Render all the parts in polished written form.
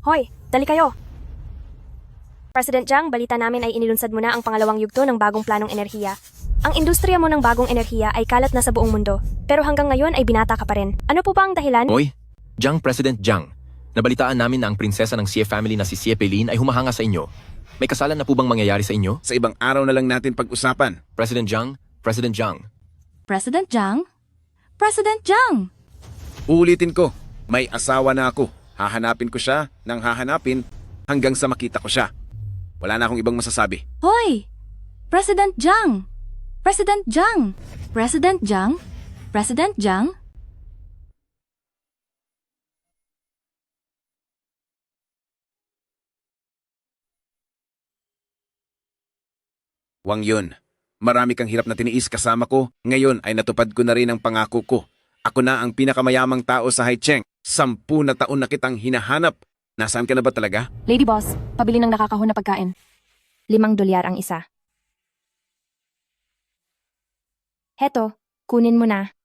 Hoy, dali kayo! President Jiang, balita namin ay inilunsad mo na ang pangalawang yugto ng bagong planong enerhiya. Ang industriya mo ng bagong enerhiya ay kalat na sa buong mundo, pero hanggang ngayon ay binata ka pa rin. Ano po ba ang dahilan? Hoy, Jiang President Jiang. Nabalitaan namin na ang prinsesa ng Xie family na si Xie Peilin ay humahanga sa inyo. May kasalan na po bang mangyayari sa inyo? Sa ibang araw na lang natin pag-usapan. President Jiang, President Jiang. President Jiang? President Jiang! Uulitin ko, may asawa na ako. Hahanapin ko siya nang hahanapin hanggang sa makita ko siya. Wala na akong ibang masasabi. Hoy! President Jiang! President Jiang! President Jiang? President Jiang? Wang Yun, marami kang hirap na tiniis kasama ko. Ngayon ay natupad ko na rin ang pangako ko. Ako na ang pinakamayamang tao sa Haicheng. 10 na taon na kitang hinahanap. Nasaan ka na ba talaga? Lady Boss, pabili ng nakakahon na pagkain. $5 ang isa. Heto, kunin mo na.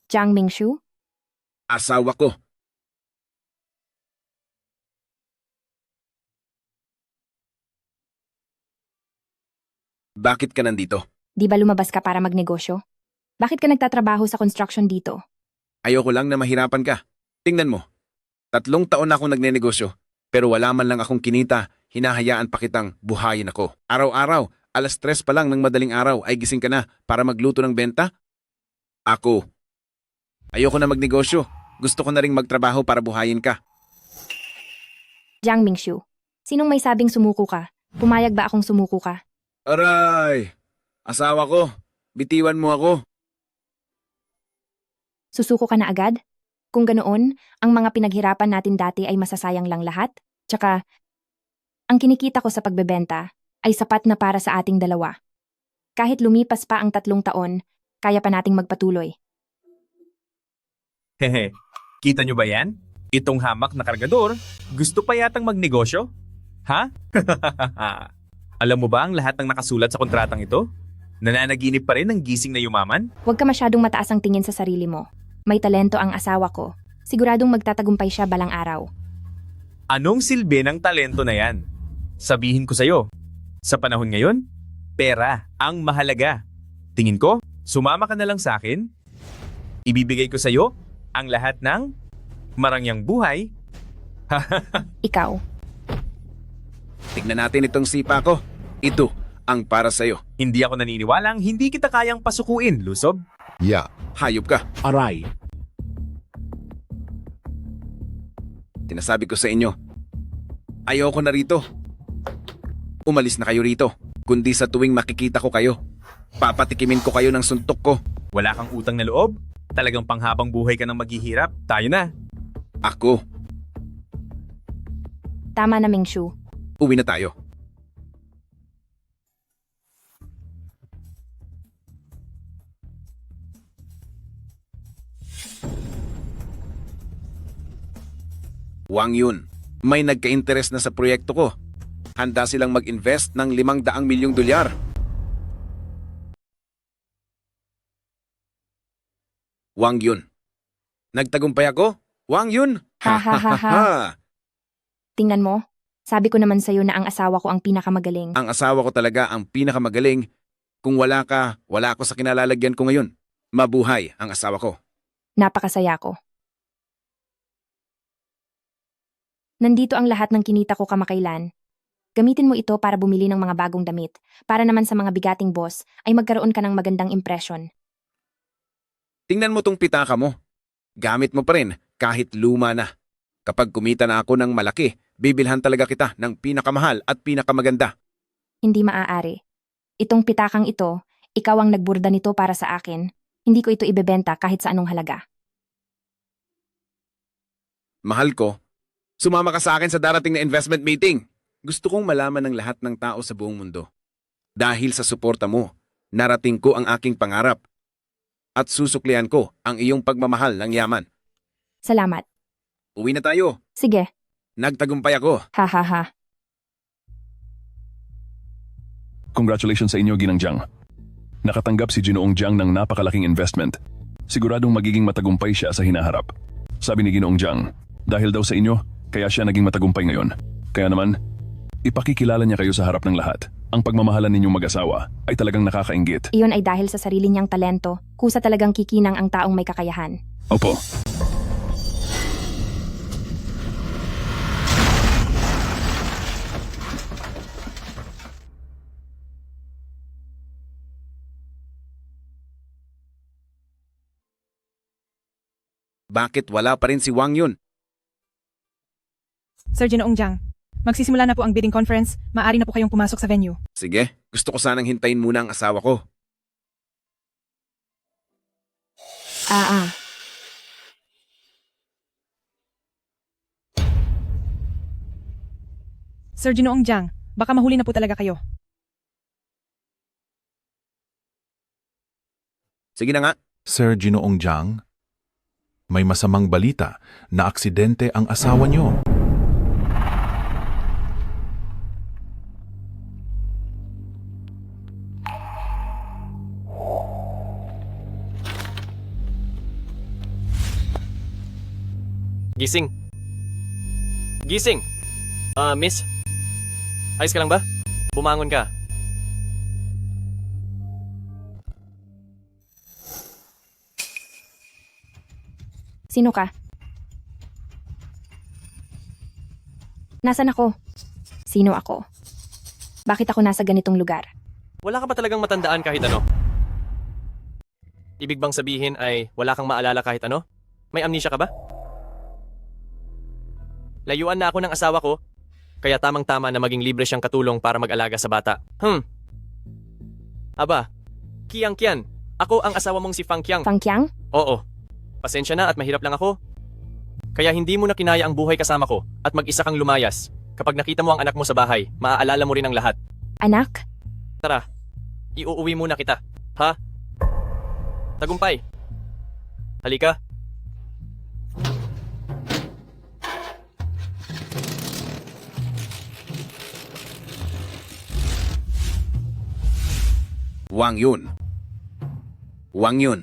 Jiang Mingshu? Asawa ko. Bakit ka nandito? Di ba lumabas ka para magnegosyo? Bakit ka nagtatrabaho sa construction dito? Ayoko lang na mahirapan ka. Tingnan mo. 3 taon na akong nagnenegosyo, pero wala man lang akong kinita, hinahayaan pa kitang buhayin ako. Araw-araw, 3:00 pa lang ng madaling araw ay gising ka na para magluto ng benta? Ako. Ayoko na magnegosyo. Gusto ko na ring magtrabaho para buhayin ka. Jiang Mingshu, sinong may sabing sumuko ka? Pumayag ba akong sumuko ka? Aray! Asawa ko, bitiwan mo ako. Susuko ka na agad? Kung ganoon, ang mga pinaghirapan natin dati ay masasayang lang lahat? Tsaka, ang kinikita ko sa pagbebenta ay sapat na para sa ating dalawa. Kahit lumipas pa ang 3 taon, kaya pa nating magpatuloy. Hehe, kita nyo ba yan? Itong hamak na kargador, gusto pa yatang magnegosyo? Ha? Alam mo ba ang lahat ng nakasulat sa kontratang ito? Nananaginip pa rin ng gising na yumaman? Huwag ka masyadong mataas ang tingin sa sarili mo. May talento ang asawa ko. Siguradong magtatagumpay siya balang araw. Anong silbi ng talento na yan? Sabihin ko sa'yo, sa panahon ngayon, pera ang mahalaga. Tingin ko, sumama ka na lang sa akin. Ibibigay ko sa'yo ang lahat ng marangyang buhay. Ikaw. Tignan natin itong sipa ko. Ito ang para sa'yo. Hindi ako naniniwalang hindi kita kayang pasukuin, Lusob. Ya, hayop ka. Aray. Tinasabi ko sa inyo, ayoko na rito. Umalis na kayo rito, kundi sa tuwing makikita ko kayo. Papatikimin ko kayo ng suntok ko. Wala kang utang na loob? Talagang panghabang buhay ka nang maghihirap? Tayo na. Ako, Tama na, Mingshu. uwi na tayo. Wang Yun, may nagka-interes na sa proyekto ko. Handa silang mag-invest ng $500 milyong. Wang Yun, nagtagumpay ako? Wang Yun? Ha, ha, ha, ha. Tingnan mo, sabi ko naman sa'yo na ang asawa ko ang pinakamagaling. Ang asawa ko talaga ang pinakamagaling. Kung wala ka, wala ako sa kinalalagyan ko ngayon. Mabuhay ang asawa ko. Napakasaya ko. Nandito ang lahat ng kinita ko kamakailan. Gamitin mo ito para bumili ng mga bagong damit, para naman sa mga bigating boss ay magkaroon ka ng magandang impresyon. Tingnan mo tong pitaka mo. Gamit mo pa rin kahit luma na. Kapag kumita na ako ng malaki, bibilhan talaga kita ng pinakamahal at pinakamaganda. Hindi maaari. Itong pitakang ito, ikaw ang nagburda nito para sa akin. Hindi ko ito ibebenta kahit sa anong halaga. Mahal ko, sumama ka sa akin sa darating na investment meeting. Gusto kong malaman ng lahat ng tao sa buong mundo. Dahil sa suporta mo, narating ko ang aking pangarap. At susuklian ko ang iyong pagmamahal ng yaman. Salamat. Uwi na tayo. Sige. Nagtagumpay ako. Ha ha ha. Congratulations sa inyo, Ginang Jiang. Nakatanggap si Ginoong Jiang ng napakalaking investment. Siguradong magiging matagumpay siya sa hinaharap. Sabi ni Ginoong Jiang, dahil daw sa inyo, kaya siya naging matagumpay ngayon. Kaya naman, ipakikilala niya kayo sa harap ng lahat. Ang pagmamahalan ninyong mag-asawa ay talagang nakakainggit. Iyon ay dahil sa sarili niyang talento, kusa talagang kikinang ang taong may kakayahan. Opo. Bakit wala pa rin si Wang Yun? Sir Ginoong Jiang, magsisimula na po ang bidding conference. Maaari na po kayong pumasok sa venue. Sige, gusto ko sanang hintayin muna ang asawa ko. Sir Ginoong Jiang, baka mahuli na po talaga kayo. Sige na nga. Sir Ginoong Jiang, may masamang balita na aksidente ang asawa niyo. Gising. Gising! Miss? Ayos ka lang ba? Bumangon ka. Sino ka? Nasaan ako? Sino ako? Bakit ako nasa ganitong lugar? Wala ka ba talagang matandaan kahit ano? Ibig bang sabihin ay wala kang maalala kahit ano? May amnesia ka ba? Layuan na ako ng asawa ko, kaya tamang-tama na maging libre siyang katulong para mag-alaga sa bata. Aba, Kiang Kian, ako ang asawa mong si Fang Qiang. Fang Qiang? Oo. Pasensya na at mahirap lang ako. Kaya hindi mo na kinaya ang buhay kasama ko at mag-isa kang lumayas. Kapag nakita mo ang anak mo sa bahay, maaalala mo rin ang lahat. Anak? Tara, iuuwi muna kita. Ha? Tagumpay. Halika. Wang Yun. Wang Yun.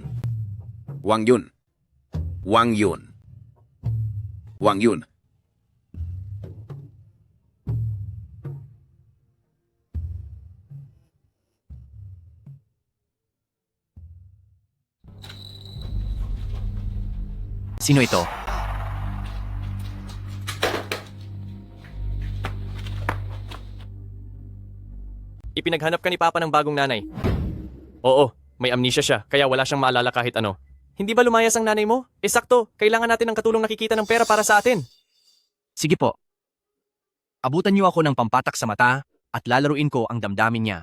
Wang Yun. Wang Yun. Wang Yun. Sino ito? Ipinaghanap ka ni Papa ng bagong nanay. Oo, may amnesia siya, kaya wala siyang maalala kahit ano. Hindi ba lumayas ang nanay mo? Sakto, kailangan natin ng katulong nakikita ng pera para sa atin. Sige po. Abutan niyo ako ng pampatak sa mata at lalaruin ko ang damdamin niya.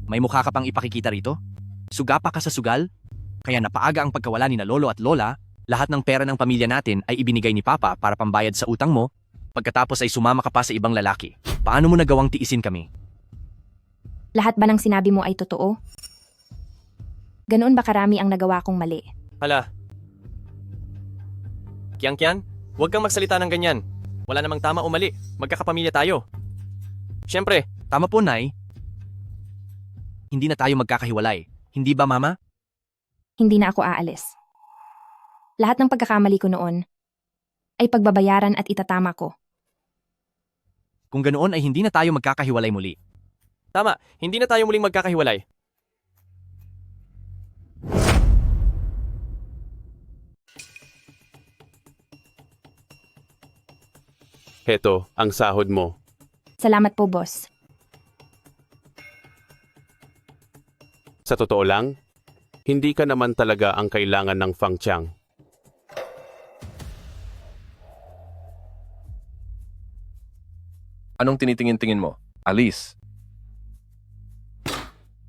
May mukha ka pang ipakikita rito? Sugapa ka sa sugal? Kaya napaaga ang pagkawala ni na lolo at lola, lahat ng pera ng pamilya natin ay ibinigay ni Papa para pambayad sa utang mo, pagkatapos ay sumama ka pa sa ibang lalaki. Paano mo nagawang tiisin kami? Lahat ba ng sinabi mo ay totoo? Ganoon ba karami ang nagawa kong mali? Hala. Kiang Kian, huwag kang magsalita ng ganyan. Wala namang tama o mali. Magkakapamilya tayo. Siyempre, Tama po, Nay. Hindi na tayo magkakahiwalay. Hindi ba, Mama? Hindi na ako aalis. Lahat ng pagkakamali ko noon ay pagbabayaran at itatama ko. Kung ganoon ay hindi na tayo magkakahiwalay muli. tama, hindi na tayo muling magkakahiwalay. Heto, ang sahod mo. Salamat po, boss. Sa totoo lang, hindi ka naman talaga ang kailangan ng Fang Qiang. Anong tinitingin-tingin mo? Alice.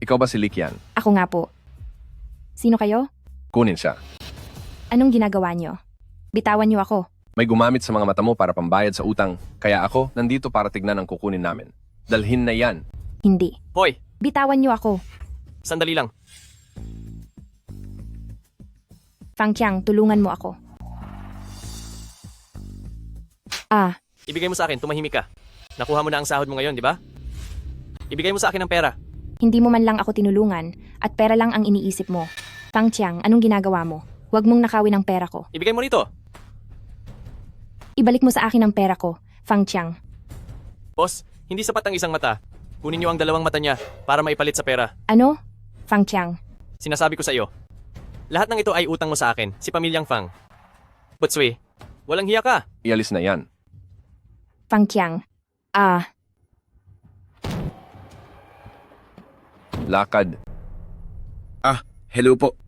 Ikaw ba si Likian? Ako nga po. Sino kayo? Kunin siya. Anong ginagawa niyo? Bitawan niyo ako. May gumamit sa mga mata mo para pambayad sa utang, kaya ako nandito para tignan ang kukunin namin. Dalhin na yan. Hindi. Hoy, Bitawan niyo ako. sandali lang. Fang Qiang, tulungan mo ako. Ibigay mo sa akin, tumahimik ka. Nakuha mo na ang sahod mo ngayon, di ba? Ibigay mo sa akin ang pera. Hindi mo man lang ako tinulungan at pera lang ang iniisip mo. Fang Qiang, anong ginagawa mo? Huwag mong nakawin ang pera ko. Ibigay mo rito. Ibalik mo sa akin ang pera ko, Fang Qiang. Boss, hindi sapat ang isang mata. Kunin niyo ang dalawang mata niya para maipalit sa pera. Ano? Fang Qiang. Sinasabi ko sa iyo. Lahat ng ito ay utang mo sa akin, si Pamilyang Fang. Putsui, walang hiya ka. Ialis na yan. Fang Qiang. Lakad. Hello po.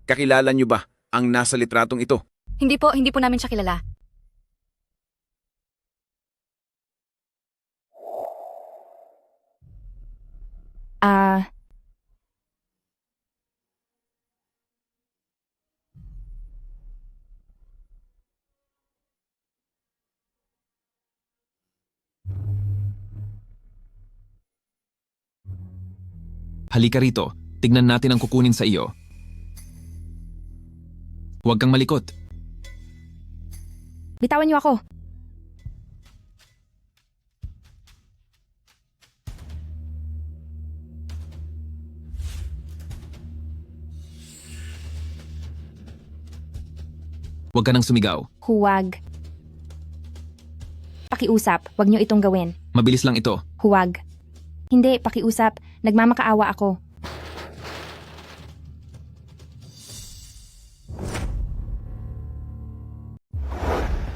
Kakilala niyo ba ang nasa litratong ito? Hindi po namin siya kilala. Halika rito, tignan natin ang kukunin sa iyo. Huwag kang malikot. Bitawan niyo ako. Huwag ka nang sumigaw. Huwag. Pakiusap, huwag niyo itong gawin. Mabilis lang ito. Huwag. Hindi, pakiusap. Nagmamakaawa ako.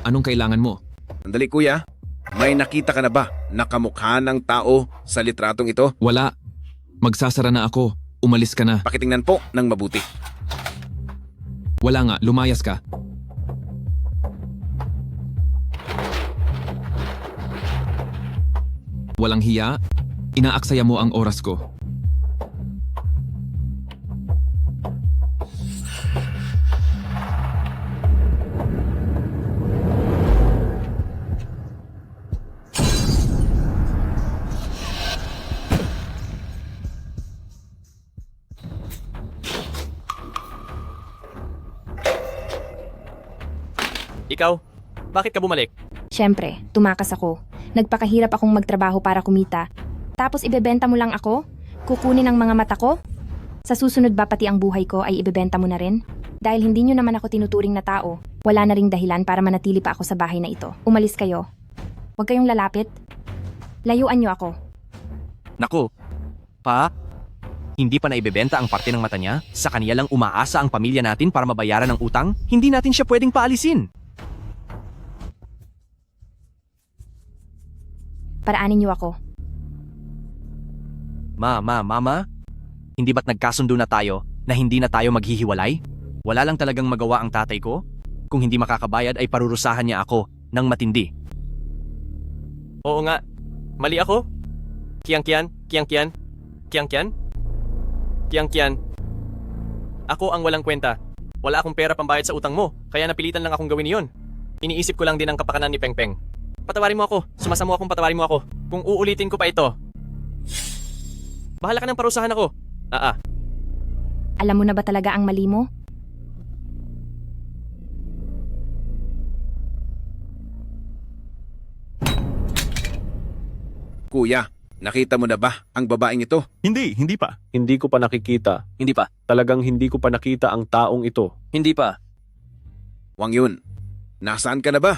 Anong kailangan mo? Sandali kuya, may nakita ka na ba na kamukha ng tao sa litratong ito? Wala. Magsasara na ako. Umalis ka na. Pakitingnan po ng mabuti. Wala nga, lumayas ka. Walang hiya, inaaksaya mo ang oras ko. Ikaw, bakit ka bumalik? Siyempre, tumakas ako. Nagpakahirap akong magtrabaho para kumita. Tapos ibebenta mo lang ako? Kukunin ang mga mata ko? Sa susunod ba pati ang buhay ko ay ibebenta mo na rin? Dahil hindi nyo naman ako tinuturing na tao, wala na ring dahilan para manatili pa ako sa bahay na ito. Umalis kayo. Huwag kayong lalapit. Layuan nyo ako. Naku, hindi pa naibebenta ang parte ng mata niya? Sa kaniya lang umaasa ang pamilya natin para mabayaran ang utang? Hindi natin siya pwedeng paalisin. Paraanin nyo ako. Mama, hindi ba't nagkasundo na tayo na hindi na tayo maghihiwalay? Wala lang talagang magawa ang tatay ko? Kung hindi makakabayad ay parurusahan niya ako ng matindi. Oo nga. Mali ako? Kiang-kian? Kiang-kian? Kiang-kian? Kiang-kian. Ako ang walang kwenta. Wala akong pera pambayad sa utang mo, kaya napilitan lang akong gawin iyon. Iniisip ko lang din ang kapakanan ni Peng Peng. Patawarin mo ako. Sumasamo akong patawarin mo ako. Kung uulitin ko pa ito. Bahala ka nang parusahan ako. Alam mo na ba talaga ang mali mo? Kuya, nakita mo na ba ang babaeng ito? Hindi pa. Hindi ko pa nakikita. Hindi pa. Talagang hindi ko pa nakita ang taong ito. Hindi pa. Wang Yun, nasaan ka na ba?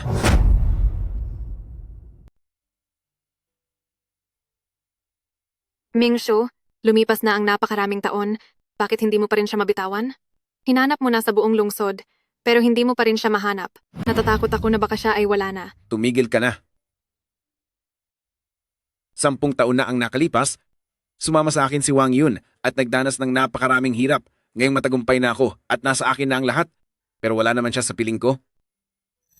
Mingshu, lumipas na ang napakaraming taon, bakit hindi mo pa rin siya mabitawan? Hinanap mo na sa buong lungsod, pero hindi mo pa rin siya mahanap. Natatakot ako na baka siya ay wala na. Tumigil ka na. 10 taon na ang nakalipas, sumama sa akin si Wang Yun at nagdanas ng napakaraming hirap. Ngayong matagumpay na ako at nasa akin na ang lahat. Pero wala naman siya sa piling ko.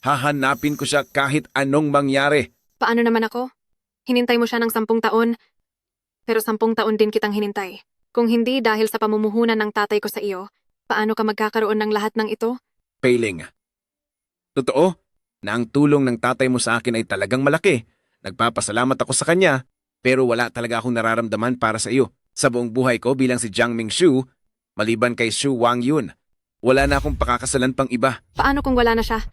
Hahanapin ko siya kahit anong mangyari. Paano naman ako? Hinintay mo siya ng 10 taon, pero 10 taon din kitang hinintay. Kung hindi dahil sa pamumuhunan ng tatay ko sa iyo, paano ka magkakaroon ng lahat ng ito? Failing. Totoo na ang tulong ng tatay mo sa akin ay talagang malaki. Nagpapasalamat ako sa kanya, pero wala talaga akong nararamdaman para sa iyo. Sa buong buhay ko bilang si Jiang Mingshu, maliban kay Shu Wang Yun, wala na akong pakakasalan pang iba. Paano kung wala na siya?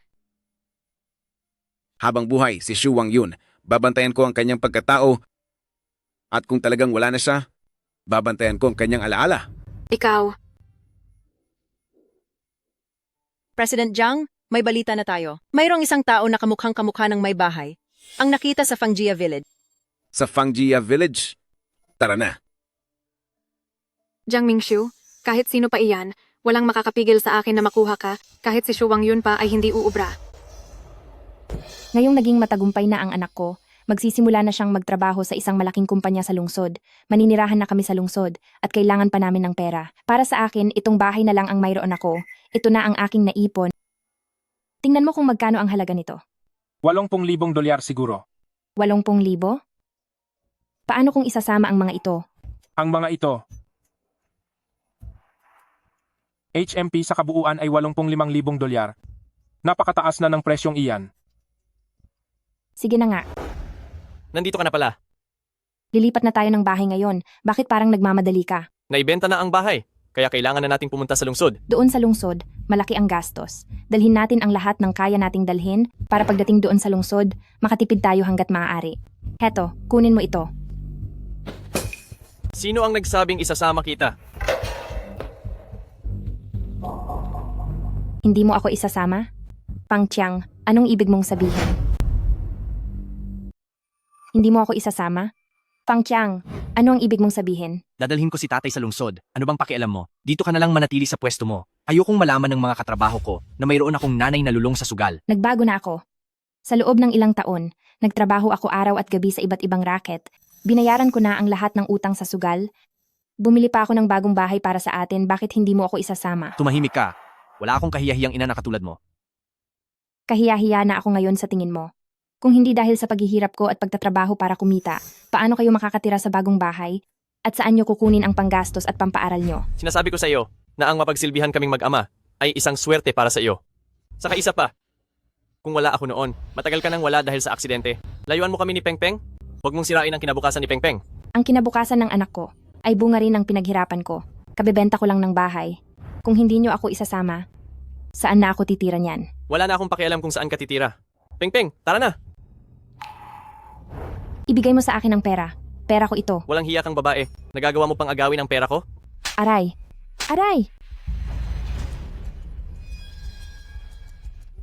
Habang buhay si Shu Wang Yun, babantayan ko ang kanyang pagkatao At kung talagang wala na siya, babantayan ko ang kanyang alaala. Ikaw, President Jiang, may balita na tayo. Mayroong isang tao na kamukhang kamukha ng may bahay. Ang nakita sa Fangjia Village. Sa Fangjia Village, tara na. Jiang Mingshu, kahit sino pa iyan, walang makakapigil sa akin na makuha ka, kahit si Shu Wangyun pa ay hindi uubra. Ngayong naging matagumpay na ang anak ko, magsisimula na siyang magtrabaho sa isang malaking kumpanya sa lungsod. Maninirahan na kami sa lungsod at kailangan pa namin ng pera. Para sa akin, itong bahay na lang ang mayroon ako. Ito na ang aking naipon. Tingnan mo kung magkano ang halaga nito. $80,000 siguro. 80,000? Paano kung isasama ang mga ito? Ang mga ito. HMP sa kabuuan ay $85,000. Napakataas na ng presyong iyan. Sige na nga, Nandito ka na pala. lilipat na tayo ng bahay ngayon. Bakit parang nagmamadali ka? Naibenta na ang bahay, kaya kailangan na nating pumunta sa lungsod. Doon sa lungsod, malaki ang gastos. Dalhin natin ang lahat ng kaya nating dalhin para pagdating doon sa lungsod, makatipid tayo hanggat maaari. Heto, kunin mo ito. Sino ang nagsabing isasama kita? Hindi mo ako isasama? Pang Chiang, anong ibig mong sabihin? Hindi mo ako isasama? Pang Chiang, ano ang ibig mong sabihin? Dadalhin ko si tatay sa lungsod. Ano bang pakialam mo? Dito ka na lang manatili sa pwesto mo. Ayokong malaman ng mga katrabaho ko na mayroon akong nanay na lulong sa sugal. Nagbago na ako. Sa loob ng ilang taon, nagtrabaho ako araw at gabi sa iba't ibang racket. Binayaran ko na ang lahat ng utang sa sugal. Bumili pa ako ng bagong bahay para sa atin, bakit hindi mo ako isasama? Tumahimik ka. Wala akong kahiyahiyang ina na katulad mo. Kahiya-hiya na ako ngayon sa tingin mo. Kung hindi dahil sa paghihirap ko at pagtatrabaho para kumita, paano kayo makakatira sa bagong bahay? At saan nyo kukunin ang panggastos at pampaaral nyo? Sinasabi ko sa iyo na ang mapagsilbihan kaming mag-ama ay isang swerte para sa iyo. Saka isa pa, kung wala ako noon, matagal ka nang wala dahil sa aksidente. Layuan mo kami ni Peng Peng. Huwag mong sirain ang kinabukasan ni Peng Peng. Ang kinabukasan ng anak ko ay bunga rin ng pinaghirapan ko. Kabebenta ko lang ng bahay. Kung hindi nyo ako isasama, saan na ako titira niyan? Wala na akong pakialam kung saan ka titira. Peng Peng, tara na! Ibigay mo sa akin ang pera. Pera ko ito. Walang hiya kang babae. Nagagawa mo pang agawin ang pera ko? Aray! Aray!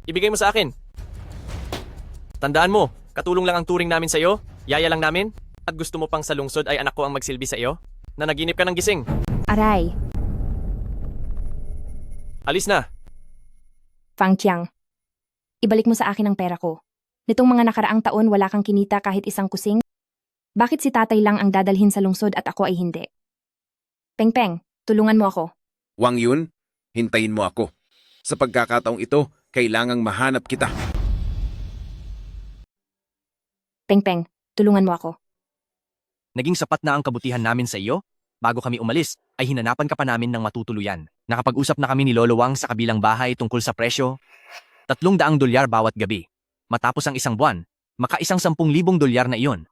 Ibigay mo sa akin. Tandaan mo, katulong lang ang turing namin sa iyo, yaya lang namin, at gusto mo pang sa lungsod ay anak ko ang magsilbi sa iyo? Na naginip ka ng gising. Aray! Alis na! Fang Chiang, ibalik mo sa akin ang pera ko. Nitong mga nakaraang taon wala kang kinita kahit isang kusing? Bakit si tatay lang ang dadalhin sa lungsod at ako ay hindi? Peng Peng, tulungan mo ako. Wang Yun, hintayin mo ako. Sa pagkakataong ito, kailangang mahanap kita. Peng Peng, tulungan mo ako. Naging sapat na ang kabutihan namin sa iyo? Bago kami umalis, ay hinanapan ka pa namin ng matutuluyan. Nakapag-usap na kami ni Lolo Wang sa kabilang bahay tungkol sa presyo. $300 bawat gabi. Matapos ang isang buwan, maka-isang $10,000 na iyon.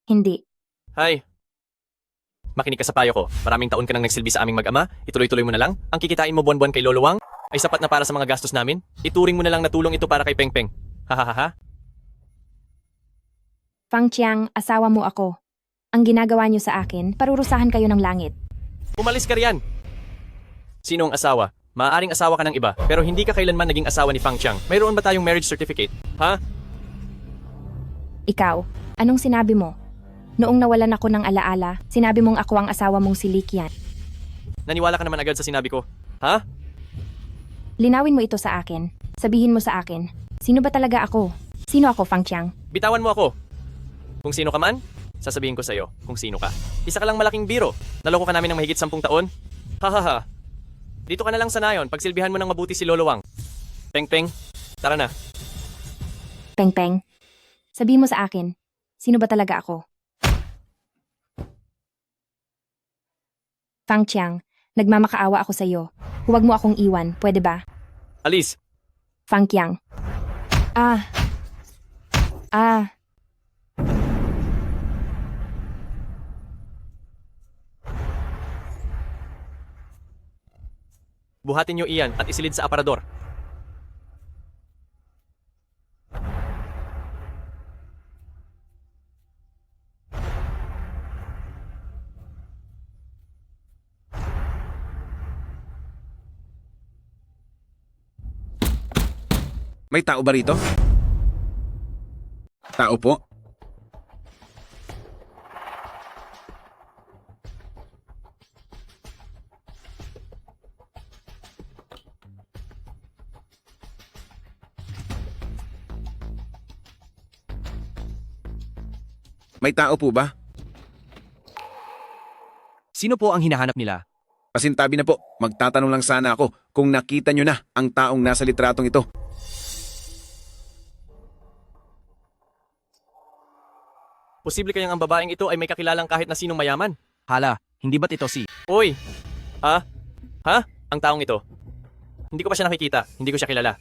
Hindi. Hi. Makinig ka sa payo ko. Maraming taon ka nang nagsilbi sa aming mag-ama. Ituloy-tuloy mo na lang. Ang kikitain mo buwan-buwan kay Lolo Wang ay sapat na para sa mga gastos namin. Ituring mo na lang na tulong ito para kay Peng Peng. Hahaha. Fang Chiang, asawa mo ako. Ang ginagawa niyo sa akin, parurusahan kayo ng langit. Umalis ka riyan. Sino ang asawa? Maaaring asawa ka ng iba, pero hindi ka kailanman naging asawa ni Fang Chiang. Mayroon ba tayong marriage certificate? Ha? Ikaw, anong sinabi mo? Noong nawalan ako ng alaala, sinabi mong ako ang asawa mong si Li Qian. Naniwala ka naman agad sa sinabi ko. Ha? Linawin mo ito sa akin. Sabihin mo sa akin, sino ba talaga ako? Sino ako, Fang Chiang? Bitawan mo ako. Kung sino ka man, sasabihin ko sa'yo kung sino ka. Isa ka lang malaking biro. Naloko ka namin ng mahigit 10 taon. Hahaha. Dito ka na lang sa nayon, pagsilbihan mo ng mabuti si Lolo Wang. Peng Peng, tara na. Peng Peng, sabihin mo sa akin, sino ba talaga ako? Fang Chiang, nagmamakaawa ako sa iyo. Huwag mo akong iwan, pwede ba? Alis. Fang Chiang. Ah. Buhatin niyo iyan at isilid sa aparador. May tao ba rito? Tao po? May tao po ba? Sino po ang hinahanap nila? Pasintabi na po, magtatanong lang sana ako kung nakita nyo na ang taong nasa litratong ito. Posible kayang ang babaeng ito ay may kakilalang kahit na sinong mayaman? Hala, hindi ba't ito si... Uy! Ha? Ha? Ang taong ito? Hindi ko pa siya nakikita. Hindi ko siya kilala.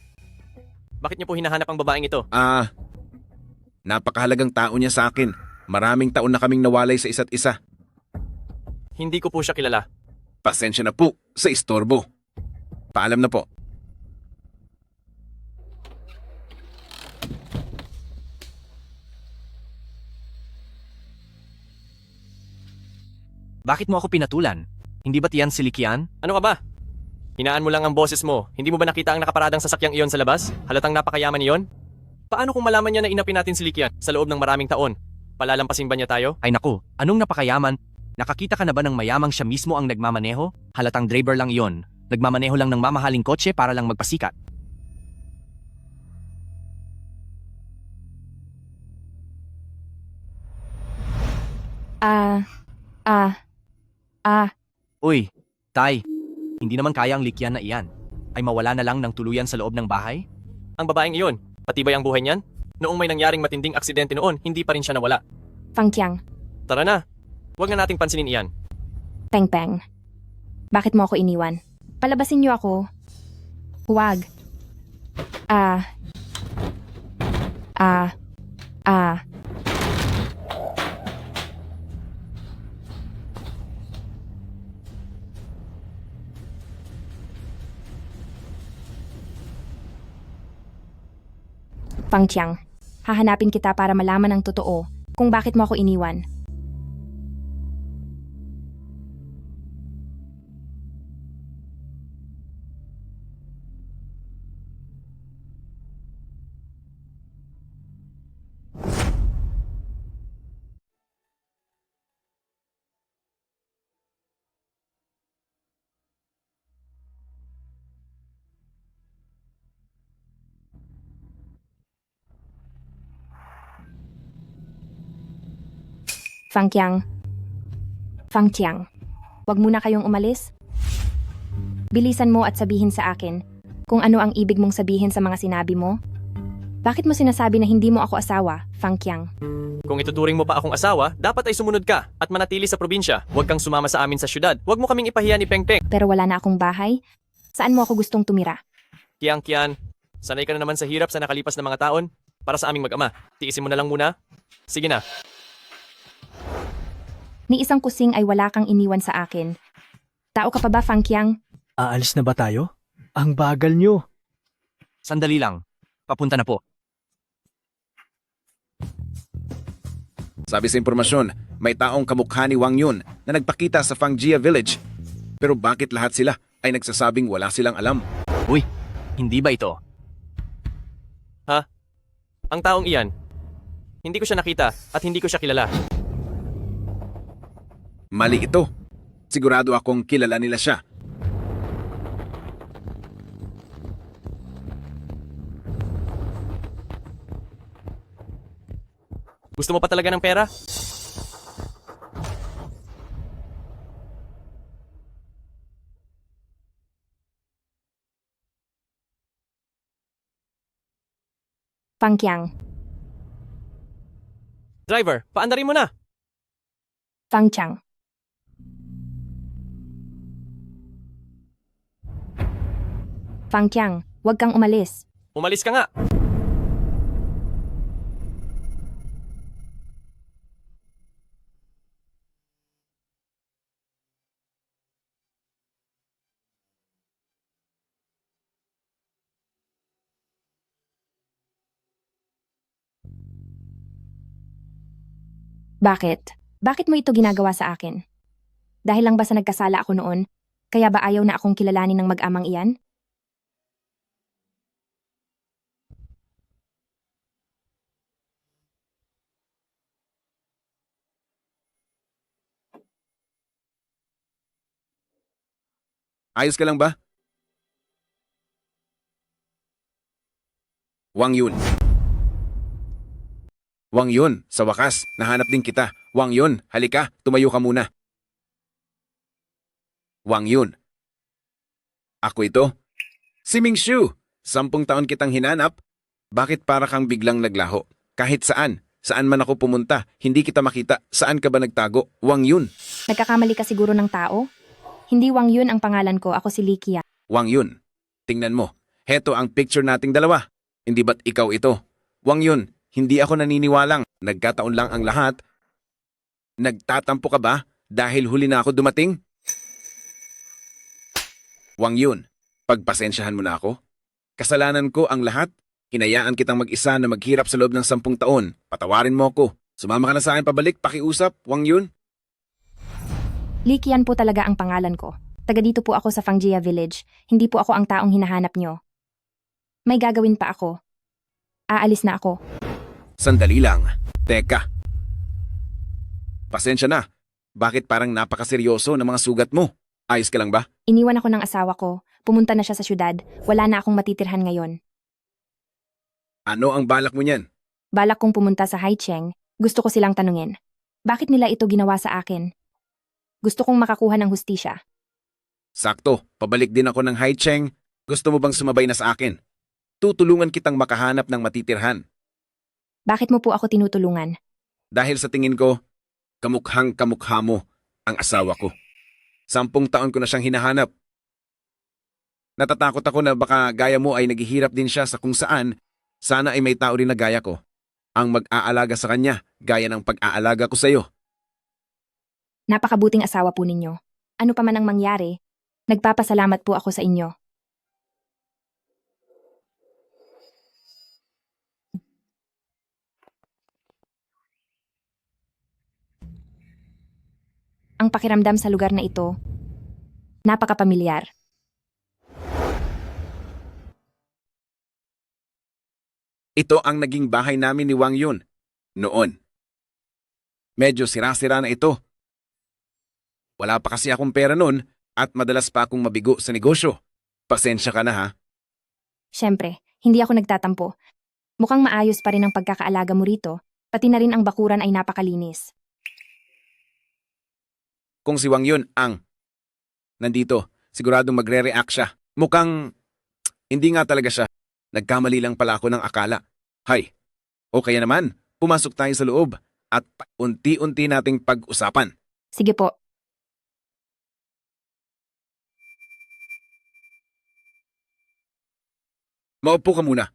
Bakit niyo po hinahanap ang babaeng ito? Napakahalagang tao niya sa akin. Maraming taon na kaming nawalay sa isa't isa. Hindi ko po siya kilala. Pasensya na po sa istorbo. Paalam na po. Bakit mo ako pinatulan? Hindi ba't yan si Likian? Ano ka ba? Hinaan mo lang ang boses mo. Hindi mo ba nakita ang nakaparadang sasakyang iyon sa labas? Halatang napakayaman iyon? Paano kung malaman niya na inapin natin si Likian sa loob ng maraming taon? Palalampasin ba niya tayo? Ay naku, anong napakayaman? Nakakita ka na ba ng mayamang siya mismo ang nagmamaneho? Halatang driver lang iyon. Nagmamaneho lang ng mamahaling kotse para lang magpasikat. Uy, Tay, hindi naman kaya ang Likian na iyan. Ay mawala na lang ng tuluyan sa loob ng bahay? Ang babaeng iyon, patibay ang buhay niyan? Noong may nangyaring matinding aksidente noon, hindi pa rin siya nawala. Fang Qiang, Tara na. Huwag na nating pansinin iyan. Peng Peng. Bakit mo ako iniwan? Palabasin niyo ako. Huwag. Fang Qiang, hahanapin kita para malaman ang totoo kung bakit mo ako iniwan. Fang Qiang. Fang Qiang, wag muna kayong umalis. Bilisan mo at sabihin sa akin kung ano ang ibig mong sabihin sa mga sinabi mo. Bakit mo sinasabi na hindi mo ako asawa, Fang Qiang? Kung ituturing mo pa akong asawa, dapat ay sumunod ka at manatili sa probinsya. Huwag kang sumama sa amin sa syudad. Huwag mo kaming ipahiya ni Peng Peng. Pero wala na akong bahay. Saan mo ako gustong tumira? Kian, sanay ka na naman sa hirap sa nakalipas na mga taon. Para sa aming mag-ama, tiisin mo na lang muna. Sige na. Ni isang kusing ay wala kang iniwan sa akin. Tao ka pa ba, Fang Qiang? Aalis na ba tayo? Ang bagal nyo. Sandali lang. Papunta na po. Sabi sa impormasyon, may taong kamukha ni Wang Yun na nagpakita sa Fangjia Village. Pero bakit lahat sila ay nagsasabing wala silang alam? Uy, hindi ba ito? Ha? Ang taong iyan? Hindi ko siya nakita at hindi ko siya kilala. Mali ito. Sigurado akong kilala nila siya. Gusto mo pa talaga ng pera? Fang Qiang. Driver, paandarin mo na! Fang Qiang. Fang Qiang, huwag kang umalis. Umalis ka nga! Bakit? Bakit mo ito ginagawa sa akin? Dahil lang ba sa nagkasala ako noon? Kaya ba ayaw na akong kilalanin ng mag-amang iyan? Ayos ka lang ba? Wang Yun. Wang Yun, sa wakas, nahanap din kita. Wang Yun, halika, tumayo ka muna. Wang Yun. Ako ito. Si Ming Shu. 10 taon kitang hinanap. Bakit para kang biglang naglaho? Kahit saan. Saan man ako pumunta, hindi kita makita. Saan ka ba nagtago? Wang Yun. Nagkakamali ka siguro ng tao? Hindi Wang Yun ang pangalan ko, ako si Likia. Wang Yun. Tingnan mo. Heto ang picture nating dalawa. Hindi ba't ikaw ito? Wang Yun, hindi ako naniniwalang. Nagkataon lang ang lahat. Nagtatampo ka ba dahil huli na ako dumating? Wang Yun, pagpasensyahan mo na ako. Kasalanan ko ang lahat. Hinayaan kitang mag-isa na maghirap sa loob ng 10 taon. Patawarin mo ako. Sumama ka na sa akin pabalik, pakiusap, Wang Yun. Likian po talaga ang pangalan ko. Taga dito po ako sa Fangjia Village. Hindi po ako ang taong hinahanap nyo. May gagawin pa ako. Aalis na ako. Sandali lang. Teka. Pasensya na. Bakit parang napakaseryoso ng mga sugat mo? Ayos ka lang ba? Iniwan ako ng asawa ko. Pumunta na siya sa syudad. Wala na akong matitirhan ngayon. Ano ang balak mo niyan? Balak kong pumunta sa Haicheng. Gusto ko silang tanungin. Bakit nila ito ginawa sa akin? Gusto kong makakuha ng hustisya. Sakto, pabalik din ako ng Haicheng. Gusto mo bang sumabay na sa akin? Tutulungan kitang makahanap ng matitirhan. Bakit mo po ako tinutulungan? Dahil sa tingin ko, kamukhang kamukha mo ang asawa ko. 10 taon ko na siyang hinahanap. Natatakot ako na baka gaya mo ay naghihirap din siya sa kung saan. Sana ay may tao rin na gaya ko. Ang mag-aalaga sa kanya, gaya ng pag-aalaga ko sa iyo. Napakabuting asawa po ninyo. Ano pa man ang mangyari, nagpapasalamat po ako sa inyo. Ang pakiramdam sa lugar na ito, napakapamilyar. Ito ang naging bahay namin ni Wang Yun noon. Medyo sira-sira na ito. Wala pa kasi akong pera noon at madalas pa akong mabigo sa negosyo. Pasensya ka na ha. Siyempre, hindi ako nagtatampo. Mukhang maayos pa rin ang pagkakaalaga mo rito, pati na rin ang bakuran ay napakalinis. Kung si Wang Yun ang nandito, siguradong magre-react siya. Mukhang hindi nga talaga siya. Nagkamali lang pala ako ng akala. Hay, o kaya naman, pumasok tayo sa loob at unti-unti nating pag-usapan. Sige po. Maupo ka muna.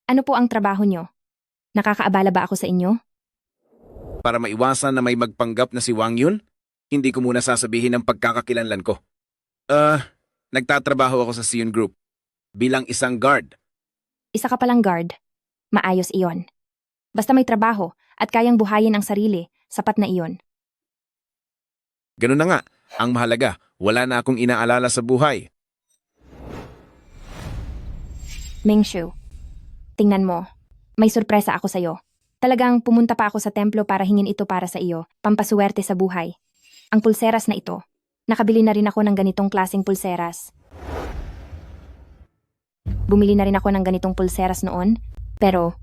Ano po ang trabaho nyo? Nakakaabala ba ako sa inyo? Para maiwasan na may magpanggap na si Wang Yun, hindi ko muna sasabihin ang pagkakakilanlan ko. Nagtatrabaho ako sa Sion Group bilang isang guard. Isa ka palang guard. Maayos iyon. Basta may trabaho at kayang buhayin ang sarili, sapat na iyon. Ganun na nga, ang mahalaga, wala na akong inaalala sa buhay. Mingshu, tingnan mo. May sorpresa ako sa'yo. Talagang pumunta pa ako sa templo para hingin ito para sa iyo, pampaswerte sa buhay. Ang pulseras na ito. Nakabili na rin ako ng ganitong klaseng pulseras. Bumili na rin ako ng ganitong pulseras noon, pero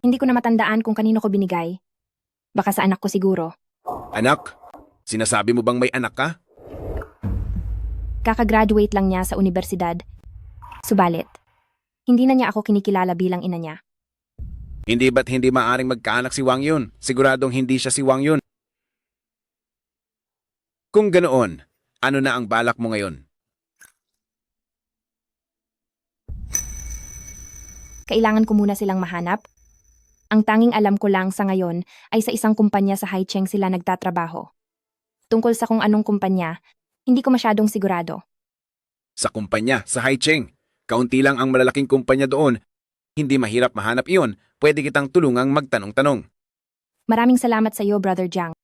hindi ko na matandaan kung kanino ko binigay. Baka sa anak ko siguro. Anak? Sinasabi mo bang may anak ka? Kakagraduate lang niya sa universidad. Subalit, hindi na niya ako kinikilala bilang ina niya. Hindi ba't hindi maaring magkaanak si Wang Yun? Siguradong hindi siya si Wang Yun. Kung ganoon, ano na ang balak mo ngayon? Kailangan ko muna silang mahanap. Ang tanging alam ko lang sa ngayon ay sa isang kumpanya sa Haicheng sila nagtatrabaho. Tungkol sa kung anong kumpanya, hindi ko masyadong sigurado. Sa kumpanya, sa Haicheng. Kaunti lang ang malalaking kumpanya doon. Hindi mahirap mahanap iyon. Pwede kitang tulungang magtanong-tanong. Maraming salamat sa iyo, Brother Jiang.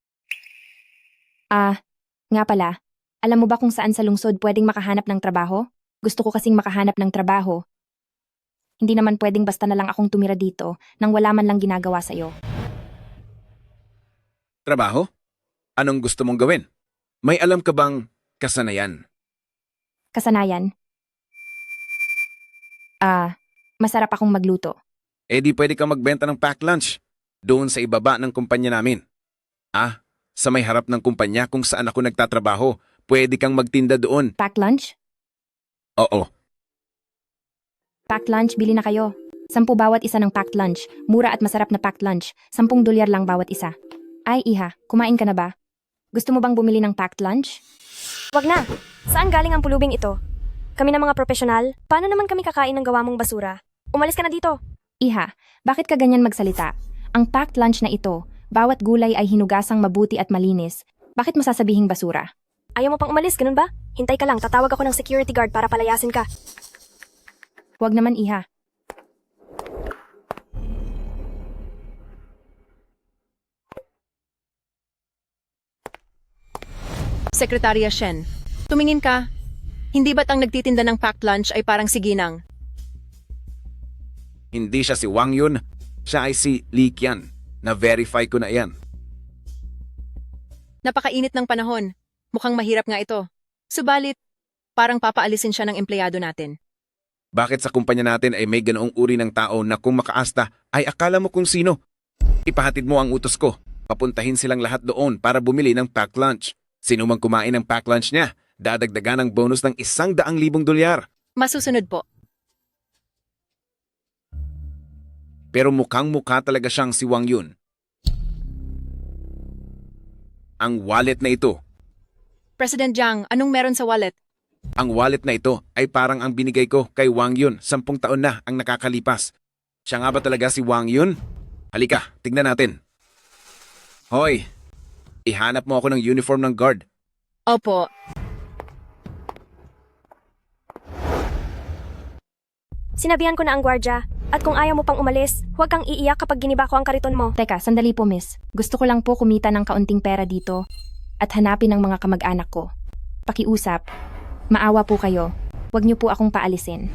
Nga pala, alam mo ba kung saan sa lungsod pwedeng makahanap ng trabaho? Gusto ko kasing makahanap ng trabaho. Hindi naman pwedeng basta na lang akong tumira dito nang wala man lang ginagawa sa'yo. Trabaho? Anong gusto mong gawin? May alam ka bang kasanayan? Kasanayan? Masarap akong magluto. Eh di pwede kang magbenta ng pack lunch doon sa ibaba ng kumpanya namin. Sa may harap ng kumpanya kung saan ako nagtatrabaho, pwede kang magtinda doon. Pack lunch? Oo. Pack lunch, bili na kayo. 10 bawat isa ng packed lunch. Mura at masarap na packed lunch. 10 dolyar lang bawat isa. Ay, iha, kumain ka na ba? Gusto mo bang bumili ng packed lunch? Wag na! Saan galing ang pulubing ito? Kami na mga profesional, paano naman kami kakain ng gawa mong basura? Umalis ka na dito! Iha, bakit ka ganyan magsalita? Ang packed lunch na ito, bawat gulay ay hinugasang mabuti at malinis. Bakit mo sasabihing basura? Ayaw mo pang umalis, ganun ba? Hintay ka lang, tatawag ako ng security guard para palayasin ka. Huwag naman, iha. Sekretarya Shen, tumingin ka. Hindi ba't ang nagtitinda ng packed lunch ay parang si Ginang? Hindi siya si Wang Yun. Siya ay si Li Qian. Na-verify ko na yan. Napakainit ng panahon. Mukhang mahirap nga ito. Subalit, parang papaalisin siya ng empleyado natin. Bakit sa kumpanya natin ay may ganoong uri ng tao na kung makaasta ay akala mo kung sino? Ipahatid mo ang utos ko. Papuntahin silang lahat doon para bumili ng packed lunch. Sino mang kumain ng packed lunch niya, dadagdagan ng bonus ng 100,000 dolyar. Masusunod po. Pero mukhang-mukha talaga siyang si Wang Yun. Ang wallet na ito. President Jiang, anong meron sa wallet? Ang wallet na ito ay parang ang binigay ko kay Wang Yun. 10 taon na ang nakakalipas. Siya nga ba talaga si Wang Yun? Halika, tignan natin. Hoy, ihanap mo ako ng uniform ng guard. Opo. Sinabihan ko na ang gwardya, at kung ayaw mo pang umalis, huwag kang iiyak kapag giniba ko ang kariton mo. Teka, sandali po, miss. Gusto ko lang po kumita ng kaunting pera dito at hanapin ang mga kamag-anak ko. Pakiusap. Maawa po kayo. Huwag niyo po akong paalisin.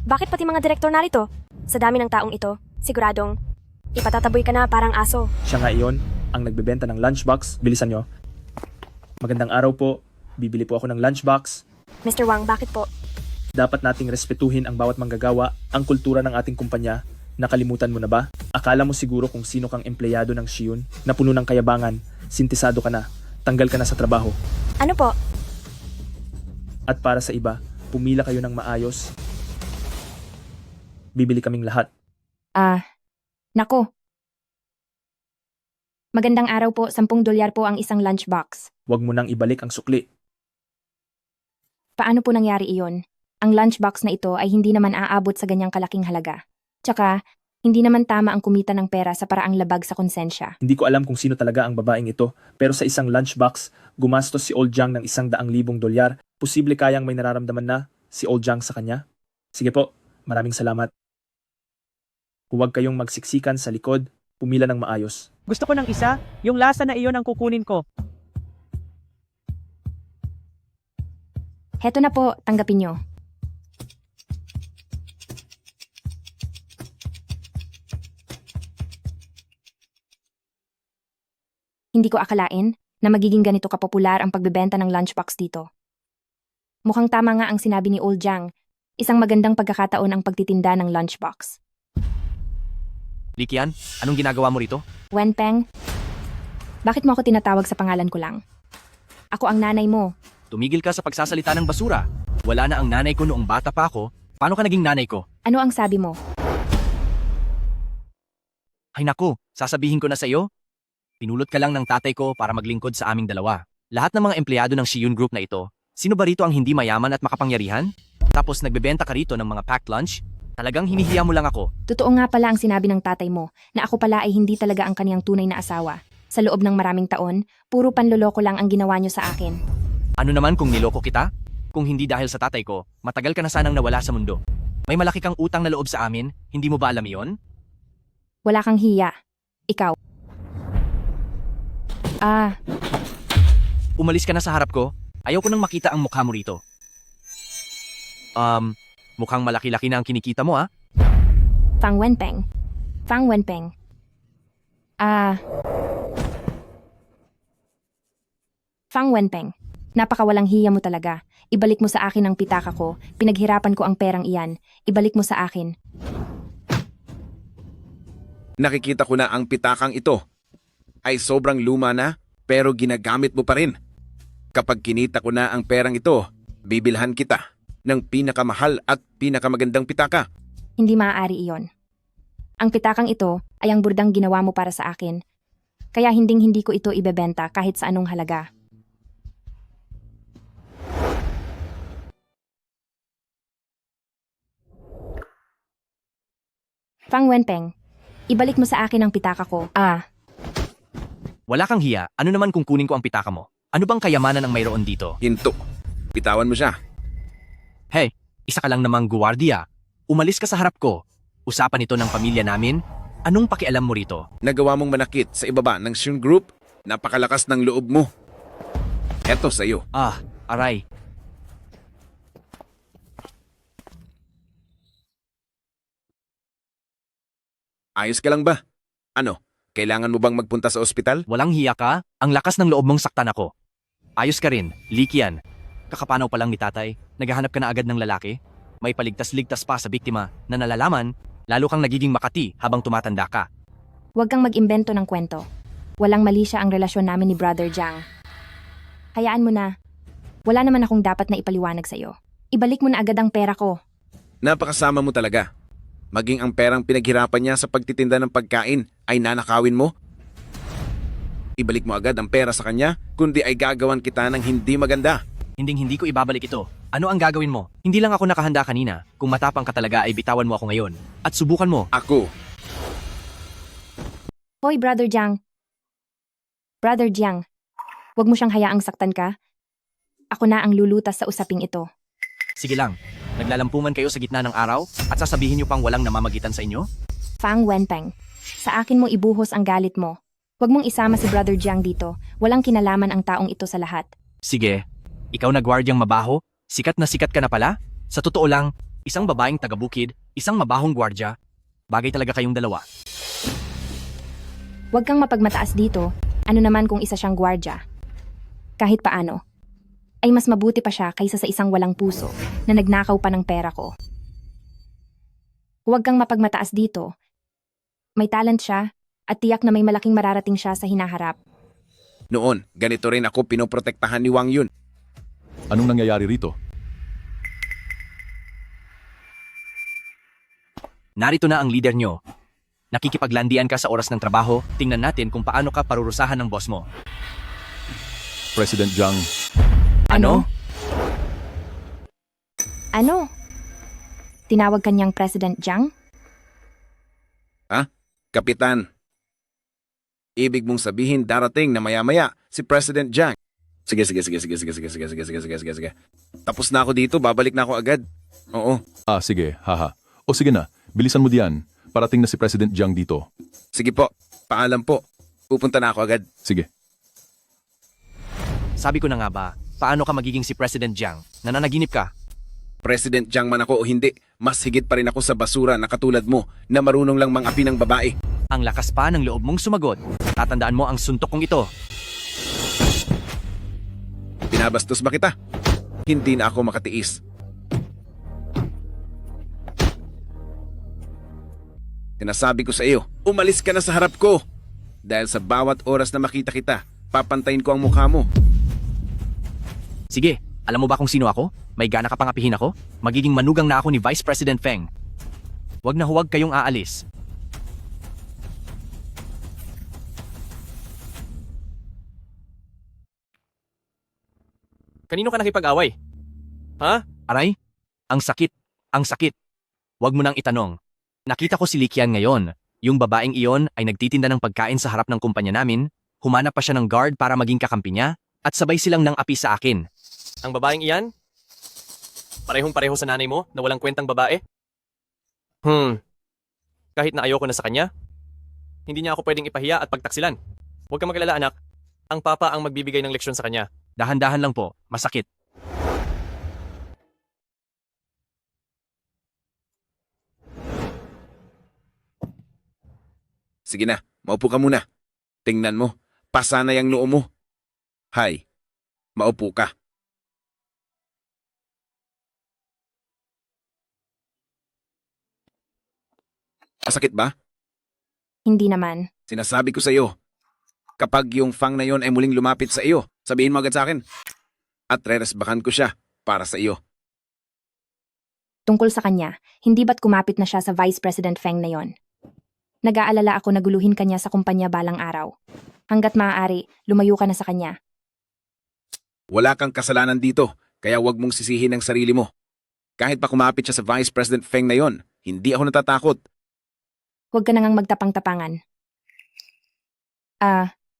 Bakit pati mga direktor narito? Sa dami ng taong ito, siguradong ipatataboy ka na parang aso. Siya nga iyon, ang nagbebenta ng lunchbox. Bilisan nyo. Magandang araw po. Bibili po ako ng lunchbox. Mr. Wang, bakit po? Dapat nating respetuhin ang bawat manggagawa, ang kultura ng ating kumpanya. Nakalimutan mo na ba? Akala mo siguro kung sino kang empleyado ng Shiyun na puno ng kayabangan, sintisado ka na, tanggal ka na sa trabaho. Ano po? At para sa iba, pumila kayo ng maayos. Bibili kaming lahat. Nako. Magandang araw po, 10 dolyar po ang isang lunchbox. Huwag mo nang ibalik ang sukli. Paano po nangyari iyon? Ang lunchbox na ito ay hindi naman aabot sa ganyang kalaking halaga. Tsaka, hindi naman tama ang kumita ng pera sa paraang labag sa konsensya. Hindi ko alam kung sino talaga ang babaeng ito, pero sa isang lunchbox, gumastos si Old Jiang ng 100,000 dolyar. Posible kayang may nararamdaman na si Old Jiang sa kanya? Sige po, maraming salamat. Huwag kayong magsiksikan sa likod, pumila ng maayos. Gusto ko ng isa, yung lasa na iyon ang kukunin ko. Heto na po, tanggapin nyo. Hindi ko akalain na magiging ganito kapopular ang pagbebenta ng lunchbox dito. Mukhang tama nga ang sinabi ni Old Jiang. Isang magandang pagkakataon ang pagtitinda ng lunchbox. Li Qian, anong ginagawa mo rito? Wenpeng, bakit mo ako tinatawag sa pangalan ko lang? Ako ang nanay mo. Tumigil ka sa pagsasalita ng basura. Wala na ang nanay ko noong bata pa ako. Paano ka naging nanay ko? Ano ang sabi mo? Ay naku, sasabihin ko na sa iyo. Pinulot ka lang ng tatay ko para maglingkod sa aming dalawa. Lahat ng mga empleyado ng Shiyun Group na ito, sino ba rito ang hindi mayaman at makapangyarihan? Tapos nagbebenta ka rito ng mga packed lunch? Talagang hinihiya mo lang ako. Totoo nga pala ang sinabi ng tatay mo na ako pala ay hindi talaga ang kaniyang tunay na asawa. Sa loob ng maraming taon, puro panloloko lang ang ginawa niyo sa akin. Ano naman kung niloko kita? Kung hindi dahil sa tatay ko, matagal ka na sanang nawala sa mundo. May malaki kang utang na loob sa amin, hindi mo ba alam iyon? Wala kang hiya. Ikaw. Umalis ka na sa harap ko. Ayaw ko nang makita ang mukha mo rito. Mukhang malaki-laki na ang kinikita mo, ah. Fang Wenpeng. Fang Wenpeng. Fang Wenpeng. Napakawalang hiya mo talaga. Ibalik mo sa akin ang pitaka ko. Pinaghirapan ko ang perang iyan. Ibalik mo sa akin. Nakikita ko na ang pitakang ito ay sobrang luma na pero ginagamit mo pa rin. Kapag kinita ko na ang perang ito, bibilhan kita ng pinakamahal at pinakamagandang pitaka. Hindi maaari iyon. Ang pitakang ito ay ang burdang ginawa mo para sa akin. Kaya hindi ko ito ibebenta kahit sa anong halaga. Fang Wenpeng, ibalik mo sa akin ang pitaka ko. Wala kang hiya. Ano naman kung kunin ko ang pitaka mo? Ano bang kayamanan ang mayroon dito? Hinto. Bitawan mo siya. Hey, isa ka lang namang guwardiya. Umalis ka sa harap ko. Usapan ito ng pamilya namin. Anong pakialam mo rito? Nagawa mong manakit sa ibaba ng Shun Group. Napakalakas ng loob mo. Eto sa'yo. Aray. Ayos ka lang ba? Ano? Kailangan mo bang magpunta sa ospital? Walang hiya ka? Ang lakas ng loob mong saktan ako. Ayos ka rin. Likian. Kakapanaw pa lang ni tatay. Naghahanap ka na agad ng lalaki. May paligtas-ligtas pa sa biktima na nalalaman, lalo kang nagiging makati habang tumatanda ka. Huwag kang mag-imbento ng kwento. Walang mali siya ang relasyon namin ni Brother Jiang. Hayaan mo na. Wala naman akong dapat na ipaliwanag sa'yo. Ibalik mo na agad ang pera ko. Napakasama mo talaga. Maging ang perang pinaghirapan niya sa pagtitinda ng pagkain ay nanakawin mo? Ibalik mo agad ang pera sa kanya, kundi ay gagawan kita ng hindi maganda. Hindi ko ibabalik ito. Ano ang gagawin mo? Hindi lang ako nakahanda kanina. Kung matapang ka talaga ay bitawan mo ako ngayon. At subukan mo. Ako. Hoy, Brother Jiang. Brother Jiang, huwag mo siyang hayaang saktan ka. Ako na ang lulutas sa usaping ito. Sige lang. Naglalampuman kayo sa gitna ng araw at sasabihin niyo pang walang namamagitan sa inyo? Fang Wenpeng, sa akin mo ibuhos ang galit mo. Huwag mong isama si Brother Jiang dito. Walang kinalaman ang taong ito sa lahat. Sige. Ikaw na gwardyang mabaho? Sikat na sikat ka na pala? Sa totoo lang, isang babaeng taga-bukid, isang mabahong gwardya. Bagay talaga kayong dalawa. Huwag kang mapagmataas dito. Ano naman kung isa siyang gwardya? Kahit paano, ay mas mabuti pa siya kaysa sa isang walang puso na nagnakaw pa ng pera ko. Huwag kang mapagmataas dito. May talent siya at tiyak na may malaking mararating siya sa hinaharap. Noon, ganito rin ako pinoprotektahan ni Wang Yun. Anong nangyayari rito? Narito na ang leader nyo. Nakikipaglandian ka sa oras ng trabaho, tingnan natin kung paano ka parurusahan ng boss mo. President Jiang, Ano? Ano? Tinawag kanyang President Jiang? Kapitan. Ibig mong sabihin darating na maya-maya si President Jiang. Sige. Tapos na ako dito, babalik na ako agad. Oo. sige, haha. O sige na, bilisan mo diyan. Parating na si President Jiang dito. Sige po, paalam po. Pupunta na ako agad. Sige. Sabi ko na nga ba, paano ka magiging si President Jiang? Nananaginip ka? President Jiang man ako o hindi, mas higit pa rin ako sa basura na katulad mo na marunong lang mangapi ng babae. Ang lakas pa ng loob mong sumagot. Tatandaan mo ang suntok kong ito. Binabastos ba kita? Hindi na ako makatiis. Sinasabi ko sa iyo, umalis ka na sa harap ko. Dahil sa bawat oras na makita kita, papantayin ko ang mukha mo. Sige, alam mo ba kung sino ako? May gana ka pang apihin ako? Magiging manugang na ako ni Vice President Feng. Huwag na huwag kayong aalis. Kanino ka nakipag-away? Ha? Aray, ang sakit, ang sakit. Huwag mo nang itanong. Nakita ko si Likian ngayon. Yung babaeng iyon ay nagtitinda ng pagkain sa harap ng kumpanya namin, humanap pa siya ng guard para maging kakampi niya, at sabay silang nang api sa akin. Ang babaeng iyan? Parehong-pareho sa nanay mo na walang kwentang babae? Kahit na ayoko na sa kanya, hindi niya ako pwedeng ipahiya at pagtaksilan. Huwag kang maglala anak. Ang papa ang magbibigay ng leksyon sa kanya. Dahan-dahan lang po, masakit. Sige na, maupo ka muna. Tingnan mo, pasanay ang noo mo. Hay, maupo ka. Masakit ba? Hindi naman. Sinasabi ko sa iyo, kapag yung fang na yon ay muling lumapit sa iyo, sabihin mo agad sa akin. At reresbakan ko siya para sa iyo. Tungkol sa kanya, hindi ba't kumapit na siya sa Vice President Feng na yon? Nag-aalala ako na guluhin kanya sa kumpanya balang araw. Hanggat maaari, lumayo ka na sa kanya. Wala kang kasalanan dito, kaya wag mong sisihin ang sarili mo. Kahit pa kumapit siya sa Vice President Feng na yon, hindi ako natatakot. Huwag ka na ngang magtapang-tapangan.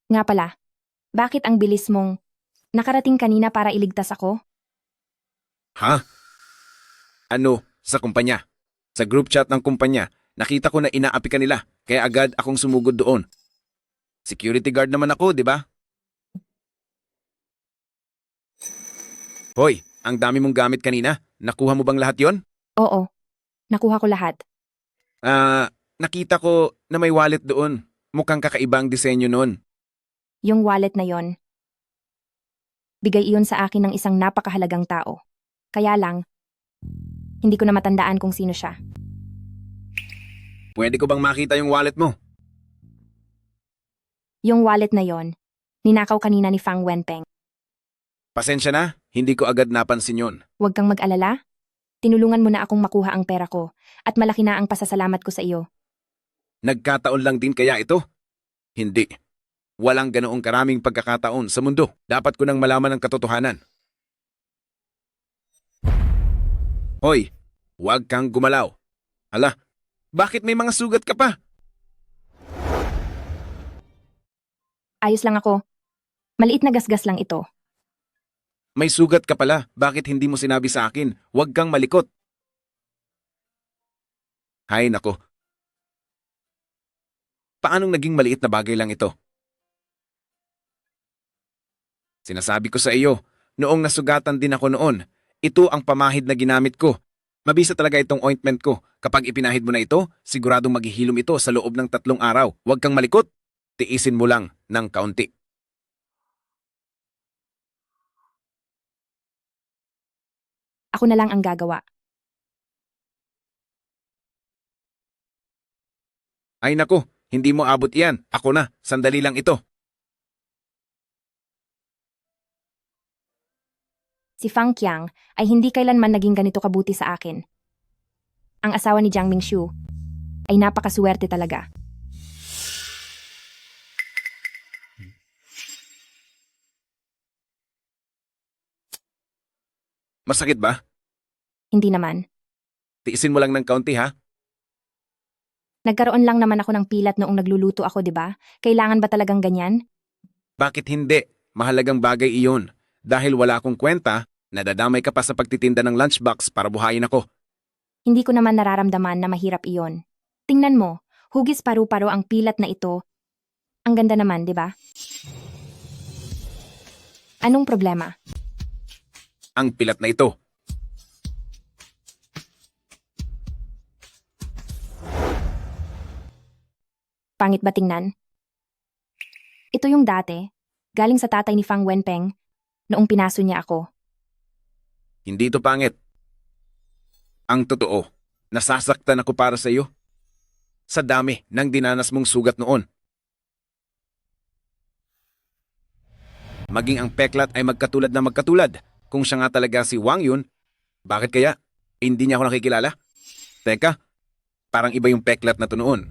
Nga pala, bakit ang bilis mong nakarating kanina para iligtas ako? Ha? Ano? Sa kumpanya? Sa group chat ng kumpanya, nakita ko na inaapi ka nila, kaya agad akong sumugod doon. Security guard naman ako, di ba? Hoy, ang dami mong gamit kanina. Nakuha mo bang lahat yon? Oo, nakuha ko lahat. Nakita ko na may wallet doon. Mukhang kakaibang disenyo noon. Yung wallet na yon, bigay iyon sa akin ng isang napakahalagang tao. Kaya lang, hindi ko na matandaan kung sino siya. Pwede ko bang makita yung wallet mo? Yung wallet na yon, ninakaw kanina ni Fang Wenpeng. Pasensya na, hindi ko agad napansin yon. Huwag kang mag-alala. Tinulungan mo na akong makuha ang pera ko at malaki na ang pasasalamat ko sa iyo. Nagkataon lang din kaya ito? Hindi. Walang ganoong karaming pagkakataon sa mundo. Dapat ko nang malaman ang katotohanan. Hoy, huwag kang gumalaw. Hala, bakit may mga sugat ka pa? Ayos lang ako. Maliit na gasgas lang ito. May sugat ka pala. Bakit hindi mo sinabi sa akin? Huwag kang malikot. Hay nako. Paanong naging maliit na bagay lang ito? Sinasabi ko sa iyo, noong nasugatan din ako noon, ito ang pamahid na ginamit ko. Mabisa talaga itong ointment ko. Kapag ipinahid mo na ito, siguradong maghihilom ito sa loob ng 3 araw. Huwag kang malikot. Tiisin mo lang ng kaunti. Ako na lang ang gagawa. Ay nako, hindi mo abot iyan. Ako na, sandali lang ito. Si Fang Qiang ay hindi kailanman naging ganito kabuti sa akin. Ang asawa ni Jiang Mingshu ay napakaswerte talaga. Masakit ba? Hindi naman. Tiisin mo lang ng kaunti ha. Nagkaroon lang naman ako ng pilat noong nagluluto ako, di ba? Kailangan ba talagang ganyan? Bakit hindi? Mahalagang bagay iyon. Dahil wala akong kwenta, nadadamay ka pa sa pagtitinda ng lunchbox para buhayin ako. Hindi ko naman nararamdaman na mahirap iyon. Tingnan mo, hugis paru-paro ang pilat na ito. Ang ganda naman, di ba? Anong problema? Ang pilat na ito. Pangit ba tingnan? Ito yung dati, galing sa tatay ni Fang Wenpeng, noong pinaso niya ako. Hindi ito pangit. Ang totoo, nasasaktan ako para sa iyo. Sa dami ng dinanas mong sugat noon. Maging ang peklat ay magkatulad na magkatulad. Kung siya nga talaga si Wang Yun, bakit kaya hindi niya ako nakikilala? Teka, parang iba yung peklat na to noon.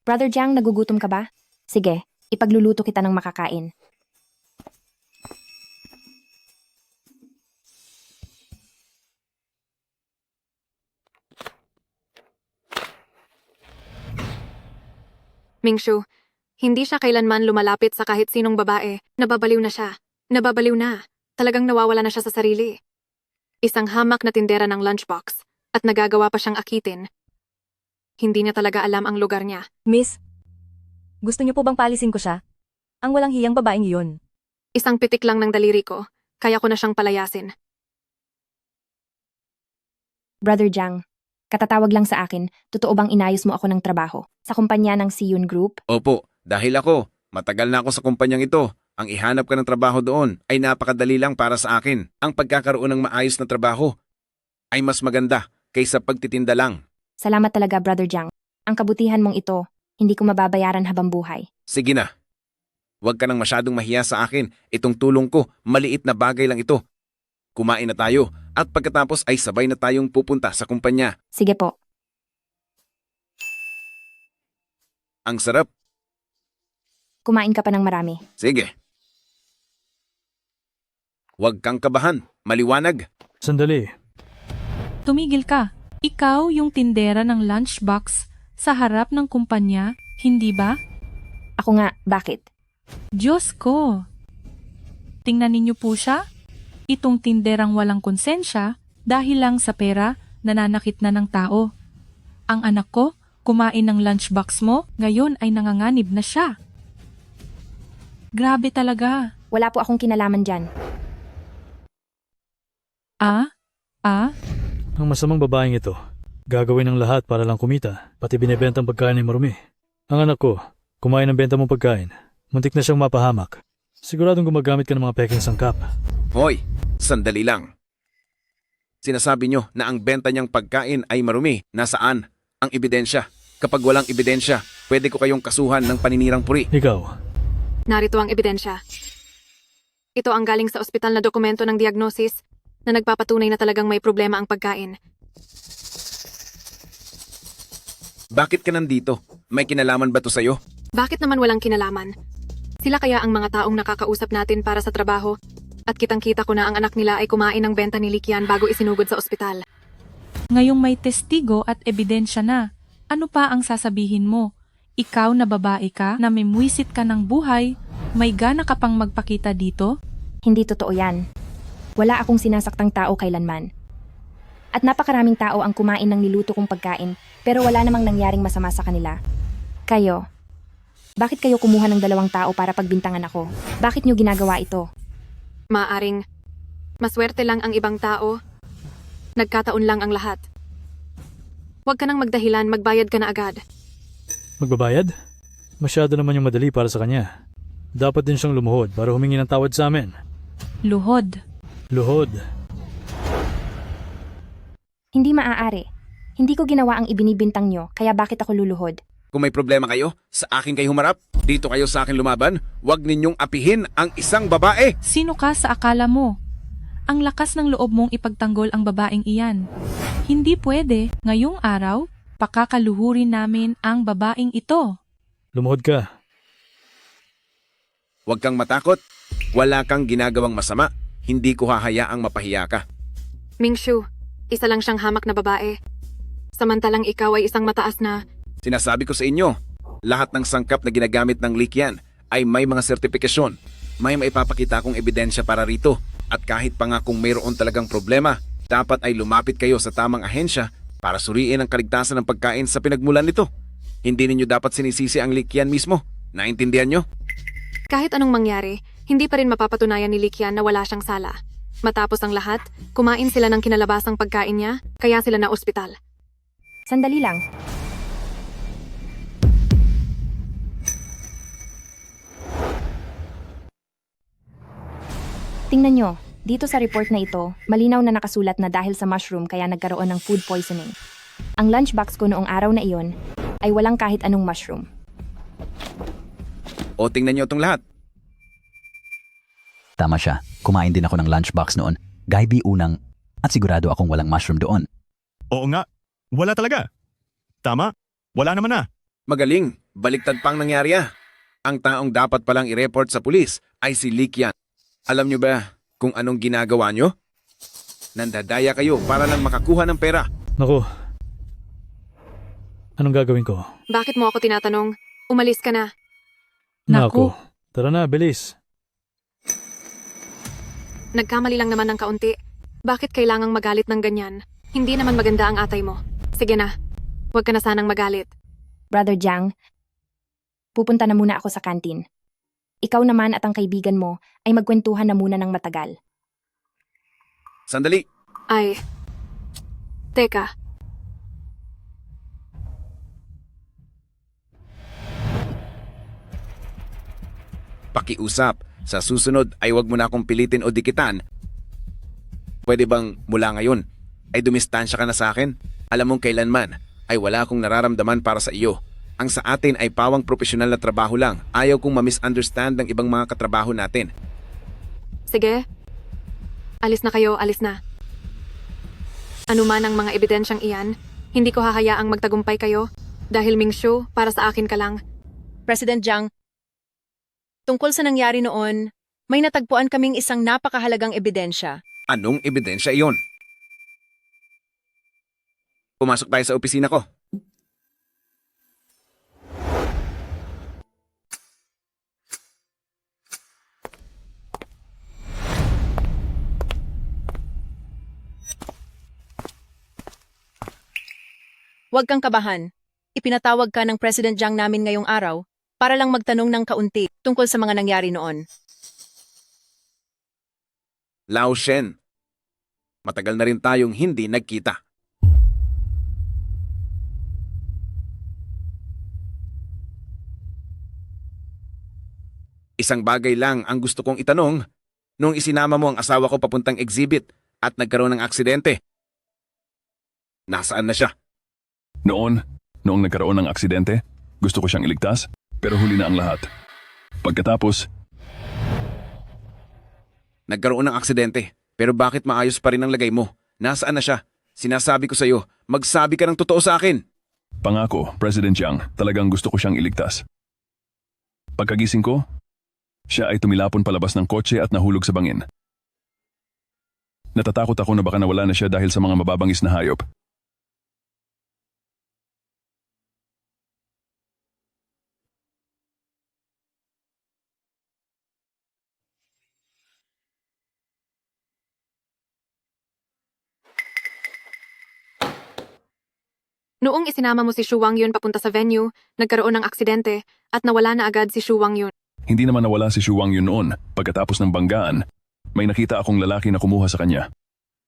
Brother Jiang, nagugutom ka ba? Sige, ipagluluto kita ng makakain. Mingshu, hindi siya kailanman lumalapit sa kahit sinong babae. Nababaliw na siya. Nababaliw na. Talagang nawawala na siya sa sarili. Isang hamak na tindera ng lunchbox at nagagawa pa siyang akitin. Hindi niya talaga alam ang lugar niya. Miss, gusto niyo po bang paalisin ko siya? Ang walang hiyang babaeng iyon. Isang pitik lang ng daliri ko, kaya ko na siyang palayasin. Brother Jiang, katatawag lang sa akin, totoo bang inayos mo ako ng trabaho sa kumpanya ng Siyun Group? Opo, dahil ako, matagal na ako sa kumpanyang ito. Ang ihanap ka ng trabaho doon ay napakadali lang para sa akin. Ang pagkakaroon ng maayos na trabaho ay mas maganda kaysa pagtitinda lang. Salamat talaga, Brother Jiang. Ang kabutihan mong ito, hindi ko mababayaran habang buhay. Sige na. Huwag ka nang masyadong mahiya sa akin. Itong tulong ko, maliit na bagay lang ito. Kumain na tayo at pagkatapos ay sabay na tayong pupunta sa kumpanya. Sige po. Ang sarap. Kumain ka pa ng marami. Sige. Huwag kang kabahan. Maliwanag. Sandali. Tumigil ka. Ikaw yung tindera ng lunchbox sa harap ng kumpanya, hindi ba? Ako nga, bakit? Diyos ko! Tingnan ninyo po siya. Itong tinderang walang konsensya dahil lang sa pera nananakit na ng tao. Ang anak ko, kumain ng lunchbox mo, ngayon ay nanganganib na siya. Grabe talaga. Wala po akong kinalaman dyan. Ang masamang babaeng ito, gagawin ng lahat para lang kumita, pati binebentang pagkain ay marumi. Ang anak ko, kumain ng benta mong pagkain, muntik na siyang mapahamak. Siguradong gumagamit ka ng mga peking sangkap. Hoy, sandali lang. Sinasabi nyo na ang benta niyang pagkain ay marumi. Nasaan ang ebidensya? Kapag walang ebidensya, pwede ko kayong kasuhan ng paninirang puri. Ikaw, Narito ang ebidensya. Ito ang galing sa ospital na dokumento ng diagnosis na nagpapatunay na talagang may problema ang pagkain. Bakit ka nandito? May kinalaman ba to sa'yo? Bakit naman walang kinalaman? Sila kaya ang mga taong nakakausap natin para sa trabaho? At kitang-kita ko na ang anak nila ay kumain ng benta ni Likian bago isinugod sa ospital. Ngayong may testigo at ebidensya na, ano pa ang sasabihin mo? Ikaw na babae ka, na memwisit ka ng buhay, may gana ka pang magpakita dito? Hindi totoo yan. Wala akong sinasaktang tao kailanman. At napakaraming tao ang kumain ng niluto kong pagkain, pero wala namang nangyaring masama sa kanila. Kayo, bakit kayo kumuha ng 2 tao para pagbintangan ako? Bakit nyo ginagawa ito? Maaring, maswerte lang ang ibang tao. Nagkataon lang ang lahat. Huwag ka nang magdahilan, magbayad ka na agad. magbabayad? Masyado naman yung madali para sa kanya. Dapat din siyang lumuhod para humingi ng tawad sa amin. Luhod. Luhod. Hindi maaari. Hindi ko ginawa ang ibinibintang nyo, kaya bakit ako luluhod? Kung may problema kayo, sa akin kayo humarap. Dito kayo sa akin lumaban. Huwag ninyong apihin ang isang babae. Sino ka sa akala mo? Ang lakas ng loob mong ipagtanggol ang babaeng iyan. Hindi pwede, ngayong araw, pakakaluhurin namin ang babaeng ito. Lumuhod ka. Huwag kang matakot. Wala kang ginagawang masama. Hindi ko hahayaang mapahiya ka. Mingshu, isa lang siyang hamak na babae. Samantalang ikaw ay isang mataas na... Sinasabi ko sa inyo, lahat ng sangkap na ginagamit ng Likian ay may mga sertifikasyon. May maipapakita akong ebidensya para rito. At kahit pa nga kung mayroon talagang problema, dapat ay lumapit kayo sa tamang ahensya para suriin ang kaligtasan ng pagkain sa pinagmulan nito. Hindi ninyo dapat sinisisi ang Likian mismo. Naintindihan nyo? Kahit anong mangyari, hindi pa rin mapapatunayan ni Likian na wala siyang sala. Matapos ang lahat, kumain sila ng kinalabasang pagkain niya, kaya sila na ospital. Sandali lang. Tingnan nyo, dito sa report na ito, malinaw na nakasulat na dahil sa mushroom kaya nagkaroon ng food poisoning. Ang lunchbox ko noong araw na iyon ay walang kahit anong mushroom. O tingnan nyo itong lahat. Tama siya. Kumain din ako ng lunchbox noon. Gaybi unang at sigurado akong walang mushroom doon. Oo nga. Wala talaga. Tama. Wala naman na. Magaling. Baliktad pang nangyari ah. Ang taong dapat palang i-report sa pulis ay si Likian. Alam nyo ba kung anong ginagawa nyo? Nandadaya kayo para lang makakuha ng pera. Naku. Anong gagawin ko? Bakit mo ako tinatanong? Umalis ka na. Naku. Tara na, bilis. Nagkamali lang naman ng kaunti. Bakit kailangang magalit ng ganyan? Hindi naman maganda ang atay mo. Sige na, huwag ka na sanang magalit. Brother Jiang, pupunta na muna ako sa kantin. Ikaw naman at ang kaibigan mo ay magkwentuhan na muna ng matagal. Sandali. Ay, teka. Pakiusap. Sa susunod ay wag mo na akong pilitin o dikitan. Pwede bang mula ngayon ay dumistansya ka na sa akin? Alam mong kailanman ay wala akong nararamdaman para sa iyo. Ang sa atin ay pawang profesional na trabaho lang. Ayaw kong ma-misunderstand ng ibang mga katrabaho natin. Sige. Alis na kayo, alis na. Ano man ang mga ebidensyang iyan, hindi ko hahayaang magtagumpay kayo dahil Mingshu, para sa akin ka lang. President Jiang, tungkol sa nangyari noon, may natagpuan kaming isang napakahalagang ebidensya. Anong ebidensya iyon? Pumasok tayo sa opisina ko. Huwag kang kabahan. Ipinatawag ka ng President Jiang namin ngayong araw para lang magtanong ng kaunti tungkol sa mga nangyari noon. Lao Shen, matagal na rin tayong hindi nagkita. Isang bagay lang ang gusto kong itanong. Nung isinama mo ang asawa ko papuntang exhibit at nagkaroon ng aksidente, nasaan na siya? Noong nagkaroon ng aksidente, gusto ko siyang iligtas, pero huli na ang lahat. Pagkatapos, Nagkaroon ng aksidente, pero bakit maayos pa rin ang lagay mo? Nasaan na siya? Sinasabi ko sa iyo, magsabi ka ng totoo sa akin. pangako, President Jiang, talagang gusto ko siyang iligtas. Pagkagising ko, siya ay tumilapon palabas ng kotse at nahulog sa bangin. Natatakot ako na baka nawala na siya dahil sa mga mababangis na hayop. Noong isinama mo si Shu Wangyun papunta sa venue, nagkaroon ng aksidente at nawala na agad si Shu Wangyun. Hindi naman nawala si Shu Wangyun noon. Pagkatapos ng banggaan, may nakita akong lalaki na kumuha sa kanya.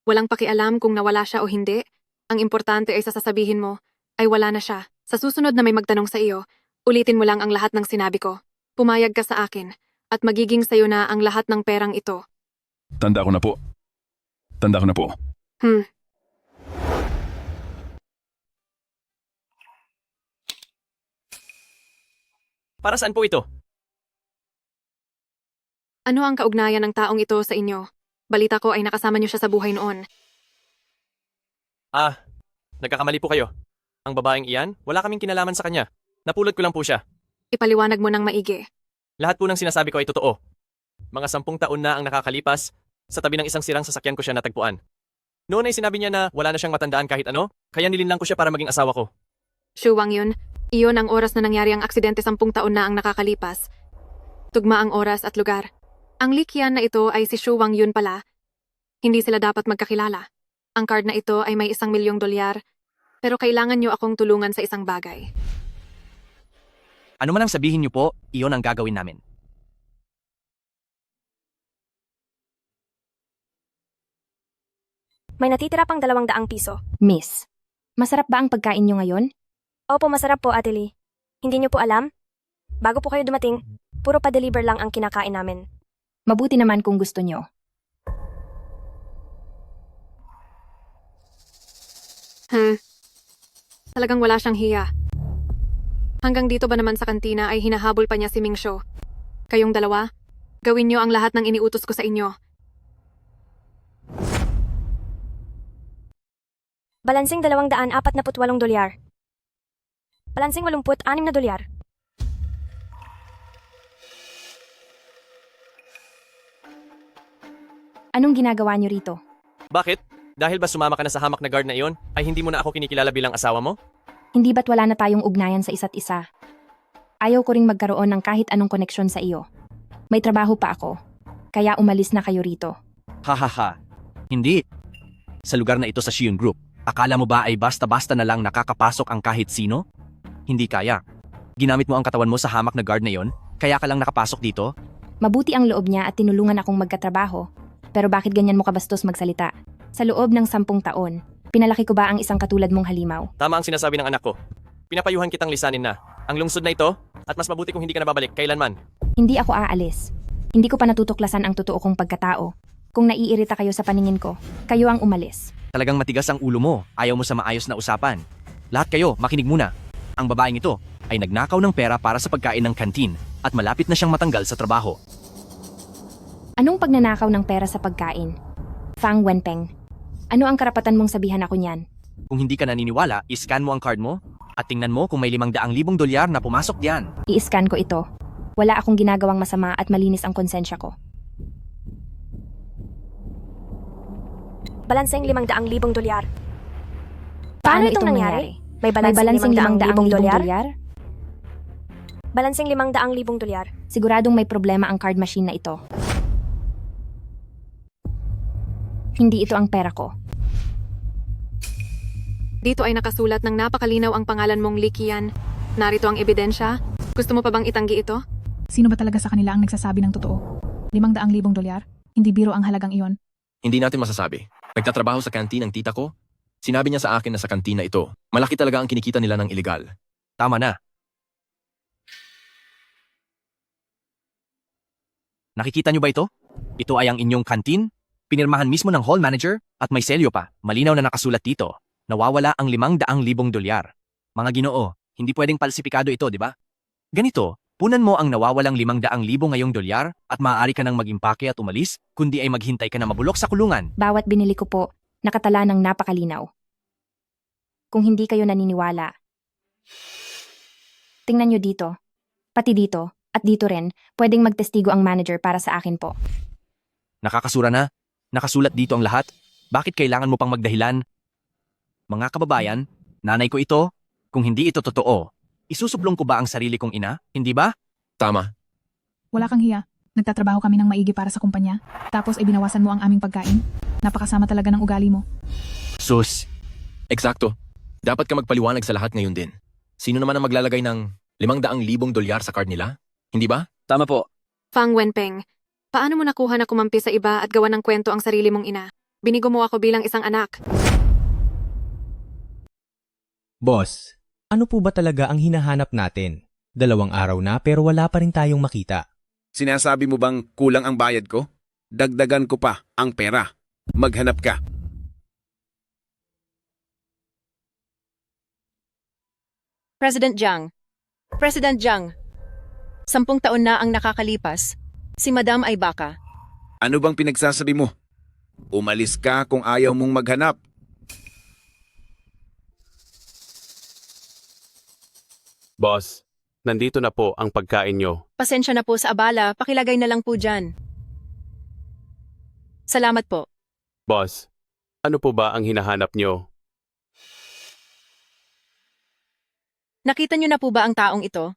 Walang pakialam kung nawala siya o hindi. Ang importante ay sasabihin mo, ay wala na siya. Sa susunod na may magtanong sa iyo, ulitin mo lang ang lahat ng sinabi ko. Pumayag ka sa akin at magiging sayo na ang lahat ng perang ito. Tanda ko na po. Tanda ko na po. Para saan po ito? Ano ang kaugnayan ng taong ito sa inyo? Balita ko ay nakasama niyo siya sa buhay noon. Nagkakamali po kayo. Ang babaeng iyan, wala kaming kinalaman sa kanya. Napulot ko lang po siya. Ipaliwanag mo ng maigi. Lahat po ng sinasabi ko ay totoo. Mga 10 taon na ang nakakalipas, sa tabi ng isang sirang sasakyan ko siya natagpuan. Noon ay sinabi niya na wala na siyang matandaan kahit ano, kaya nilinlang ko siya para maging asawa ko. Shu Wangyun, iyon ang oras na nangyari ang aksidente 10 taon na ang nakakalipas. Tugma ang oras at lugar. Ang likyan na ito ay si Shu Wangyun pala. Hindi sila dapat magkakilala. Ang card na ito ay may $1,000,000, pero kailangan niyo akong tulungan sa isang bagay. Ano man ang sabihin niyo po, iyon ang gagawin namin. May natitira pang ₱200. Miss, masarap ba ang pagkain niyo ngayon? Opo, masarap po, Ate Lee. Hindi niyo po alam? Bago po kayo dumating, puro pa-deliver lang ang kinakain namin. Mabuti naman kung gusto niyo. Talagang wala siyang hiya. Hanggang dito ba naman sa kantina ay hinahabol pa niya si Mingshu? Kayong dalawa, gawin niyo ang lahat ng iniutos ko sa inyo. Balansing $248. Balansing $86. Anong ginagawa niyo rito? Bakit? Dahil ba sumama ka na sa hamak na guard na iyon, ay hindi mo na ako kinikilala bilang asawa mo? Hindi ba't wala na tayong ugnayan sa isa't isa? Ayaw ko ring magkaroon ng kahit anong koneksyon sa iyo. May trabaho pa ako, kaya umalis na kayo rito. Hahaha. Hindi. sa lugar na ito sa Shion Group. Akala mo ba ay basta-basta na lang nakakapasok ang kahit sino? Hindi kaya. Ginamit mo ang katawan mo sa hamak na guard na yon, kaya ka lang nakapasok dito? Mabuti ang loob niya at tinulungan akong magkatrabaho. Pero bakit ganyan mo kabastos magsalita? Sa loob ng 10 taon, pinalaki ko ba ang isang katulad mong halimaw? Tama ang sinasabi ng anak ko. Pinapayuhan kitang lisanin na. Ang lungsod na ito, at mas mabuti kung hindi ka nababalik kailanman. Hindi ako aalis. Hindi ko pa natutuklasan ang totoo kong pagkatao. Kung naiirita kayo sa paningin ko, kayo ang umalis. Talagang matigas ang ulo mo, ayaw mo sa maayos na usapan. Lahat kayo, makinig muna. Ang babaeng ito ay nagnakaw ng pera para sa pagkain ng kantin at malapit na siyang matanggal sa trabaho. Anong pagnanakaw ng pera sa pagkain? Fang Wenpeng, ano ang karapatan mong sabihan ako niyan? Kung hindi ka naniniwala, iscan mo ang card mo at tingnan mo kung may 500,000 dolyar na pumasok diyan. I-scan ko ito. Wala akong ginagawang masama at malinis ang konsensya ko. Balanseng 500,000 dolyar. Paano itong itong nangyari? May balanseng 500,000 dolyar? dolyar? Balanseng 500,000 dolyar. Siguradong may problema ang card machine na ito. Hindi ito ang pera ko. Dito ay nakasulat ng napakalinaw ang pangalan mong Lee Kian. Narito ang ebidensya. Gusto mo pa bang itanggi ito? Sino ba talaga sa kanila ang nagsasabi ng totoo? 500,000 dolyar? Hindi biro ang halagang iyon. Hindi natin masasabi. Nagtatrabaho sa kantin ng tita ko. Sinabi niya sa akin na sa kantina ito, malaki talaga ang kinikita nila ng ilegal. Tama na. Nakikita niyo ba ito? Ito ay ang inyong kantin? Pinirmahan mismo ng hall manager at may selyo pa. Malinaw na nakasulat dito. Nawawala ang 500,000 dolyar. Mga Ginoo, hindi pwedeng palsipikado ito, di ba? Ganito, punan mo ang nawawalang 500,000 ngayong dolyar at maaari ka nang mag-impake at umalis, kundi ay maghintay ka na mabulok sa kulungan. Bawat binili ko po, nakatala ng napakalinaw. Kung hindi kayo naniniwala, tingnan nyo dito. Pati dito, at dito rin, pwedeng magtestigo ang manager para sa akin po. Nakakasura na? Nakasulat dito ang lahat? Bakit kailangan mo pang magdahilan? Mga kababayan, nanay ko ito. Kung hindi ito totoo, isusuplong ko ba ang sarili kong ina? Hindi ba? Tama. Wala kang hiya. Nagtatrabaho kami ng maigi para sa kumpanya. Tapos ay binawasan mo ang aming pagkain. Napakasama talaga ng ugali mo. Sus. Eksakto. Dapat ka magpaliwanag sa lahat ngayon din. Sino naman ang maglalagay ng 500,000 dolyar sa card nila? Hindi ba? Tama po. Fang Wenpeng, paano mo nakuha na kumampi sa iba at gawa ng kwento ang sarili mong ina? Binigo mo ako bilang isang anak. Boss, ano po ba talaga ang hinahanap natin? 2 araw na pero wala pa rin tayong makita. Sinasabi mo bang kulang ang bayad ko? Dagdagan ko pa ang pera. Maghanap ka. President Jiang. President Jiang. 10 taon na ang nakakalipas. Si Madam ay baka. Ano bang pinagsasabi mo? Umalis ka kung ayaw mong maghanap. Boss, nandito na po ang pagkain nyo. Pasensya na po sa abala, pakilagay na lang po dyan. Salamat po. Boss, ano po ba ang hinahanap nyo? Nakita niyo na po ba ang taong ito?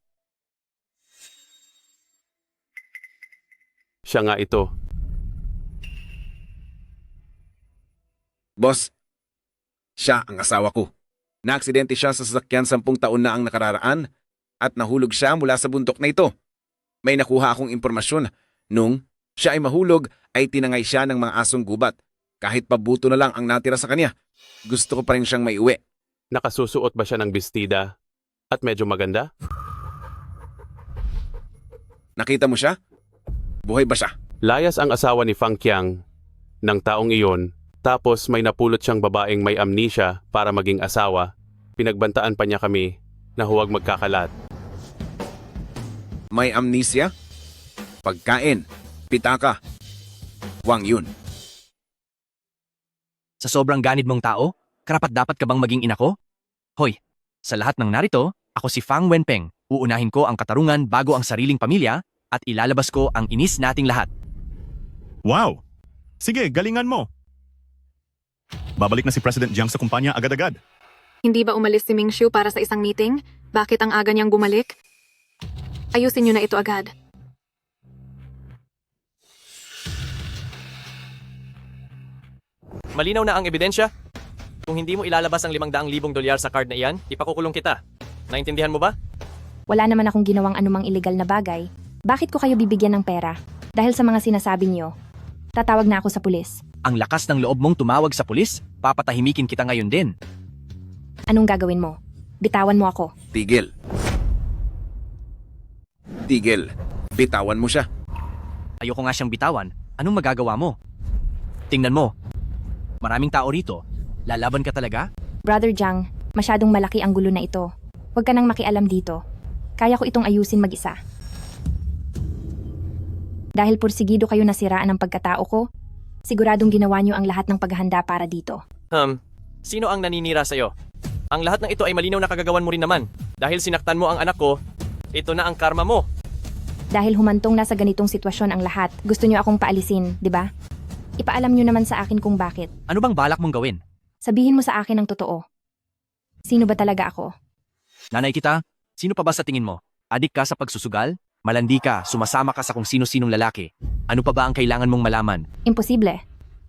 Siya nga ito. Boss, siya ang asawa ko. Naaksidente siya sa sasakyan 10 taon na ang nakararaan at nahulog siya mula sa bundok na ito. May nakuha akong impormasyon. Nung siya ay mahulog ay tinangay siya ng mga asong gubat. Kahit pabuto na lang ang natira sa kanya. Gusto ko pa rin siyang maiuwi. Nakasusuot ba siya ng bestida? At medyo maganda? Nakita mo siya? Buhay ba siya? Layas ang asawa ni Fang Qiang ng taong iyon, tapos may napulot siyang babaeng may amnesia para maging asawa. Pinagbantaan pa niya kami na huwag magkakalat. May amnesia? Pagkain, pitaka, Wang Yun. Sa sobrang ganid mong tao, karapat-dapat ka bang maging ina ko? Hoy, sa lahat ng narito, ako si Fang Wenpeng. Uunahin ko ang katarungan bago ang sariling pamilya at ilalabas ko ang inis nating lahat. Wow! Sige, galingan mo! Babalik na si President Jiang sa kumpanya agad-agad. Hindi ba umalis si Ming Xiu para sa isang meeting? Bakit ang aga niyang bumalik? Ayusin niyo na ito agad. Malinaw na ang ebidensya. Kung hindi mo ilalabas ang $500,000 sa card na iyan, ipakukulong kita. Naintindihan mo ba? Wala naman akong ginawang anumang illegal na bagay. Bakit ko kayo bibigyan ng pera? Dahil sa mga sinasabi niyo. Tatawag na ako sa pulis. Ang lakas ng loob mong tumawag sa pulis, papatahimikin kita ngayon din. Anong gagawin mo? Bitawan mo ako. Tigil. Tigil. Bitawan mo siya. Ayoko nga siyang bitawan. Anong magagawa mo? Tingnan mo. Maraming tao rito. Lalaban ka talaga? Brother Jiang, masyadong malaki ang gulo na ito. Huwag ka nang makialam dito. Kaya ko itong ayusin mag-isa. Dahil pursigido kayo nasiraan ng pagkatao ko, siguradong ginawa niyo ang lahat ng paghahanda para dito. Sino ang naninira sa'yo? Ang lahat ng ito ay malinaw na kagagawan mo rin naman. Dahil sinaktan mo ang anak ko, ito na ang karma mo. Dahil humantong na sa ganitong sitwasyon ang lahat, gusto niyo akong paalisin, di ba? Ipaalam niyo naman sa akin kung bakit. Ano bang balak mong gawin? Sabihin mo sa akin ang totoo. Sino ba talaga ako? Nanay kita, sino pa ba sa tingin mo? Adik ka sa pagsusugal? Malandi ka, sumasama ka sa kung sino-sinong lalaki. Ano pa ba ang kailangan mong malaman? Imposible.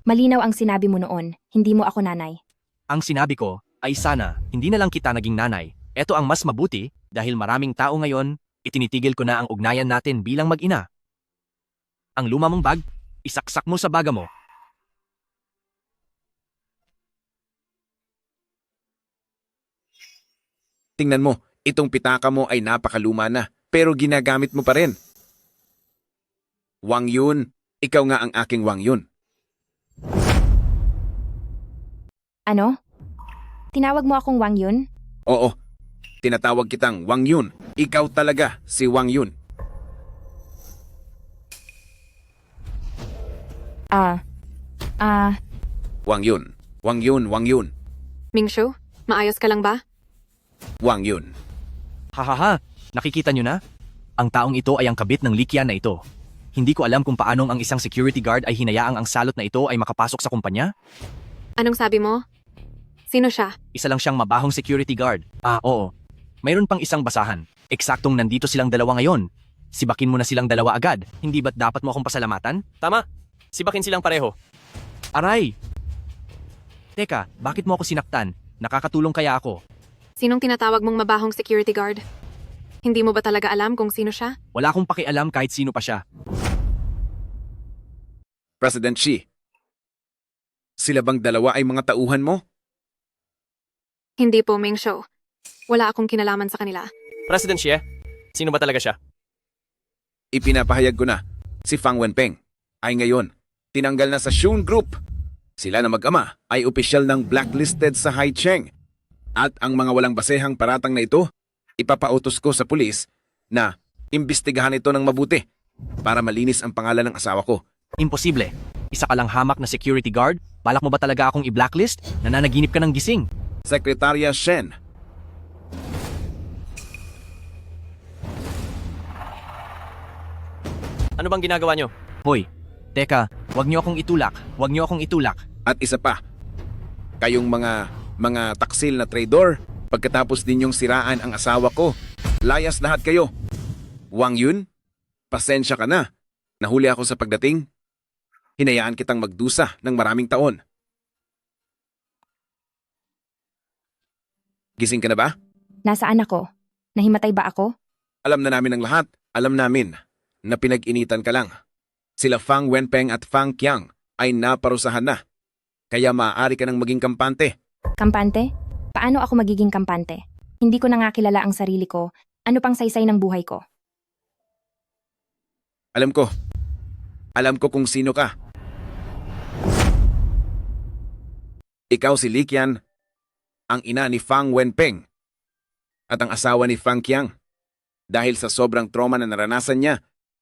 Malinaw ang sinabi mo noon, hindi mo ako nanay. Ang sinabi ko ay sana hindi na lang kita naging nanay. Ito ang mas mabuti dahil maraming tao ngayon, itinitigil ko na ang ugnayan natin bilang mag-ina. Ang luma mong bag, isaksak mo sa baga mo. Tingnan mo, itong pitaka mo ay napakaluma na, pero ginagamit mo pa rin. Wang Yun, ikaw nga ang aking Wang Yun. Ano? Tinawag mo akong Wang Yun? Oo, tinatawag kitang Wang Yun. Ikaw talaga si Wang Yun. Wang Yun, Wang Yun, Wang Yun, Mingshu, maayos ka lang ba? Wang Yun. Hahaha, nakikita nyo na? Ang taong ito ay ang kabit ng Likian na ito. Hindi ko alam kung paanong ang isang security guard ay hinayaang ang salot na ito ay makapasok sa kumpanya. Anong sabi mo? Sino siya? Isa lang siyang mabahong security guard. Oo. Mayroon pang isang basahan. Eksaktong nandito silang dalawa ngayon. Sibakin mo na silang dalawa agad. Hindi ba't dapat mo akong pasalamatan? Tama. Sibakin silang pareho. Aray! Teka, bakit mo ako sinaktan? Nakakatulong kaya ako? Sinong tinatawag mong mabahong security guard? Hindi mo ba talaga alam kung sino siya? Wala akong pakialam kahit sino pa siya. President Xi, sila bang dalawa ay mga tauhan mo? Hindi po, Mingshu. Wala akong kinalaman sa kanila. President Xie, sino ba talaga siya? Ipinapahayag ko na, si Fang Wenpeng ay ngayon tinanggal na sa Shun Group. Sila na mag-ama ay opisyal ng blacklisted sa Haicheng. At ang mga walang basehang paratang na ito, ipapautos ko sa pulis na imbestigahan ito ng mabuti para malinis ang pangalan ng asawa ko. Imposible. Isa ka lang hamak na security guard? Balak mo ba talaga akong i-blacklist? Nananaginip ka ng gising. Sekretarya Shen. Ano bang ginagawa nyo? Hoy, teka, wag niyo akong itulak. Wag niyo akong itulak. At isa pa, kayong mga taksil na traidor, pagkatapos ninyong siraan ang asawa ko, layas lahat kayo. Wang Yun, pasensya ka na. Nahuli ako sa pagdating. Hinayaan kitang magdusa ng maraming taon. Gising ka na ba? Nasaan ako? Nahimatay ba ako? Alam na namin ang lahat. Alam namin na pinag-initan ka lang. Sila Fang Wenpeng at Fang Qiang ay naparusahan na. Kaya maaari ka nang maging kampante. Kampante? Paano ako magiging kampante? Hindi ko na nga kilala ang sarili ko. Ano pang saysay ng buhay ko? Alam ko. Alam ko kung sino ka. Ikaw si Likian, ang ina ni Fang Wenpeng at ang asawa ni Fang Qiang. Dahil sa sobrang trauma na naranasan niya,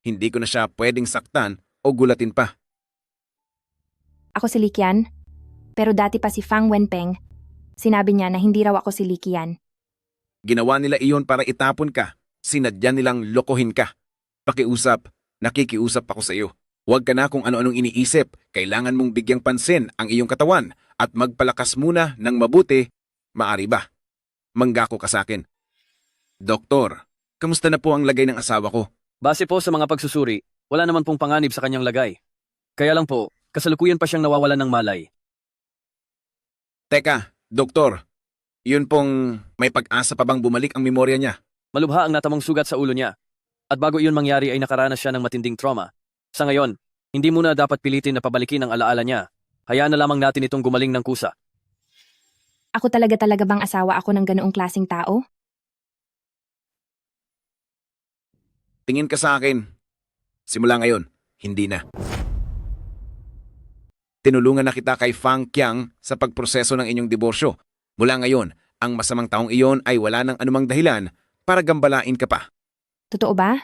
hindi ko na siya pwedeng saktan o gulatin pa. Ako si Likian, pero dati pa si Fang Wenpeng. Sinabi niya na hindi raw ako si Likian. Ginawa nila iyon para itapon ka. Sinadya nilang lokohin ka. Pakiusap, nakikiusap ako sa iyo. Huwag ka na kung ano-anong iniisip. Kailangan mong bigyang pansin ang iyong katawan at magpalakas muna ng mabuti. Maari ba? Manggako ka sa akin. Doktor, kamusta na po ang lagay ng asawa ko? Base po sa mga pagsusuri, wala naman pong panganib sa kanyang lagay. Kaya lang po, kasalukuyan pa siyang nawawalan ng malay. Teka, doktor. Yun pong may pag-asa pa bang bumalik ang memorya niya? Malubha ang natamong sugat sa ulo niya. At bago iyon mangyari ay nakaranas siya ng matinding trauma. Sa ngayon, hindi muna dapat pilitin na pabalikin ang alaala niya. Hayaan na lamang natin itong gumaling ng kusa. Ako talaga bang asawa ako ng ganoong klaseng tao? Tingin ka sa akin. Simula ngayon, hindi na. Tinulungan na kita kay Fang Qiang sa pagproseso ng inyong diborsyo. Mula ngayon, ang masamang taong iyon ay wala ng anumang dahilan para gambalain ka pa. Totoo ba?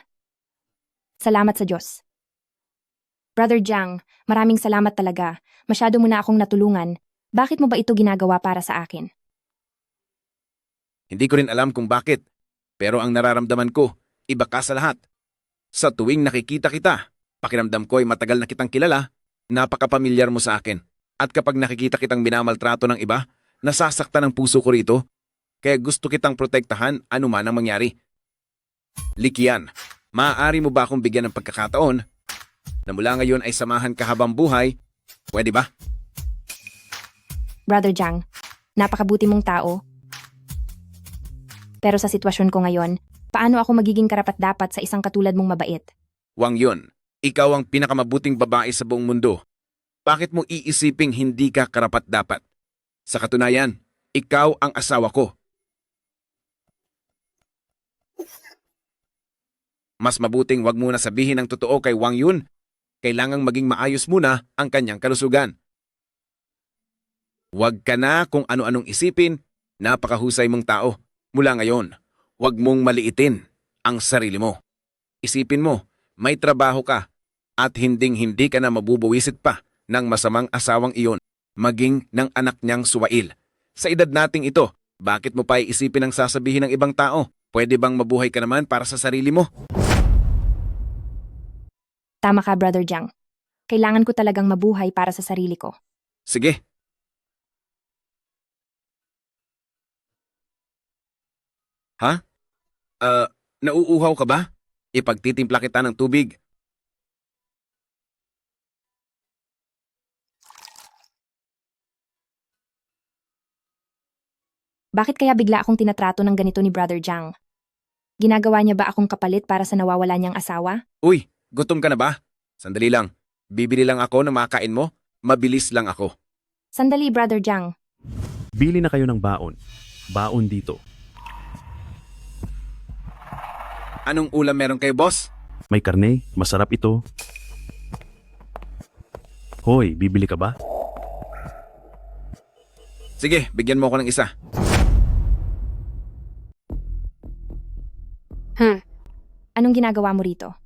Salamat sa Diyos. Brother Jiang, maraming salamat talaga. Masyado mo na akong natulungan. Bakit mo ba ito ginagawa para sa akin? Hindi ko rin alam kung bakit, pero ang nararamdaman ko, iba ka sa lahat. Sa tuwing nakikita kita, pakiramdam ko ay matagal na kitang kilala, napakapamilyar mo sa akin. At kapag nakikita kitang minamaltrato ng iba, nasasaktan ang puso ko rito, kaya gusto kitang protektahan anuman ang mangyari. Likian, maaari mo ba akong bigyan ng pagkakataon na mula ngayon ay samahan ka habang buhay? Pwede ba? Brother Jiang, napakabuti mong tao. Pero sa sitwasyon ko ngayon, paano ako magiging karapat-dapat sa isang katulad mong mabait? Wang Yun, ikaw ang pinakamabuting babae sa buong mundo. Bakit mo iisiping hindi ka karapat-dapat? Sa katunayan, ikaw ang asawa ko. Mas mabuting wag muna sabihin ang totoo kay Wang Yun. Kailangang maging maayos muna ang kanyang kalusugan. Wag ka na kung ano-anong isipin, napakahusay mong tao. Mula ngayon, wag mong maliitin ang sarili mo. Isipin mo, may trabaho ka at hinding-hindi ka na mabubuwisit pa ng masamang asawang iyon, maging ng anak niyang Suwail. Sa edad nating ito, bakit mo pa iisipin ang sasabihin ng ibang tao? Pwede bang mabuhay ka naman para sa sarili mo? Tama ka, Brother Jiang. Kailangan ko talagang mabuhay para sa sarili ko. Sige. Ha? Nauuhaw ka ba? Ipagtitimpla kita ng tubig. Bakit kaya bigla akong tinatrato ng ganito ni Brother Jiang? Ginagawa niya ba akong kapalit para sa nawawala niyang asawa? Uy, gutom ka na ba? Sandali lang. Bibili lang ako ng makain mo. Mabilis lang ako. Sandali, Brother Jiang. Bili na kayo ng baon. Baon dito. Anong ulam meron kayo, boss? May karne, masarap ito. Hoy, bibili ka ba? Sige, bigyan mo ako ng isa. Anong ginagawa mo rito?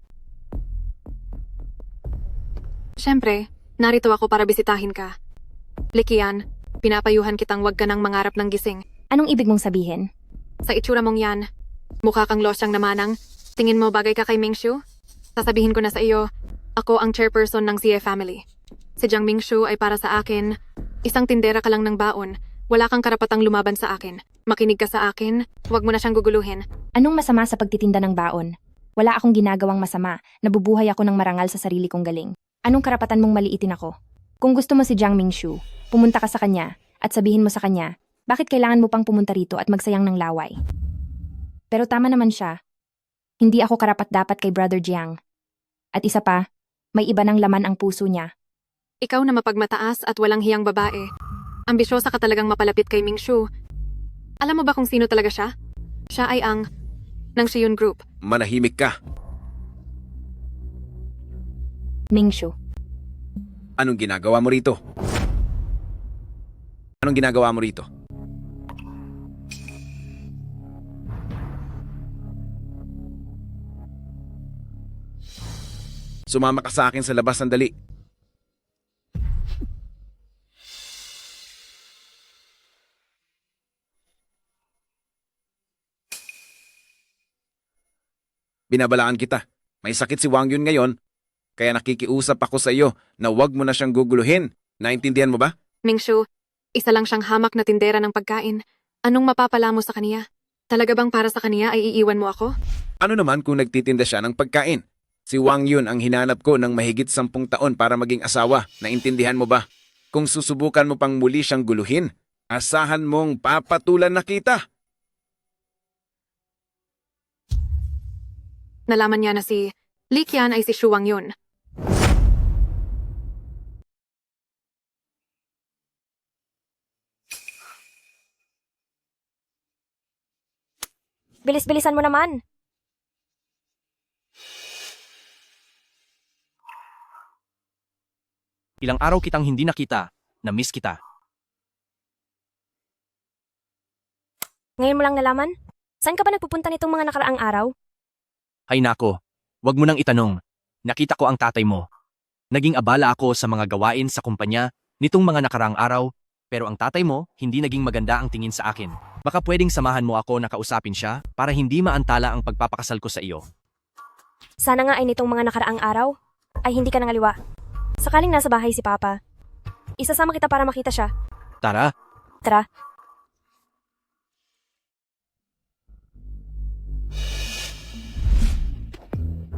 Siyempre, narito ako para bisitahin ka. Likian, pinapayuhan kitang wag ka nang mangarap ng gising. Anong ibig mong sabihin? Sa itsura mong yan, mukha kang losyang namanang. Tingin mo bagay ka kay Mingshu? Sasabihin ko na sa iyo, ako ang chairperson ng CA family. Si Jiang Mingshu ay para sa akin, isang tindera ka lang ng baon. Wala kang karapatang lumaban sa akin. Makinig ka sa akin, wag mo na siyang guguluhin. Anong masama sa pagtitinda ng baon? Wala akong ginagawang masama. Nabubuhay ako ng marangal sa sarili kong galing. Anong karapatan mong maliitin ako? Kung gusto mo si Jiang Mingshu, pumunta ka sa kanya at sabihin mo sa kanya, bakit kailangan mo pang pumunta rito at magsayang ng laway? Pero tama naman siya. Hindi ako karapat-dapat kay Brother Jiang. At isa pa, may iba ng laman ang puso niya. Ikaw na mapagmataas at walang hiyang babae. Ambisyosa ka talagang mapalapit kay Mingshu. Alam mo ba kung sino talaga siya? Siya ay ang ng Shiyun Group. Manahimik ka. Mingshu. Anong ginagawa mo rito? Anong ginagawa mo rito? Sumama ka sa akin sa labas sandali. Binabalaan kita. May sakit si Wang Yun ngayon, kaya nakikiusap ako sa iyo na huwag mo na siyang guguluhin. Naintindihan mo ba? Mingshu, isa lang siyang hamak na tindera ng pagkain. Anong mapapala mo sa kaniya? Talaga bang para sa kaniya ay iiwan mo ako? Ano naman kung nagtitinda siya ng pagkain? Si Wang Yun ang hinanap ko ng mahigit 10 taon para maging asawa. Naintindihan mo ba? Kung susubukan mo pang muli siyang guluhin, Asahan mong papatulan na kita. Nalaman niya na si Li Qian ay si Xu Wangyun. Bilis-bilisan mo naman. Ilang araw kitang hindi nakita, na-miss kita. Ngayon mo lang nalaman? Saan ka ba nagpupunta nitong mga nakaraang araw? Hay nako, wag mo nang itanong. Nakita ko ang tatay mo. Naging abala ako sa mga gawain sa kumpanya nitong mga nakaraang araw, pero ang tatay mo hindi naging maganda ang tingin sa akin. Baka pwedeng samahan mo ako na kausapin siya para hindi maantala ang pagpapakasal ko sa iyo. Sana nga ay nitong mga nakaraang araw ay hindi ka nangaliwa. Sakaling nasa bahay si Papa, isasama kita para makita siya. Tara, Tara.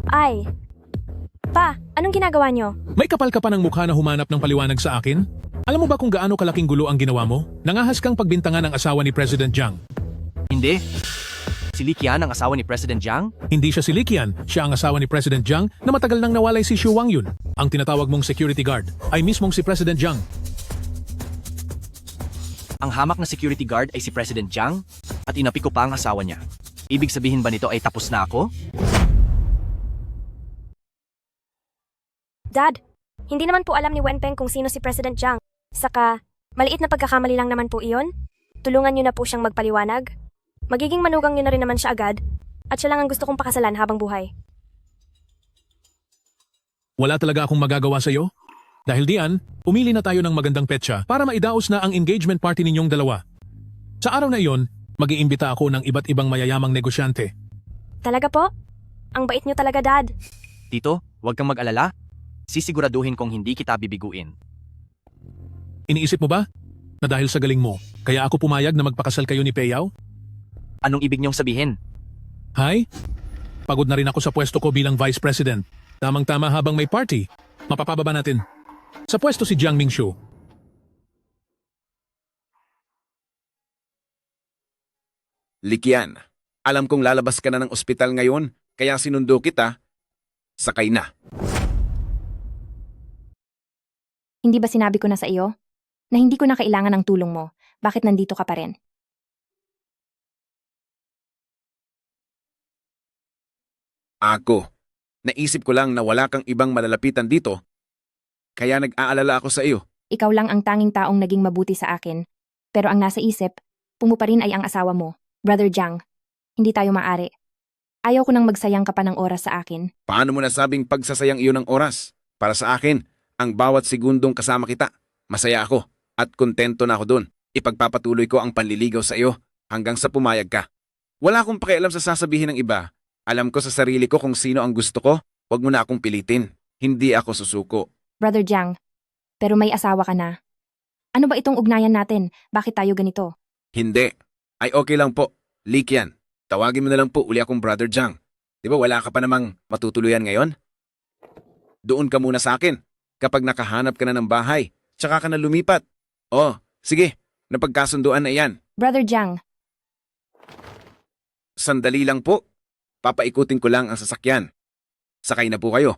Ay. Pa, anong ginagawa niyo? May kapal ka pa ng mukha na humanap ng paliwanag sa akin? Alam mo ba kung gaano kalaking gulo ang ginawa mo? Nangahas kang pagbintangan ng asawa ni President Jiang. hindi. Si Li Qian ang asawa ni President Jiang? Hindi siya si Li Qian, siya ang asawa ni President Jiang na matagal nang nawalay si Xu Wangyun. Ang tinatawag mong security guard ay mismong si President Jiang. Ang hamak na security guard ay si President Jiang at inapi ko pa ang asawa niya. Ibig sabihin ba nito ay tapos na ako? Dad, hindi naman po alam ni Wenpeng kung sino si President Jiang. Saka, maliit na pagkakamali lang naman po iyon. Tulungan niyo na po siyang magpaliwanag. Magiging manugang niyo na rin naman siya agad. At siya lang ang gusto kong pakasalan habang buhay. Wala talaga akong magagawa sa iyo? Dahil diyan, umili na tayo ng magandang petsa para maidaos na ang engagement party ninyong dalawa. Sa araw na iyon, mag-iimbita ako ng iba't ibang mayayamang negosyante. Talaga po? Ang bait niyo talaga, Dad. Tito, huwag kang mag-alala. Sisiguraduhin kong hindi kita bibiguin. Iniisip mo ba na dahil sa galing mo, kaya ako pumayag na magpakasal kayo ni Peyao? Anong ibig niyong sabihin? Hay, pagod na rin ako sa pwesto ko bilang Vice President. Tamang-tama habang may party, mapapababa natin. Sa pwesto si Jiang Mingshu. Likian, alam kong lalabas ka na ng ospital ngayon, kaya sinundo kita. Sakay na. Hindi ba sinabi ko na sa iyo na hindi ko na kailangan ng tulong mo? Bakit nandito ka pa rin? Ako, naisip ko lang na wala kang ibang malalapitan dito, kaya nag-aalala ako sa iyo. Ikaw lang ang tanging taong naging mabuti sa akin. Pero ang nasa isip, pumo pa rin ay ang asawa mo, Brother Jiang. Hindi tayo maari. Ayaw ko nang magsayang ka pa ng oras sa akin. Paano mo nasabing pagsasayang iyon ng oras? Para sa akin, ang bawat segundong kasama kita, masaya ako at kontento na ako doon. Ipagpapatuloy ko ang panliligaw sa iyo hanggang sa pumayag ka. Wala akong pakialam sa sasabihin ng iba. Alam ko sa sarili ko kung sino ang gusto ko. Huwag mo na akong pilitin. Hindi ako susuko. Brother Jiang, pero may asawa ka na. Ano ba itong ugnayan natin? Bakit tayo ganito? Hindi. Ay okay lang po. Likian, tawagin mo na lang po uli akong Brother Jiang. Di ba wala ka pa namang matutuluyan ngayon? Doon ka muna sa akin. Kapag nakahanap ka na ng bahay, tsaka ka na lumipat. Oh, sige. Napagkasunduan na iyan. Brother Jiang, Sandali lang po. Papaikutin ko lang ang sasakyan. Sakay na po kayo.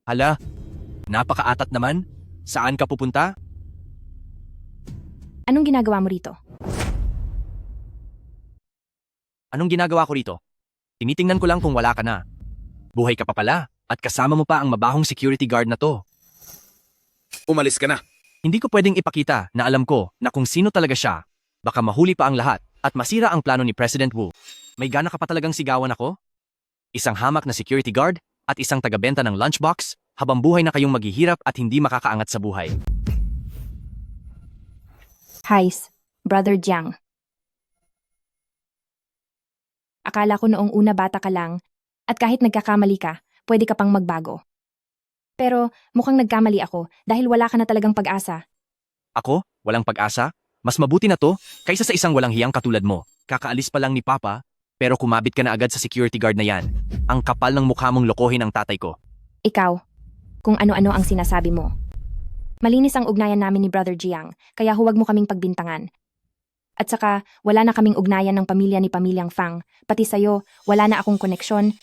Hala, napakaatat naman. Saan ka pupunta? anong ginagawa mo rito? Anong ginagawa ko rito? Tinitingnan ko lang kung wala ka na. Buhay ka pa pala at kasama mo pa ang mabahong security guard na to. Umalis ka na. Hindi ko pwedeng ipakita na alam ko na kung sino talaga siya. Baka mahuli pa ang lahat at masira ang plano ni President Wu. May gana ka pa talagang sigawan ako? Isang hamak na security guard at isang tagabenta ng lunchbox habang buhay na kayong maghihirap at hindi makakaangat sa buhay. Heis, Brother Jiang. Akala ko noong una bata ka lang at kahit nagkakamali ka, pwede ka pang magbago. Pero mukhang nagkamali ako dahil wala ka na talagang pag-asa. Ako? Walang pag-asa? Mas mabuti na to kaysa sa isang walang hiyang katulad mo. Kakaalis pa lang ni Papa, pero kumabit ka na agad sa security guard na yan. Ang kapal ng mukha mong lokohin ang tatay ko. Ikaw, kung ano-ano ang sinasabi mo. Malinis ang ugnayan namin ni Brother Jiang, kaya huwag mo kaming pagbintangan. At saka, wala na kaming ugnayan ng pamilya ni Pamilyang Fang. Pati sa'yo, wala na akong koneksyon,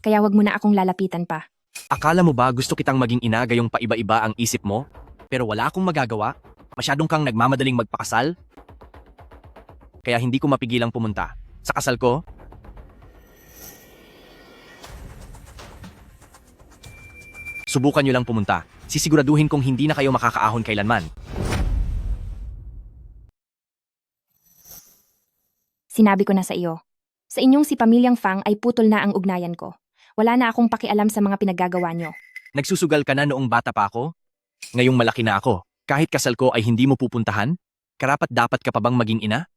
kaya wag mo na akong lalapitan pa. Akala mo ba gusto kitang maging ina gayong paiba-iba ang isip mo? Pero wala akong magagawa. Masyadong kang nagmamadaling magpakasal. Kaya hindi ko mapigilang pumunta. Sa kasal ko, subukan nyo lang pumunta. Sisiguraduhin kong hindi na kayo makakaahon kailanman. Sinabi ko na sa iyo. Sa inyong si Pamilyang Fang ay putol na ang ugnayan ko. Wala na akong pakialam sa mga pinaggagawa nyo. Nagsusugal ka na noong bata pa ako? Ngayong malaki na ako. Kahit kasal ko ay hindi mo pupuntahan? Karapat dapat ka pa bang maging ina?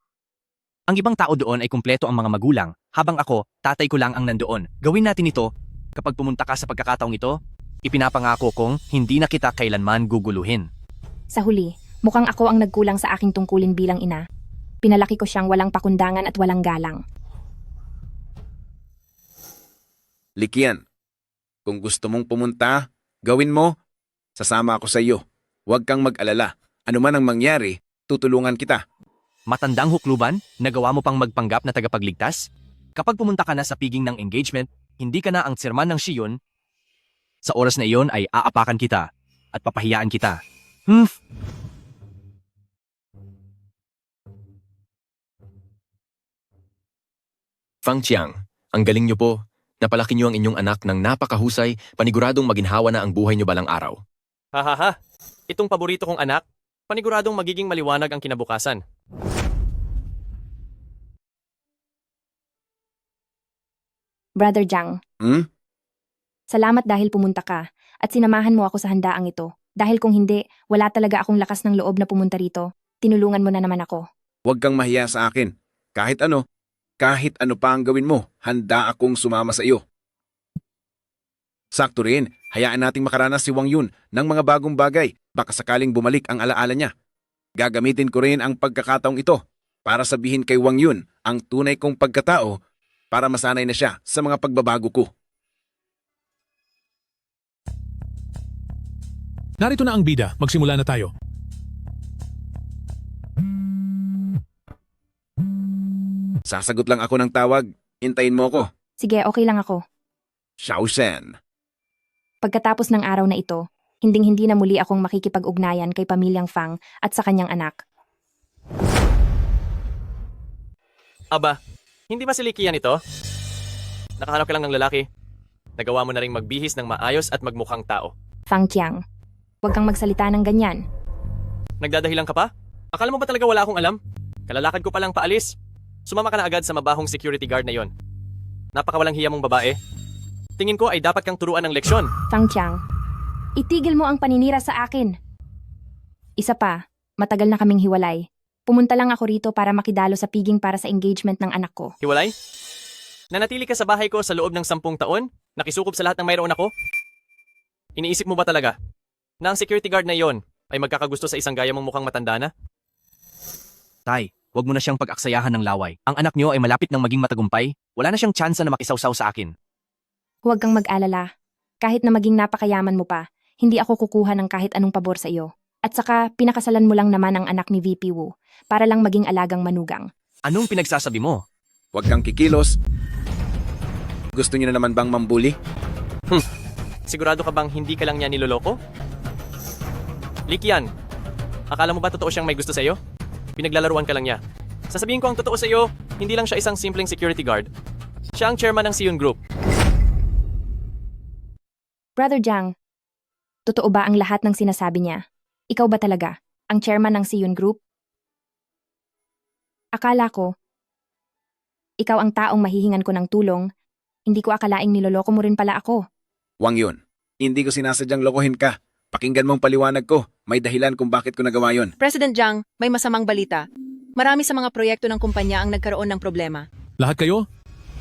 Ang ibang tao doon ay kumpleto ang mga magulang, habang ako, tatay ko lang ang nandoon. Gawin natin ito. Kapag pumunta ka sa pagkakataong ito, ipinapangako kong hindi na kita kailanman guguluhin. Sa huli, mukhang ako ang nagkulang sa aking tungkulin bilang ina. Pinalaki ko siyang walang pakundangan at walang galang. Likian, kung gusto mong pumunta, gawin mo. Sasama ako sa iyo. Huwag kang mag-alala. Ano man ang mangyari, tutulungan kita. Matandang hukluban, nagawa mo pang magpanggap na tagapagligtas? Kapag pumunta ka na sa piging ng engagement, hindi ka na ang chairman ng Shiyon. Sa oras na iyon ay aapakan kita at papahiyaan kita. Fang Chiang, ang galing niyo po. Napalaki niyo ang inyong anak ng napakahusay, paniguradong maginhawa na ang buhay niyo balang araw. Hahaha, itong paborito kong anak, paniguradong magiging maliwanag ang kinabukasan. Brother Jiang, salamat dahil pumunta ka at sinamahan mo ako sa handaang ito. Dahil kung hindi, wala talaga akong lakas ng loob na pumunta rito. Tinulungan mo na naman ako. Huwag kang mahiya sa akin. Kahit ano pa ang gawin mo, handa akong sumama sa iyo. Sakto rin, hayaan nating makaranas si Wang Yun ng mga bagong bagay, baka sakaling bumalik ang alaala niya. Gagamitin ko rin ang pagkakataong ito para sabihin kay Wang Yun ang tunay kong pagkatao para masanay na siya sa mga pagbabago ko. Narito na ang bida, magsimula na tayo. Sasagot lang ako ng tawag, hintayin mo ko. Sige, okay lang ako. Xiao Shen. Pagkatapos ng araw na ito, hinding-hindi na muli akong makikipag-ugnayan kay Pamilyang Fang at sa kanyang anak. Aba, hindi ba si Likian ito? Nakahanap ka lang ng lalaki. Nagawa mo na ring magbihis ng maayos at magmukhang tao. Fang Qiang, huwag kang magsalita ng ganyan. Nagdadahilan ka pa? Akala mo ba talaga wala akong alam? Kalalakad ko palang paalis. Sumama ka na agad sa mabahong security guard na yon. Napakawalang hiya mong babae. Tingin ko ay dapat kang turuan ng leksyon. Fang Qiang, itigil mo ang paninira sa akin. Isa pa, matagal na kaming hiwalay. Pumunta lang ako rito para makidalo sa piging para sa engagement ng anak ko. Hiwalay? Nanatili ka sa bahay ko sa loob ng 10 taon? Nakisukob sa lahat ng mayroon ako? Iniisip mo ba talaga na ang security guard na yon ay magkakagusto sa isang gaya mong mukhang matanda na? Tay, huwag mo na siyang pag-aksayahan ng laway. Ang anak niyo ay malapit ng maging matagumpay. Wala na siyang tsansa na makisawsaw sa akin. Huwag kang mag-alala. Kahit na maging napakayaman mo pa, hindi ako kukuha ng kahit anong pabor sa iyo. At saka, pinakasalan mo lang naman ang anak ni VP Wu para lang maging alagang manugang. Anong pinagsasabi mo? Huwag kang kikilos. Gusto niyo na naman bang mambuli? Sigurado ka bang hindi ka lang niya niloloko? Likian, akala mo ba totoo siyang may gusto sa iyo? Pinaglalaruan ka lang niya. Sasabihin ko ang totoo sa iyo, hindi lang siya isang simpleng security guard. Siya ang chairman ng Siyun Group. Brother Jiang, totoo ba ang lahat ng sinasabi niya? Ikaw ba talaga ang chairman ng Siyun Group? Akala ko, ikaw ang taong mahihingan ko ng tulong. Hindi ko akalaing niloloko mo rin pala ako. Wang Yun, hindi ko sinasadyang lokohin ka. Pakinggan mong paliwanag ko. May dahilan kung bakit ko nagawa yon. President Jiang, may masamang balita. Marami sa mga proyekto ng kumpanya ang nagkaroon ng problema. Lahat kayo,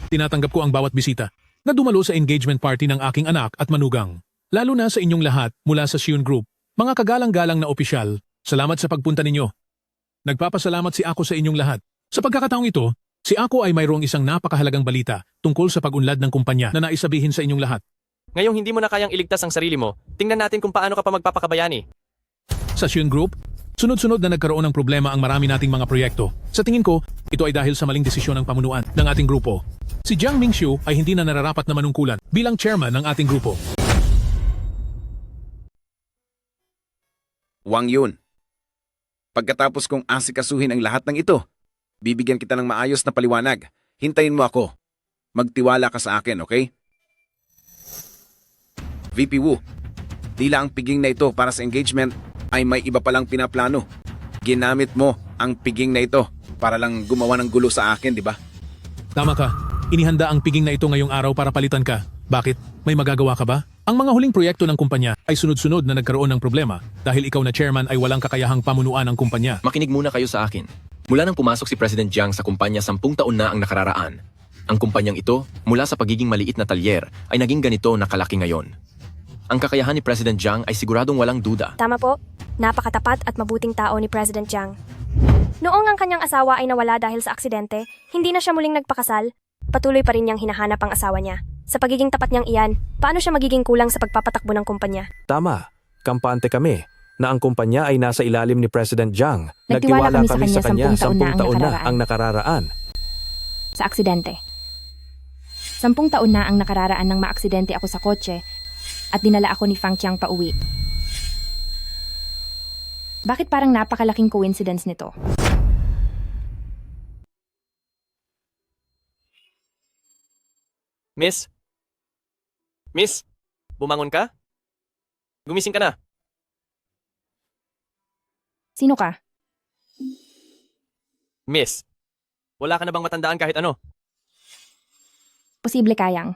tinatanggap ko ang bawat bisita na dumalo sa engagement party ng aking anak at manugang. Lalo na sa inyong lahat mula sa Siyun Group. Mga kagalang-galang na opisyal, salamat sa pagpunta ninyo. Nagpapasalamat si Ako sa inyong lahat. Sa pagkakataong ito, si Ako ay mayroong isang napakahalagang balita tungkol sa pag-unlad ng kumpanya na naisabihin sa inyong lahat. Ngayong hindi mo na kayang iligtas ang sarili mo, tingnan natin kung paano ka pa magpapakabayani. Sa Xun Group, sunod-sunod na nagkaroon ng problema ang marami nating mga proyekto. Sa tingin ko, ito ay dahil sa maling desisyon ng pamunuan ng ating grupo. Si Jiang Mingxiu ay hindi na nararapat na manungkulan bilang chairman ng ating grupo. Wang Yun. Pagkatapos kong asikasuhin ang lahat ng ito, bibigyan kita ng maayos na paliwanag. Hintayin mo ako. Magtiwala ka sa akin, okay? VP Wu, tila ang piging na ito para sa engagement ay may iba palang pinaplano. Ginamit mo ang piging na ito para lang gumawa ng gulo sa akin, di ba? Tama ka. Inihanda ang piging na ito ngayong araw para palitan ka. Bakit? May magagawa ka ba? Ang mga huling proyekto ng kumpanya ay sunod-sunod na nagkaroon ng problema dahil ikaw na chairman ay walang kakayahang pamunuan ng kumpanya. Makinig muna kayo sa akin. Mula nang pumasok si President Jiang sa kumpanya 10 taon na ang nakararaan, ang kumpanyang ito, mula sa pagiging maliit na talyer, ay naging ganito na kalaki ngayon. Ang kakayahan ni President Jiang ay siguradong walang duda. Tama po. Napakatapat at mabuting tao ni President Jiang. Noong ang kanyang asawa ay nawala dahil sa aksidente, hindi na siya muling nagpakasal, patuloy pa rin niyang hinahanap ang asawa niya. Sa pagiging tapat niyang iyan, paano siya magiging kulang sa pagpapatakbo ng kumpanya? Tama. Kampante kami na ang kumpanya ay nasa ilalim ni President Jiang. Nagtiwala kami sa kanya 10 10 taon na ang nakararaan. Sa aksidente. 10 taon na ang nakararaan nang maaksidente ako sa kotse at dinala ako ni Fang Qiang pauwi. Bakit parang napakalaking coincidence nito? Miss? Miss? Bumangon ka? Gumising ka na. Sino ka? Miss, wala ka na bang matandaan kahit ano? Posible kayang.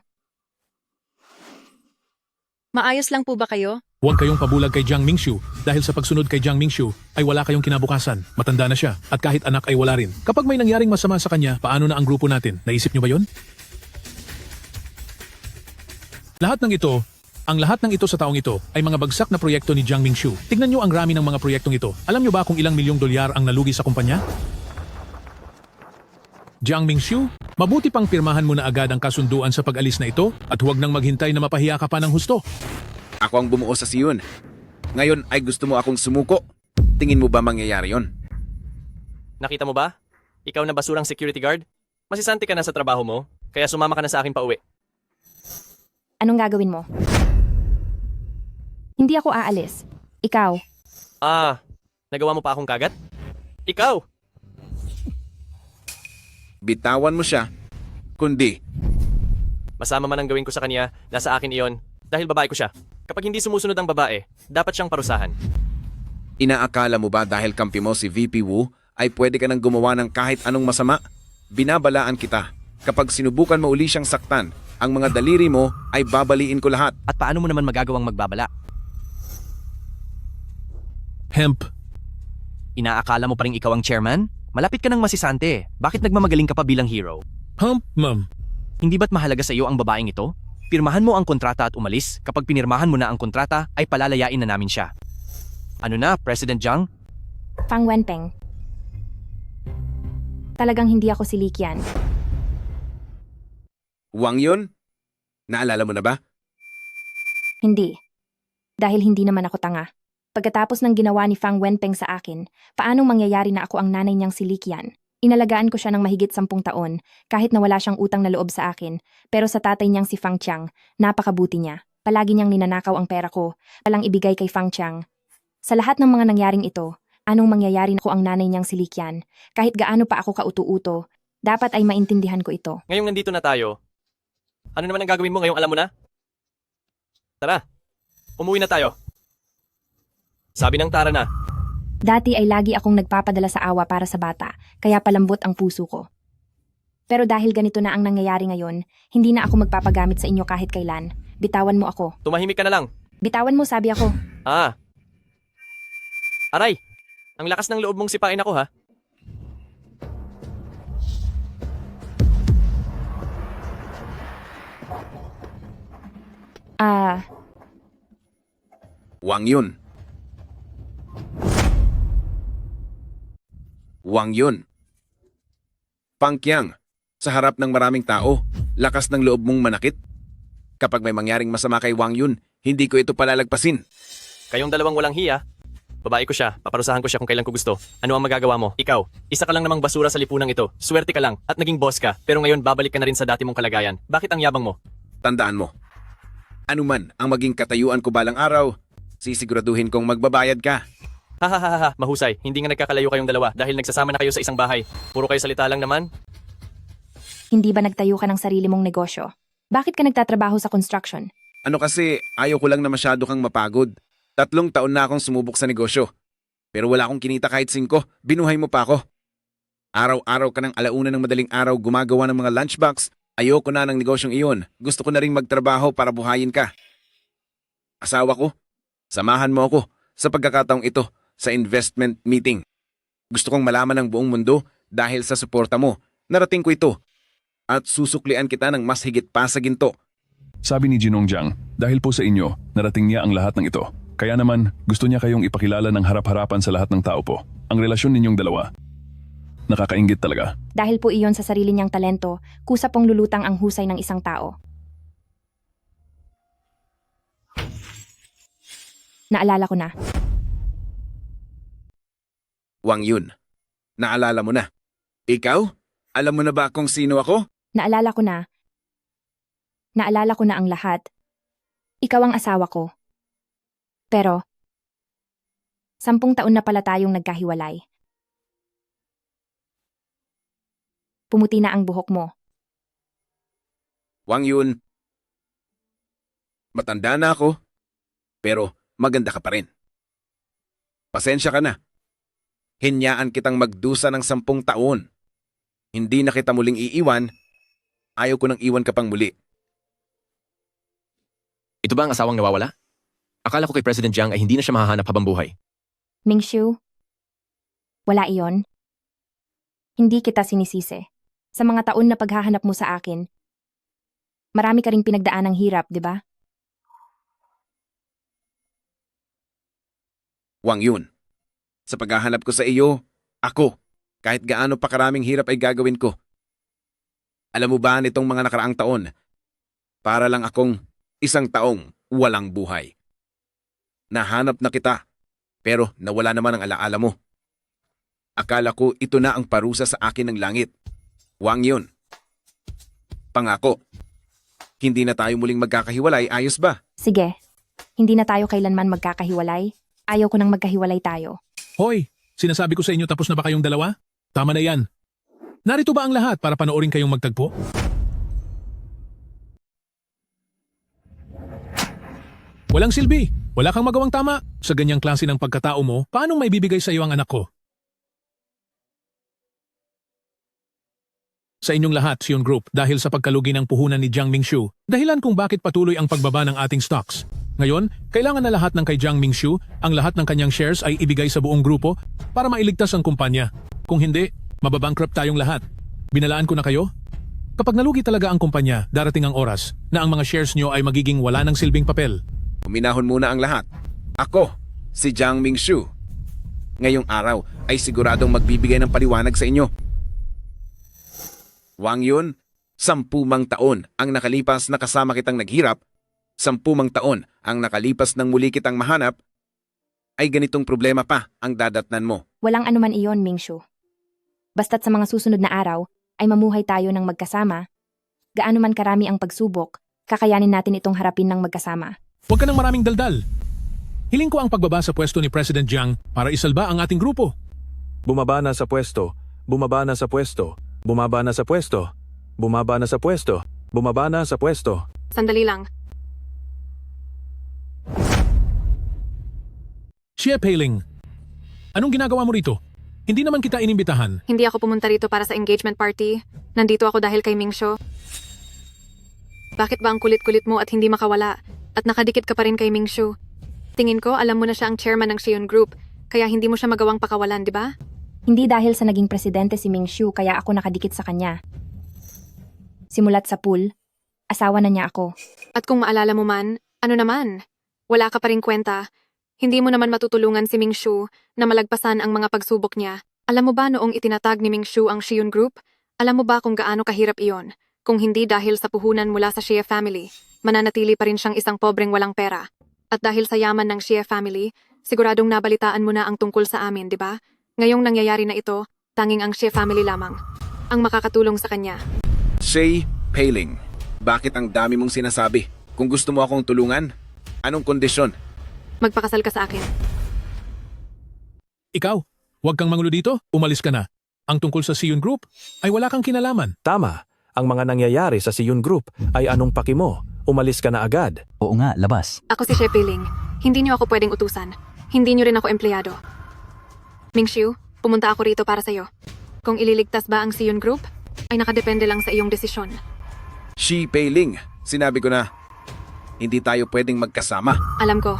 Maayos lang po ba kayo? Huwag kayong pabulag kay Jiang Mingxiu dahil sa pagsunod kay Jiang Mingxiu ay wala kayong kinabukasan. Matanda na siya at kahit anak ay wala rin. Kapag may nangyaring masama sa kanya, paano na ang grupo natin? Naisip niyo ba yon? Ang lahat ng ito sa taong ito ay mga bagsak na proyekto ni Jiang Mingxiu. Tignan niyo ang rami ng mga proyektong ito. Alam niyo ba kung ilang milyong dolyar ang nalugi sa kumpanya? Jiang Mingxiu, mabuti pang pirmahan mo na agad ang kasunduan sa pag-alis na ito at huwag nang maghintay na mapahiya ka pa ng husto. Ako ang bumuo sa siyon. Ngayon ay gusto mo akong sumuko. Tingin mo ba mangyayari yon? Nakita mo ba? Ikaw na basurang security guard? Masisante ka na sa trabaho mo, kaya sumama ka na sa akin pauwi. Anong gagawin mo? Hindi ako aalis. Ikaw. Nagawa mo pa akong kagat? Ikaw! Bitawan mo siya, kundi Masama man ang gawin ko sa kanya, nasa akin iyon, dahil babae ko siya. Kapag hindi sumusunod ang babae, dapat siyang parusahan. inaakala mo ba dahil kampi mo si VP Wu ay pwede ka nang gumawa ng kahit anong masama? Binabalaan kita. Kapag sinubukan mo uli siyang saktan, ang mga daliri mo ay babaliin ko lahat. At paano mo naman magagawang magbabala? Hemp. Inaakala mo pa rin ikaw ang chairman? Malapit ka ng masisante. Bakit nagmamagaling ka pa bilang hero? Hump, ma'am. Hindi ba't mahalaga sa iyo ang babaeng ito? Pirmahan mo ang kontrata at umalis. Kapag pinirmahan mo na ang kontrata, ay palalayain na namin siya. Ano na, President Jiang? Fang Wenpeng. Talagang hindi ako si Li Qian. Wang yun? Naalala mo na ba? Hindi. Dahil hindi naman ako tanga. Pagkatapos ng ginawa ni Fang Wenpeng sa akin, paanong mangyayari na ako ang nanay niyang si Li Qian? Inalagaan ko siya ng mahigit 10 taon, kahit na wala siyang utang na loob sa akin, pero sa tatay niyang si Fang Qiang, napakabuti niya. Palagi niyang ninanakaw ang pera ko, palang ibigay kay Fang Qiang. Sa lahat ng mga nangyaring ito, anong mangyayari na ako ang nanay niyang si Li Qian? Kahit gaano pa ako kauto-uto, dapat ay maintindihan ko ito. Ngayong nandito na tayo, ano naman ang gagawin mo ngayong alam mo na? Tara, umuwi na tayo. Sabi ng tara na. Dati ay lagi akong nagpapadala sa awa para sa bata, kaya palambot ang puso ko. Pero dahil ganito na ang nangyayari ngayon, hindi na ako magpapagamit sa inyo kahit kailan. Bitawan mo ako. Tumahimik ka na lang. Bitawan mo, sabi ako. Aray, ang lakas ng loob mong sipain ako ha. Wang yun. Wang yun. Fang Qiang, sa harap ng maraming tao, lakas ng loob mong manakit? Kapag may mangyaring masama kay Wang Yun, hindi ko ito palalagpasin. Kayong dalawang walang hiya. Babae ko siya, paparusahan ko siya kung kailan ko gusto. Ano ang magagawa mo? Ikaw, isa ka lang namang basura sa lipunang ito. Swerte ka lang at naging boss ka, pero ngayon babalik ka na rin sa dati mong kalagayan. Bakit ang yabang mo? Tandaan mo, anuman ang maging katayuan ko balang araw, sisiguraduhin kong magbabayad ka. Hahaha, mahusay. Hindi nga nagkakalayo kayong dalawa dahil nagsasama na kayo sa isang bahay. Puro kayo salita lang naman. Hindi ba nagtayo ka ng sarili mong negosyo? Bakit ka nagtatrabaho sa construction? Ano kasi, ayaw ko lang na masyado kang mapagod. 3 taon na akong sumubok sa negosyo. Pero wala akong kinita kahit 5, binuhay mo pa ako. Araw-araw ka ng 1:00 ng madaling araw gumagawa ng mga lunchbox. Ayoko na ng negosyong iyon. Gusto ko na ring magtrabaho para buhayin ka. Asawa ko, samahan mo ako sa pagkakataong ito sa investment meeting. Gusto kong malaman ng buong mundo dahil sa suporta mo. Narating ko ito at susuklian kita ng mas higit pa sa ginto. Sabi ni Jinong Jiang, dahil po sa inyo, narating niya ang lahat ng ito. Kaya naman, gusto niya kayong ipakilala ng harap-harapan sa lahat ng tao po. Ang relasyon ninyong dalawa. Nakakainggit talaga. Dahil po iyon sa sarili niyang talento, kusa pong lulutang ang husay ng isang tao. Naalala ko na. Wang Yun, naalala mo na. Ikaw? Alam mo na ba kung sino ako? Naalala ko na. Naalala ko na ang lahat. Ikaw ang asawa ko. Pero, 10 taon na pala tayong nagkahiwalay. Pumuti na ang buhok mo. Wang Yun, matanda na ako, pero maganda ka pa rin. Pasensya ka na. Hinyaan kitang magdusa ng 10 taon. Hindi na kita muling iiwan. Ayaw ko nang iwan ka pang muli. Ito ba ang asawang nawawala? Akala ko kay President Jiang ay hindi na siya mahahanap habang buhay. Mingshu, wala iyon. Hindi kita sinisisi. Sa mga taon na paghahanap mo sa akin, marami ka ring pinagdaan ng hirap, di ba? Wang Yun, sa paghahanap ko sa iyo, ako, kahit gaano pa karaming hirap ay gagawin ko. Alam mo ba nitong mga nakaraang taon, para lang akong 1 taong walang buhay. Nahanap na kita, pero nawala naman ang alaala mo. Akala ko ito na ang parusa sa akin ng langit. Wang Yun, pangako, hindi na tayo muling magkakahiwalay, ayos ba? Sige, hindi na tayo kailanman magkakahiwalay. Ayaw ko nang magkahiwalay tayo. Hoy, sinasabi ko sa inyo tapos na ba kayong dalawa? Tama na yan. Narito ba ang lahat para panoorin kayong magtagpo? Walang silbi. Wala kang magawang tama. Sa ganyang klase ng pagkatao mo, paano may bibigay sa iyo ang anak ko? Sa inyong lahat, Sion Group, dahil sa pagkalugi ng puhunan ni Jiang Mingshu, dahilan kung bakit patuloy ang pagbaba ng ating stocks. Ngayon, kailangan na lahat ng kay Jiang Mingshu, ang lahat ng kanyang shares ay ibigay sa buong grupo para mailigtas ang kumpanya. Kung hindi, mababankrupt tayong lahat. Binalaan ko na kayo? Kapag nalugi talaga ang kumpanya, darating ang oras na ang mga shares nyo ay magiging wala ng silbing papel. Uminahon muna ang lahat. Ako, si Jiang Mingshu. Ngayong araw ay siguradong magbibigay ng paliwanag sa inyo. Wang Yun, 10 taon ang nakalipas na kasama kitang naghirap, 10 taon ang nakalipas nang muli kitang mahanap, ay ganitong problema pa ang dadatnan mo. Walang anuman iyon, Mingshu. Basta't sa mga susunod na araw, ay mamuhay tayo ng magkasama. Gaano man karami ang pagsubok, kakayanin natin itong harapin ng magkasama. Huwag ka ng maraming daldal. Hiling ko ang pagbaba sa pwesto ni President Jiang para isalba ang ating grupo. Bumaba na sa pwesto. Bumaba na sa pwesto. Bumaba na sa pwesto. Bumaba na sa pwesto. Bumaba na sa pwesto. Sandali lang. Xie Peiling, anong ginagawa mo rito? Hindi naman kita inimbitahan. Hindi ako pumunta rito para sa engagement party. Nandito ako dahil kay Mingshu. Bakit ba ang kulit-kulit mo at hindi makawala? At nakadikit ka pa rin kay Mingshu. Tingin ko, alam mo na siya ang chairman ng Sion Group, kaya hindi mo siya magawang pakawalan, di ba? Hindi dahil sa naging presidente si Mingshu kaya ako nakadikit sa kanya. Simulat sa pool, asawa na niya ako. At kung maalala mo man, ano naman? Wala ka pa rin kwenta. Hindi mo naman matutulungan si Mingshu na malagpasan ang mga pagsubok niya. Alam mo ba noong itinatag ni Mingshu ang Sion Group? Alam mo ba kung gaano kahirap iyon? Kung hindi dahil sa puhunan mula sa Shia family, mananatili pa rin siyang isang pobreng walang pera. At dahil sa yaman ng Xie family, siguradong nabalitaan mo na ang tungkol sa amin, di ba? Ngayong nangyayari na ito, tanging ang Xie family lamang ang makakatulong sa kanya. Shay Peiling, bakit ang dami mong sinasabi? Kung gusto mo akong tulungan, anong kondisyon? Magpakasal ka sa akin. Ikaw, huwag kang mangulo dito, umalis ka na. Ang tungkol sa Siyun Group ay wala kang kinalaman. Tama. Ang mga nangyayari sa Siyun Group ay anong paki mo? Umalis ka na agad. Oo nga, labas. Ako si Xie Peiling. Hindi niyo ako pwedeng utusan. Hindi niyo rin ako empleyado. Mingxiu, pumunta ako rito para sa'yo. Kung ililigtas ba ang Siyun Group, ay nakadepende lang sa iyong desisyon. Shi Peiling, sinabi ko na, hindi tayo pwedeng magkasama. Alam ko.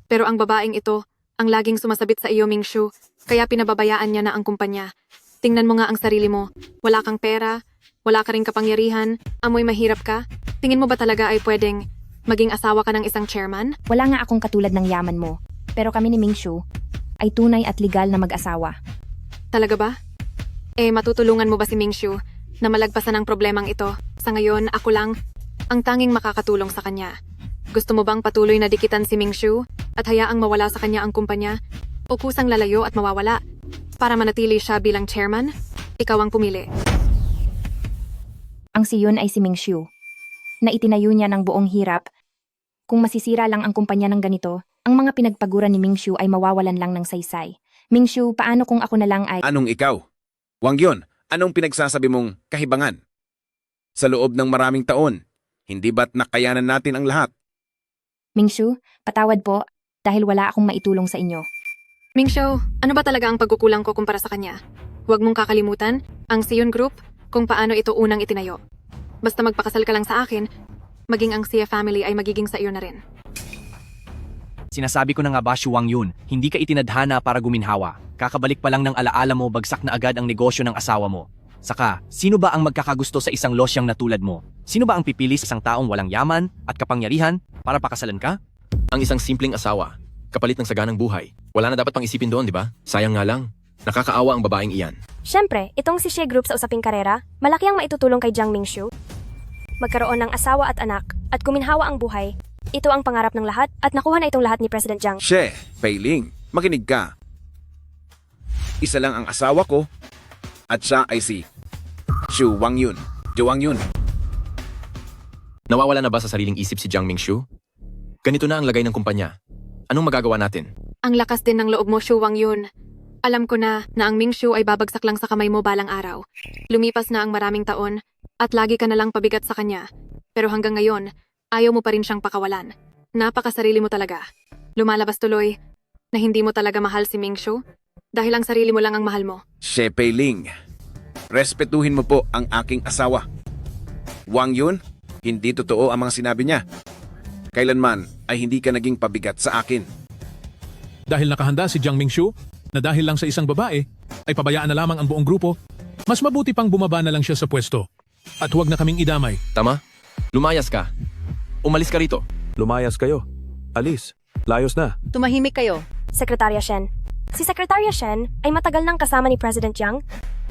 Pero ang babaeng ito, ang laging sumasabit sa iyo, Mingxiu, kaya pinababayaan niya na ang kumpanya. Tingnan mo nga ang sarili mo. Wala kang pera, wala ka ring kapangyarihan, amoy mahirap ka. Tingin mo ba talaga ay pwedeng maging asawa ka ng isang chairman? Wala nga akong katulad ng yaman mo. Pero kami ni Mingxiu ay tunay at legal na mag-asawa. Talaga ba? Matutulungan mo ba si Mingxiu na malagpasan ang problemang ito? Sa ngayon, ako lang ang tanging makakatulong sa kanya. Gusto mo bang patuloy na dikitan si Mingxiu at hayaang mawala sa kanya ang kumpanya? O kusang lalayo at mawawala para manatili siya bilang chairman? Ikaw ang pumili. Ang Siyun ay si Mingxiu, na itinayo niya ng buong hirap. Kung masisira lang ang kumpanya ng ganito, ang mga pinagpaguran ni Mingxiu ay mawawalan lang ng saysay. Mingxiu, paano kung ako na lang ay... Anong ikaw? Wang Yun, anong pinagsasabi mong kahibangan? Sa loob ng maraming taon, hindi ba't nakayanan natin ang lahat? Mingxiu, patawad po dahil wala akong maitulong sa inyo. Mingxiu, ano ba talaga ang pagkukulang ko kumpara sa kanya? Huwag mong kakalimutan ang Siyun Group kung paano ito unang itinayo. Basta magpakasal ka lang sa akin, maging ang Xie family ay magiging sa iyo na rin. Sinasabi ko na nga ba, Wang Yun, hindi ka itinadhana para guminhawa. Kakabalik pa lang ng alaala mo, bagsak na agad ang negosyo ng asawa mo. Saka, sino ba ang magkakagusto sa isang losyang na tulad mo? Sino ba ang pipili sa isang taong walang yaman at kapangyarihan para pakasalan ka? Ang isang simpleng asawa, kapalit ng saganang buhay. Wala na dapat pang isipin doon, di ba? Sayang nga lang. Nakakaawa ang babaeng iyan. Siyempre, itong si Xie Group sa usaping karera, malaki ang maitutulong kay Jiang Mingxiu. Magkaroon ng asawa at anak, at kuminhawa ang buhay. Ito ang pangarap ng lahat, at nakuha na itong lahat ni President Jiang. She Peiling, makinig ka. Isa lang ang asawa ko, at siya ay si Xu Wang Yun. Wang Yun. Nawawala na ba sa sariling isip si Jiang Mingxiu? Ganito na ang lagay ng kumpanya. Anong magagawa natin? Ang lakas din ng loob mo, Wang Yun. Alam ko na ang Mingxiu ay babagsak lang sa kamay mo balang araw. Lumipas na ang maraming taon at lagi ka na lang pabigat sa kanya. Pero hanggang ngayon, ayaw mo pa rin siyang pakawalan. Napakasarili mo talaga. Lumalabas tuloy na hindi mo talaga mahal si Mingxiu dahil ang sarili mo lang ang mahal mo. She Peiling, respetuhin mo po ang aking asawa. Wang Yun, hindi totoo ang mga sinabi niya. Kailanman ay hindi ka naging pabigat sa akin. Dahil nakahanda si Jiang Mingxiu, na dahil lang sa isang babae, ay pabayaan na lamang ang buong grupo, mas mabuti pang bumaba na lang siya sa pwesto. At huwag na kaming idamay. Tama? Lumayas ka. Umalis ka rito. Lumayas kayo. Alis. Layos na. Tumahimik kayo. Sekretarya Shen. Si Sekretarya Shen ay matagal nang kasama ni President Jiang.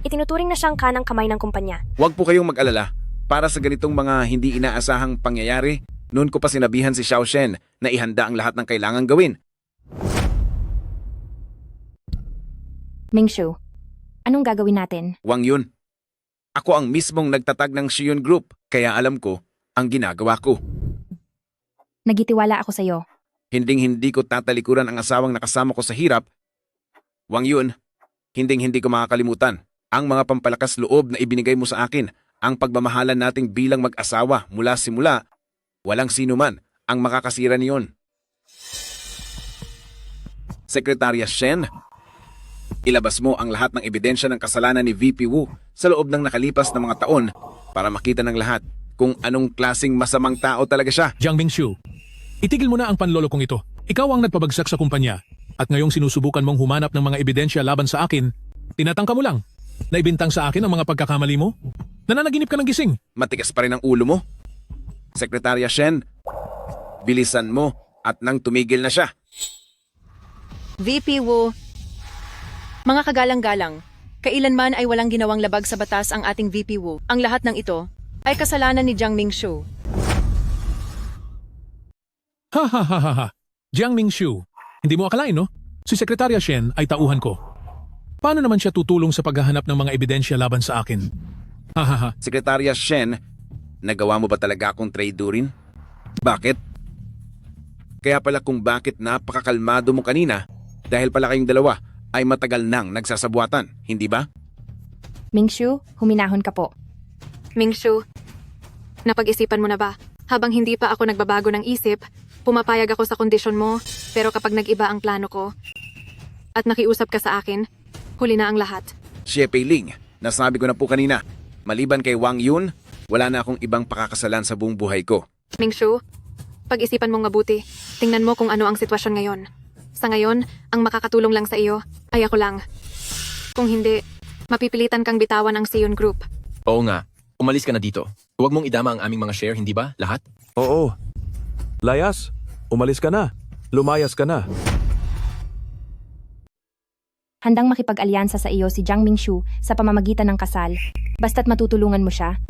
Itinuturing na siyang kanang kamay ng kumpanya. Huwag po kayong mag-alala. Para sa ganitong mga hindi inaasahang pangyayari, noon ko pa sinabihan si Xiao Shen na ihanda ang lahat ng kailangang gawin. Mingxiu, anong gagawin natin? Wang Yun, ako ang mismong nagtatag ng Siyun Group, kaya alam ko ang ginagawa ko. Nagitiwala ako sa'yo. Hinding-hindi ko tatalikuran ang asawang nakasama ko sa hirap. Wang Yun, hinding-hindi ko makakalimutan ang mga pampalakas loob na ibinigay mo sa akin, ang pagmamahalan nating bilang mag-asawa mula simula. Walang sino man ang makakasira niyon. Sekretarya Shen, ilabas mo ang lahat ng ebidensya ng kasalanan ni VP Wu sa loob ng nakalipas na mga taon para makita ng lahat kung anong klasing masamang tao talaga siya. Jiang Mingxiu, itigil mo na ang panlolokong ito. Ikaw ang nagpabagsak sa kumpanya at ngayong sinusubukan mong humanap ng mga ebidensya laban sa akin, tinatangka mo lang. Naibintang sa akin ang mga pagkakamali mo? Nananaginip ka ng gising. Matigas pa rin ang ulo mo. Sekretarya Shen, bilisan mo at nang tumigil na siya. VP Wu, mga kagalang-galang, kailanman ay walang ginawang labag sa batas ang ating VP Wu. Ang lahat ng ito ay kasalanan ni Jiang Mingshu. Ha ha ha ha ha. Jiang Mingshu. Hindi mo akalain, no? Si Sekretarya Shen ay tauhan ko. Paano naman siya tutulong sa paghahanap ng mga ebidensya laban sa akin? Ha ha ha. Sekretarya Shen, nagawa mo ba talaga akong traidorin? Bakit? Kaya pala kung bakit napakakalmado mo kanina, dahil pala kayong dalawa ay matagal nang nagsasabuatan, hindi ba? Mingshu, huminahon ka po. Mingshu, napag-isipan mo na ba? Habang hindi pa ako nagbabago ng isip, pumapayag ako sa kondisyon mo, pero kapag nag-iba ang plano ko, at nakiusap ka sa akin, huli na ang lahat. Xie Peiling, nasabi ko na po kanina, maliban kay Wang Yun, wala na akong ibang pakakasalan sa buong buhay ko. Mingshu, pag-isipan mong mabuti. Tingnan mo kung ano ang sitwasyon ngayon. Sa ngayon, ang makakatulong lang sa iyo ay ako lang. Kung hindi, mapipilitan kang bitawan ang Seon Group. Oo nga, umalis ka na dito. Huwag mong idama ang aming mga share, hindi ba? Lahat? Oo. Layas, umalis ka na. Lumayas ka na. Handang makipag-alyansa sa iyo si Jiang Mingshu sa pamamagitan ng kasal. Basta't matutulungan mo siya.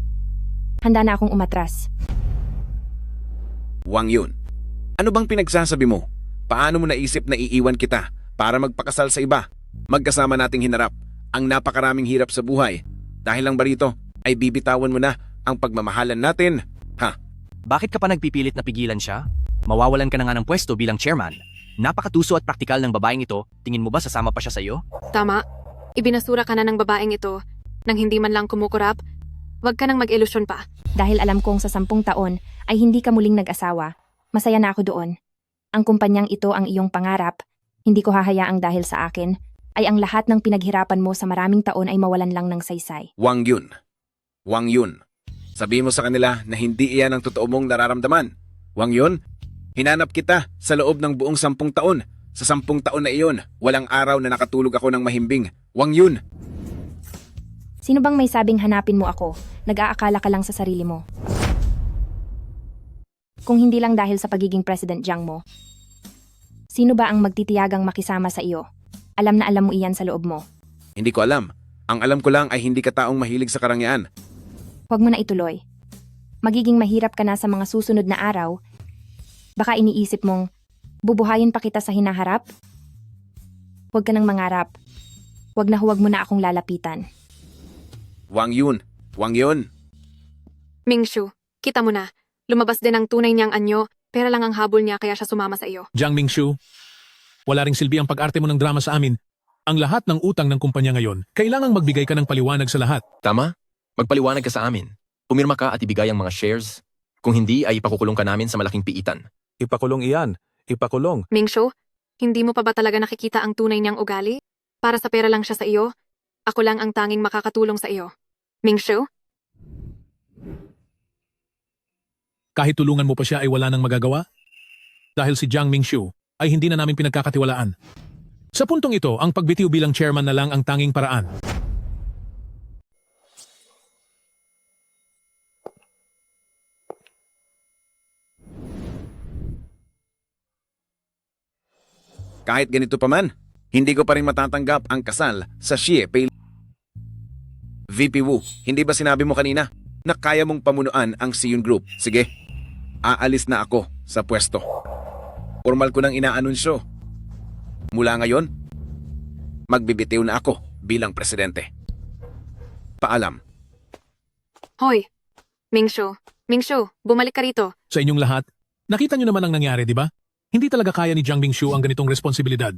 Handa na akong umatras. Wang Yun, ano bang pinagsasabi mo? Paano mo naisip na iiwan kita para magpakasal sa iba? Magkasama nating hinarap ang napakaraming hirap sa buhay. Dahil lang ba rito ay bibitawan mo na ang pagmamahalan natin? Ha? Bakit ka pa nagpipilit na pigilan siya? Mawawalan ka na nga ng pwesto bilang chairman. Napakatuso at praktikal ng babaeng ito. Tingin mo ba sasama pa siya sa iyo? Tama. Ibinasura ka na ng babaeng ito nang hindi man lang kumukurap. Huwag ka nang mag-ilusyon pa. Dahil alam kong sa 10 taon ay hindi ka muling nag-asawa, masaya na ako doon. Ang kumpanyang ito ang iyong pangarap, hindi ko hahayaang dahil sa akin, ay ang lahat ng pinaghirapan mo sa maraming taon ay mawalan lang ng saysay. Wang Yun. Wang Yun. Sabihin mo sa kanila na hindi iyan ang totoo mong nararamdaman. Wang Yun, hinanap kita sa loob ng buong 10 taon. Sa 10 taon na iyon, walang araw na nakatulog ako ng mahimbing. Wang Yun. Sino bang may sabing hanapin mo ako? Nag-aakala ka lang sa sarili mo. Kung hindi lang dahil sa pagiging President Jiang mo. Sino ba ang magtitiyagang makisama sa iyo? Alam na alam mo iyan sa loob mo. Hindi ko alam. Ang alam ko lang ay hindi ka taong mahilig sa karangyaan. Huwag mo na ituloy. Magiging mahirap ka na sa mga susunod na araw. Baka iniisip mong, bubuhayin pa kita sa hinaharap? Huwag ka nang mangarap. Huwag mo na akong lalapitan. Wang Yun. Wang Yun. Mingshu, kita mo na. Lumabas din ang tunay niyang anyo, pera lang ang habol niya kaya siya sumama sa iyo. Jiang Mingshu, wala ring silbi ang pag-arte mo ng drama sa amin. Ang lahat ng utang ng kumpanya ngayon, kailangang magbigay ka ng paliwanag sa lahat. Tama? Magpaliwanag ka sa amin. Pumirma ka at ibigay ang mga shares. Kung hindi ay ipakukulong ka namin sa malaking piitan. Ipakulong iyan. Ipakulong. Mingshu, hindi mo pa ba talaga nakikita ang tunay niyang ugali? Para sa pera lang siya sa iyo? Ako lang ang tanging makakatulong sa iyo. Mingshu? Kahit tulungan mo pa siya ay wala nang magagawa? Dahil si Jiang Mingshu ay hindi na namin pinagkakatiwalaan. Sa puntong ito, ang pagbitiw bilang chairman na lang ang tanging paraan. Kahit ganito pa man, hindi ko pa rin matatanggap ang kasal sa Xie Pei. VP Wu, hindi ba sinabi mo kanina na kaya mong pamunuan ang Seon Group? Sige, aalis na ako sa pwesto. Formal ko nang inaanunsyo. Mula ngayon, magbibitiw na ako bilang presidente. Paalam. Hoy, Mingshu. Mingshu, bumalik ka rito. Sa inyong lahat, nakita nyo naman ang nangyari, di ba? Hindi talaga kaya ni Jiang Mingshu ang ganitong responsibilidad.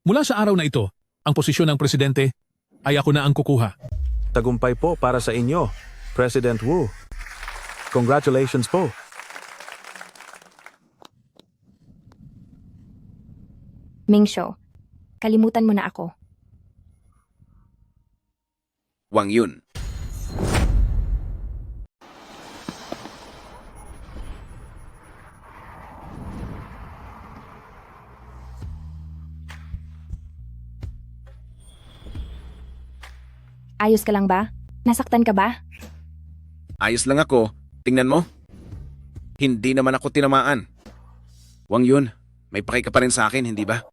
Mula sa araw na ito, ang posisyon ng presidente ay ako na ang kukuha. Tagumpay po para sa inyo, President Wu. Congratulations po. Mingshu, kalimutan mo na ako. Wang Yun. Ayos ka lang ba? Nasaktan ka ba? Ayos lang ako. Tingnan mo. Hindi naman ako tinamaan. Wang Yun, may paki ka pa rin sa akin, hindi ba?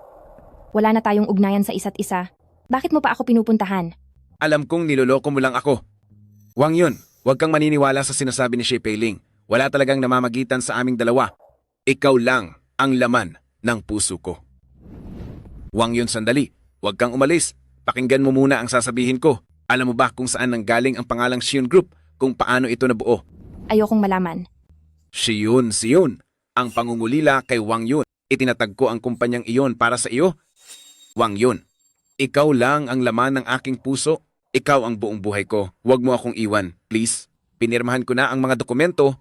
Wala na tayong ugnayan sa isa't isa. Bakit mo pa ako pinupuntahan? Alam kong niloloko mo lang ako. Wang Yun, Huwag kang maniniwala sa sinasabi ni Shea Pei-ling. Wala talagang namamagitan sa aming dalawa. Ikaw lang ang laman ng puso ko. Wang Yun, sandali. Huwag kang umalis. Pakinggan mo muna ang sasabihin ko. Alam mo ba kung saan nanggaling ang pangalang Shiyun Group? Kung paano ito nabuo? Ayokong malaman. Shiyun. Ang pangungulila kay Wang Yun. Itinatag ko ang kumpanyang iyon para sa iyo. Wang Yun, ikaw lang ang laman ng aking puso. Ikaw ang buong buhay ko. Huwag mo akong iwan, please. Pinirmahan ko na ang mga dokumento.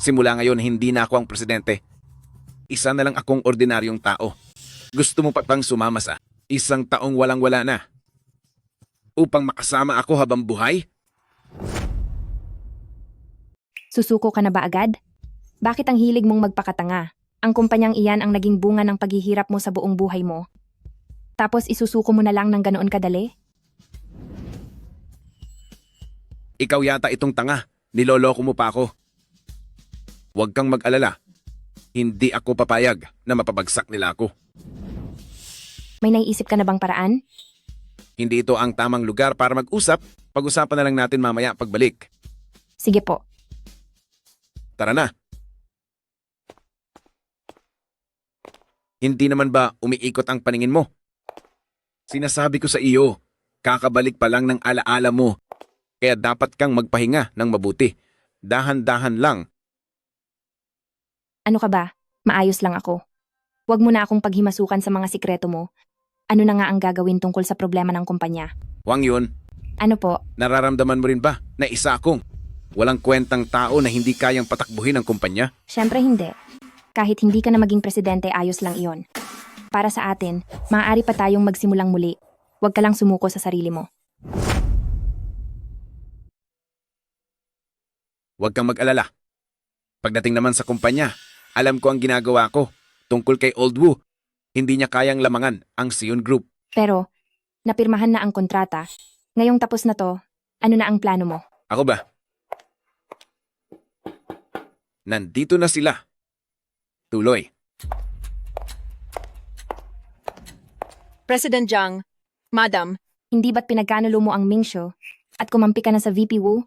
Simula ngayon, hindi na ako ang presidente. Isa na lang akong ordinaryong tao. Gusto mo pa bang sumama sa isang taong walang-wala na? Upang makasama ako habang buhay? Susuko ka na ba agad? Bakit ang hilig mong magpakatanga? Ang kumpanyang iyan ang naging bunga ng paghihirap mo sa buong buhay mo. Tapos isusuko mo na lang ng ganoon kadali? Ikaw yata itong tanga. Niloloko mo pa ako. Huwag kang mag-alala. Hindi ako papayag na mapabagsak nila ako. May naiisip ka na bang paraan? Hindi ito ang tamang lugar para mag-usap. Pag-usapan na lang natin mamaya pagbalik. Sige po. Tara na. Hindi naman ba umiikot ang paningin mo? Sinasabi ko sa iyo, kakabalik pa lang ng alaala mo. Kaya dapat kang magpahinga ng mabuti. Dahan-dahan lang. Ano ka ba? Maayos lang ako. Huwag mo na akong paghimasukan sa mga sikreto mo. Ano na nga ang gagawin tungkol sa problema ng kumpanya? Wang Yun, Ano po? nararamdaman mo rin ba na isa akong walang kwentang tao na hindi kayang patakbuhin ang kumpanya? Siyempre hindi. Kahit hindi ka na maging presidente, ayos lang iyon. Para sa atin, maaari pa tayong magsimulang muli. Huwag ka lang sumuko sa sarili mo. Huwag kang mag-alala. Pagdating naman sa kumpanya, alam ko ang ginagawa ko. Tungkol kay Old Wu, hindi niya kayang lamangan ang Shiyun Group. Pero, napirmahan na ang kontrata. Ngayong tapos na to, ano na ang plano mo? Ako ba? Nandito na sila. Tuloy. President Jiang, Madam, Hindi ba't pinagkanulo mo ang Mingsho at kumampi ka na sa VP Wu?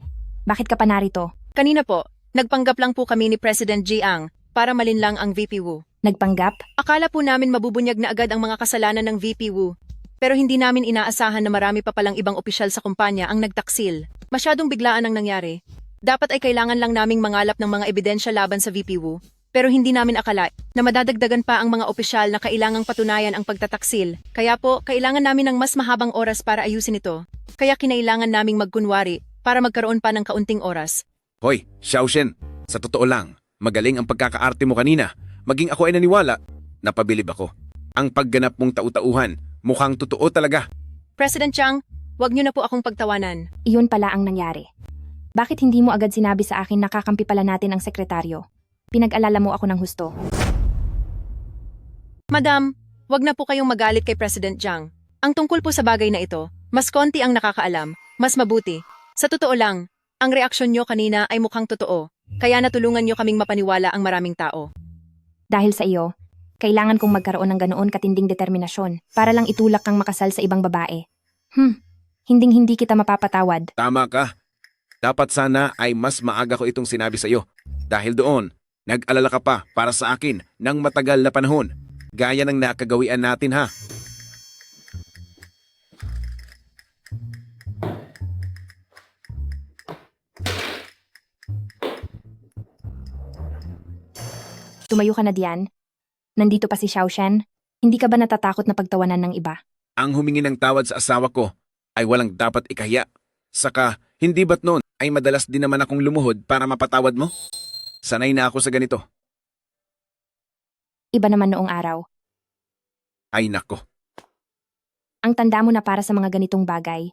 Bakit ka pa narito? kanina po, nagpanggap lang po kami ni President Jiang para malinlang ang VP Wu. Nagpanggap? Akala po namin mabubunyag na agad ang mga kasalanan ng VP Wu. Pero hindi namin inaasahan na marami pa palang ibang opisyal sa kumpanya ang nagtaksil. Masyadong biglaan ang nangyari. Dapat ay kailangan lang naming mangalap ng mga ebidensya laban sa VP Wu. Pero hindi namin akala na madadagdagan pa ang mga opisyal na kailangang patunayan ang pagtataksil. Kaya po, kailangan namin ng mas mahabang oras para ayusin ito. Kaya kinailangan naming magkunwari para magkaroon pa ng kaunting oras. Hoy, Xiaoshen, sa totoo lang, magaling ang pagkakaarte mo kanina. Maging ako ay naniwala, napabilib ako. Ang pagganap mong tau-tauhan, mukhang totoo talaga. President Jiang, wag niyo na po akong pagtawanan. Iyon pala ang nangyari. Bakit hindi mo agad sinabi sa akin na kakampi pala natin ang sekretaryo? Pinag-alala mo ako ng husto. Madam, wag na po kayong magalit kay President Jiang. Ang tungkol po sa bagay na ito, mas konti ang nakakaalam, mas mabuti. Sa totoo lang, ang reaksyon nyo kanina ay mukhang totoo, kaya natulungan nyo kaming mapaniwala ang maraming tao. Dahil sa iyo, kailangan kong magkaroon ng ganoon katinding determinasyon para lang itulak kang makasal sa ibang babae. Hinding-hindi kita mapapatawad. Tama ka. Dapat sana ay mas maaga ko itong sinabi sa iyo. Dahil doon, nag-alala ka pa para sa akin ng matagal na panahon. Gaya ng nakagawian natin ha. Tumayo ka na diyan. Nandito pa si Xiaoshen. Hindi ka ba natatakot na pagtawanan ng iba? Ang humingi ng tawad sa asawa ko ay walang dapat ikahiya. Saka, hindi ba't noon ay madalas din naman akong lumuhod para mapatawad mo? Sanay na ako sa ganito. Iba naman noong araw. Ay nako. Ang tanda mo na para sa mga ganitong bagay.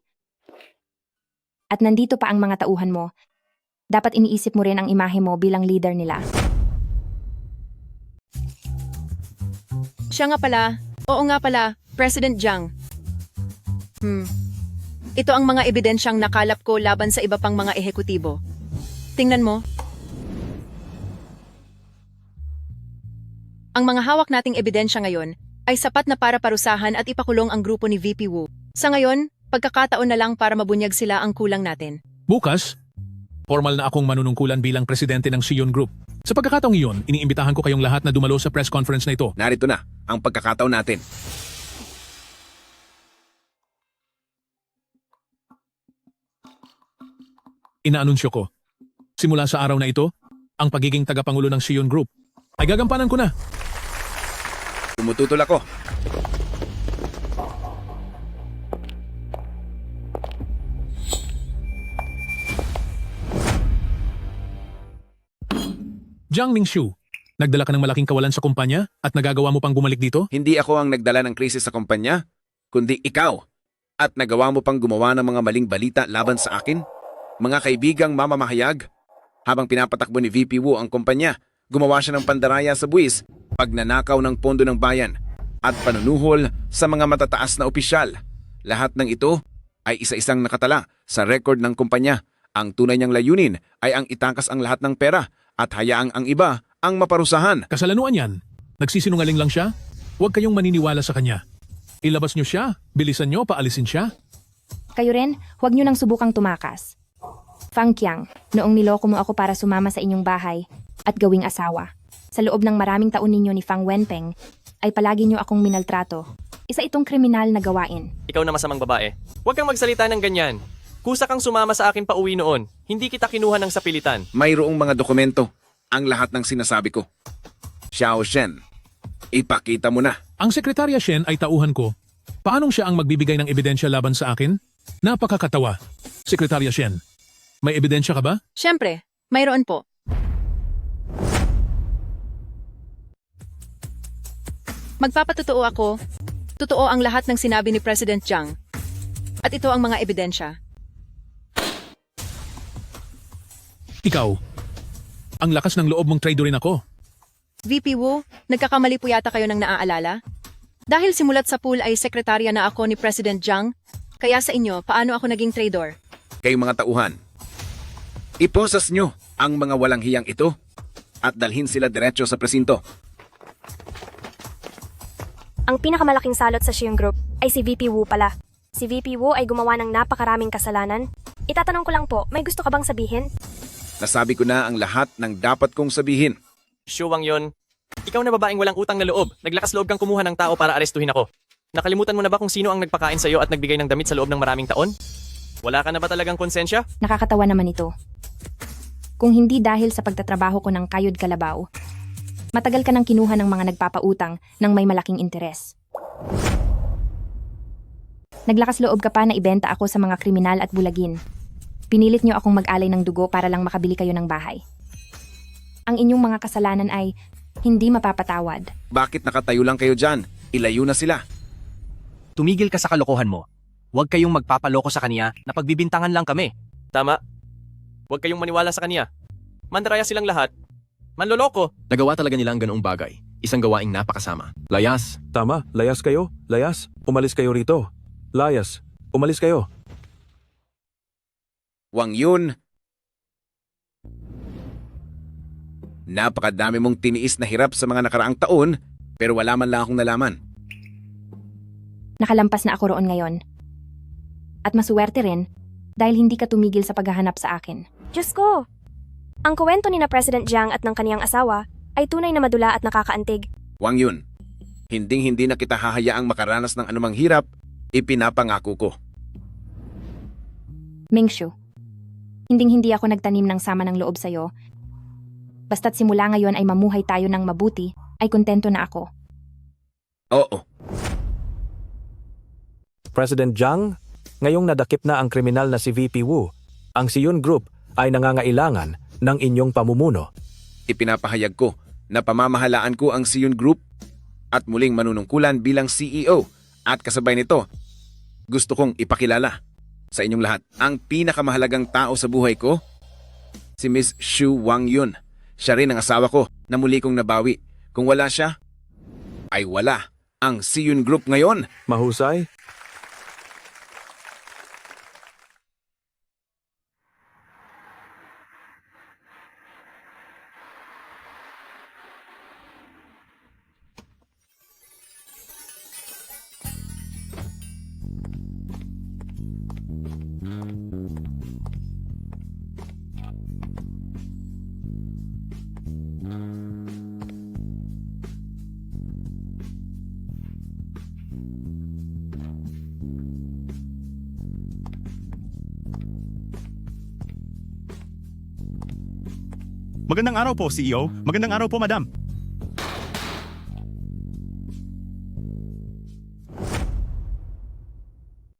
At nandito pa ang mga tauhan mo. Dapat iniisip mo rin ang imahe mo bilang leader nila. Siya nga pala, oo nga pala, President Jiang. Ito ang mga ebidensyang nakalap ko laban sa iba pang mga ehekutibo. Tingnan mo. Ang mga hawak nating ebidensya ngayon ay sapat na para parusahan at ipakulong ang grupo ni VP Wu. Sa ngayon, pagkakataon na lang para mabunyag sila ang kulang natin. Bukas? Formal na akong manunungkulan bilang presidente ng Sion Group. Sa pagkakataong iyon, iniimbitahan ko kayong lahat na dumalo sa press conference na ito. Narito na ang pagkakataon natin. Inaanunsyo ko. Simula sa araw na ito, ang pagiging tagapangulo ng Sion Group ay gagampanan ko na. Tumututol ako. Jiang Mingshu, nagdala ka ng malaking kawalan sa kumpanya at nagagawa mo pang bumalik dito? Hindi ako ang nagdala ng krisis sa kumpanya, kundi ikaw. At nagawa mo pang gumawa ng mga maling balita laban sa akin? Mga kaibigang mamamahayag? Habang pinapatakbo ni VP Wu ang kumpanya, gumawa siya ng pandaraya sa buwis, pagnanakaw ng pondo ng bayan, at panunuhol sa mga matataas na opisyal. Lahat ng ito ay isa-isang nakatala sa record ng kumpanya. Ang tunay niyang layunin ay ang itakas ang lahat ng pera at hayaang ang iba ang maparusahan. Kasalanuan yan. Nagsisinungaling lang siya? Huwag kayong maniniwala sa kanya. Ilabas niyo siya, bilisan niyo, paalisin siya. Kayo rin, huwag niyo nang subukang tumakas. Fang Qiang, noong niloko mo ako para sumama sa inyong bahay at gawing asawa, sa loob ng maraming taon ninyo ni Fang Wenpeng, ay palagi niyo akong minaltrato. Isa itong kriminal na gawain. Ikaw na masamang babae. Huwag kang magsalita ng ganyan. Kusa kang sumama sa akin pa uwi noon. Hindi kita kinuha ng sapilitan. Mayroong mga dokumento ang lahat ng sinasabi ko. Xiao Shen, ipakita mo na. Ang Sekretarya Shen ay tauhan ko. Paanong siya ang magbibigay ng ebidensya laban sa akin? Napakakatawa. Sekretarya Shen, may ebidensya ka ba? Siyempre, mayroon po. Magpapatotoo ako. Totoo ang lahat ng sinabi ni President Jiang. At ito ang mga ebidensya. Ikaw, ang lakas ng loob mong traidorin ako. VP Wu, nagkakamali po yata kayo ng naaalala? Dahil simulat sa pool ay sekretarya na ako ni President Jiang, kaya sa inyo, paano ako naging traidor? Kayong mga tauhan, iposas nyo ang mga walang hiyang ito at dalhin sila diretso sa presinto. Ang pinakamalaking salot sa Sion Group ay si VP Wu pala. Si VP Wu ay gumawa ng napakaraming kasalanan. Itatanong ko lang po, may gusto ka bang sabihin? Nasabi ko na ang lahat ng dapat kong sabihin. Shu Wang Yun, ikaw na babaeng walang utang na loob. Naglakas loob kang kumuha ng tao para arestuhin ako. Nakalimutan mo na ba kung sino ang nagpakain sa iyo at nagbigay ng damit sa loob ng maraming taon? Wala ka na ba talagang konsensya? Nakakatawa naman ito. Kung hindi dahil sa pagtatrabaho ko ng kayod kalabaw, matagal ka nang kinuha ng mga nagpapautang ng may malaking interes. Naglakas loob ka pa na ibenta ako sa mga kriminal at bulagin. Pinilit niyo akong mag-alay ng dugo para lang makabili kayo ng bahay. Ang inyong mga kasalanan ay hindi mapapatawad. Bakit nakatayo lang kayo dyan? Ilayo na sila. Tumigil ka sa kalokohan mo. Huwag kayong magpapaloko sa kanya na pagbibintangan lang kami. Tama. Huwag kayong maniwala sa kanya. Mandaraya silang lahat. Manloloko. Nagawa talaga nila ang ganoong bagay. Isang gawaing napakasama. Layas. Tama, layas kayo. Layas, umalis kayo rito. Layas, umalis kayo. Wang Yun, napakadami mong tiniis na hirap sa mga nakaraang taon, pero wala man lang akong nalaman. Nakalampas na ako roon ngayon. At masuwerte rin dahil hindi ka tumigil sa paghahanap sa akin. Diyos ko! Ang kuwento ni na President Jiang at ng kaniyang asawa ay tunay na madula at nakakaantig. Wang Yun, hinding-hindi na kita hahayaang makaranas ng anumang hirap, ipinapangako ko. Mingshu, hinding-hindi ako nagtanim ng sama ng loob sa'yo. Basta't simula ngayon ay mamuhay tayo ng mabuti, ay kontento na ako. Oo. President Jiang, ngayong nadakip na ang kriminal na si VP Wu, ang Sion Group ay nangangailangan ng inyong pamumuno. Ipinapahayag ko na pamamahalaan ko ang Sion Group at muling manunungkulan bilang CEO at kasabay nito, gusto kong ipakilala sa inyong lahat ang pinakamahalagang tao sa buhay ko, si Miss Shu Wang Yun. Siya rin ang asawa ko na muli kong nabawi. Kung wala siya, ay wala ang Sion Group ngayon. Mahusay. Magandang araw po, CEO. Magandang araw po, Madam.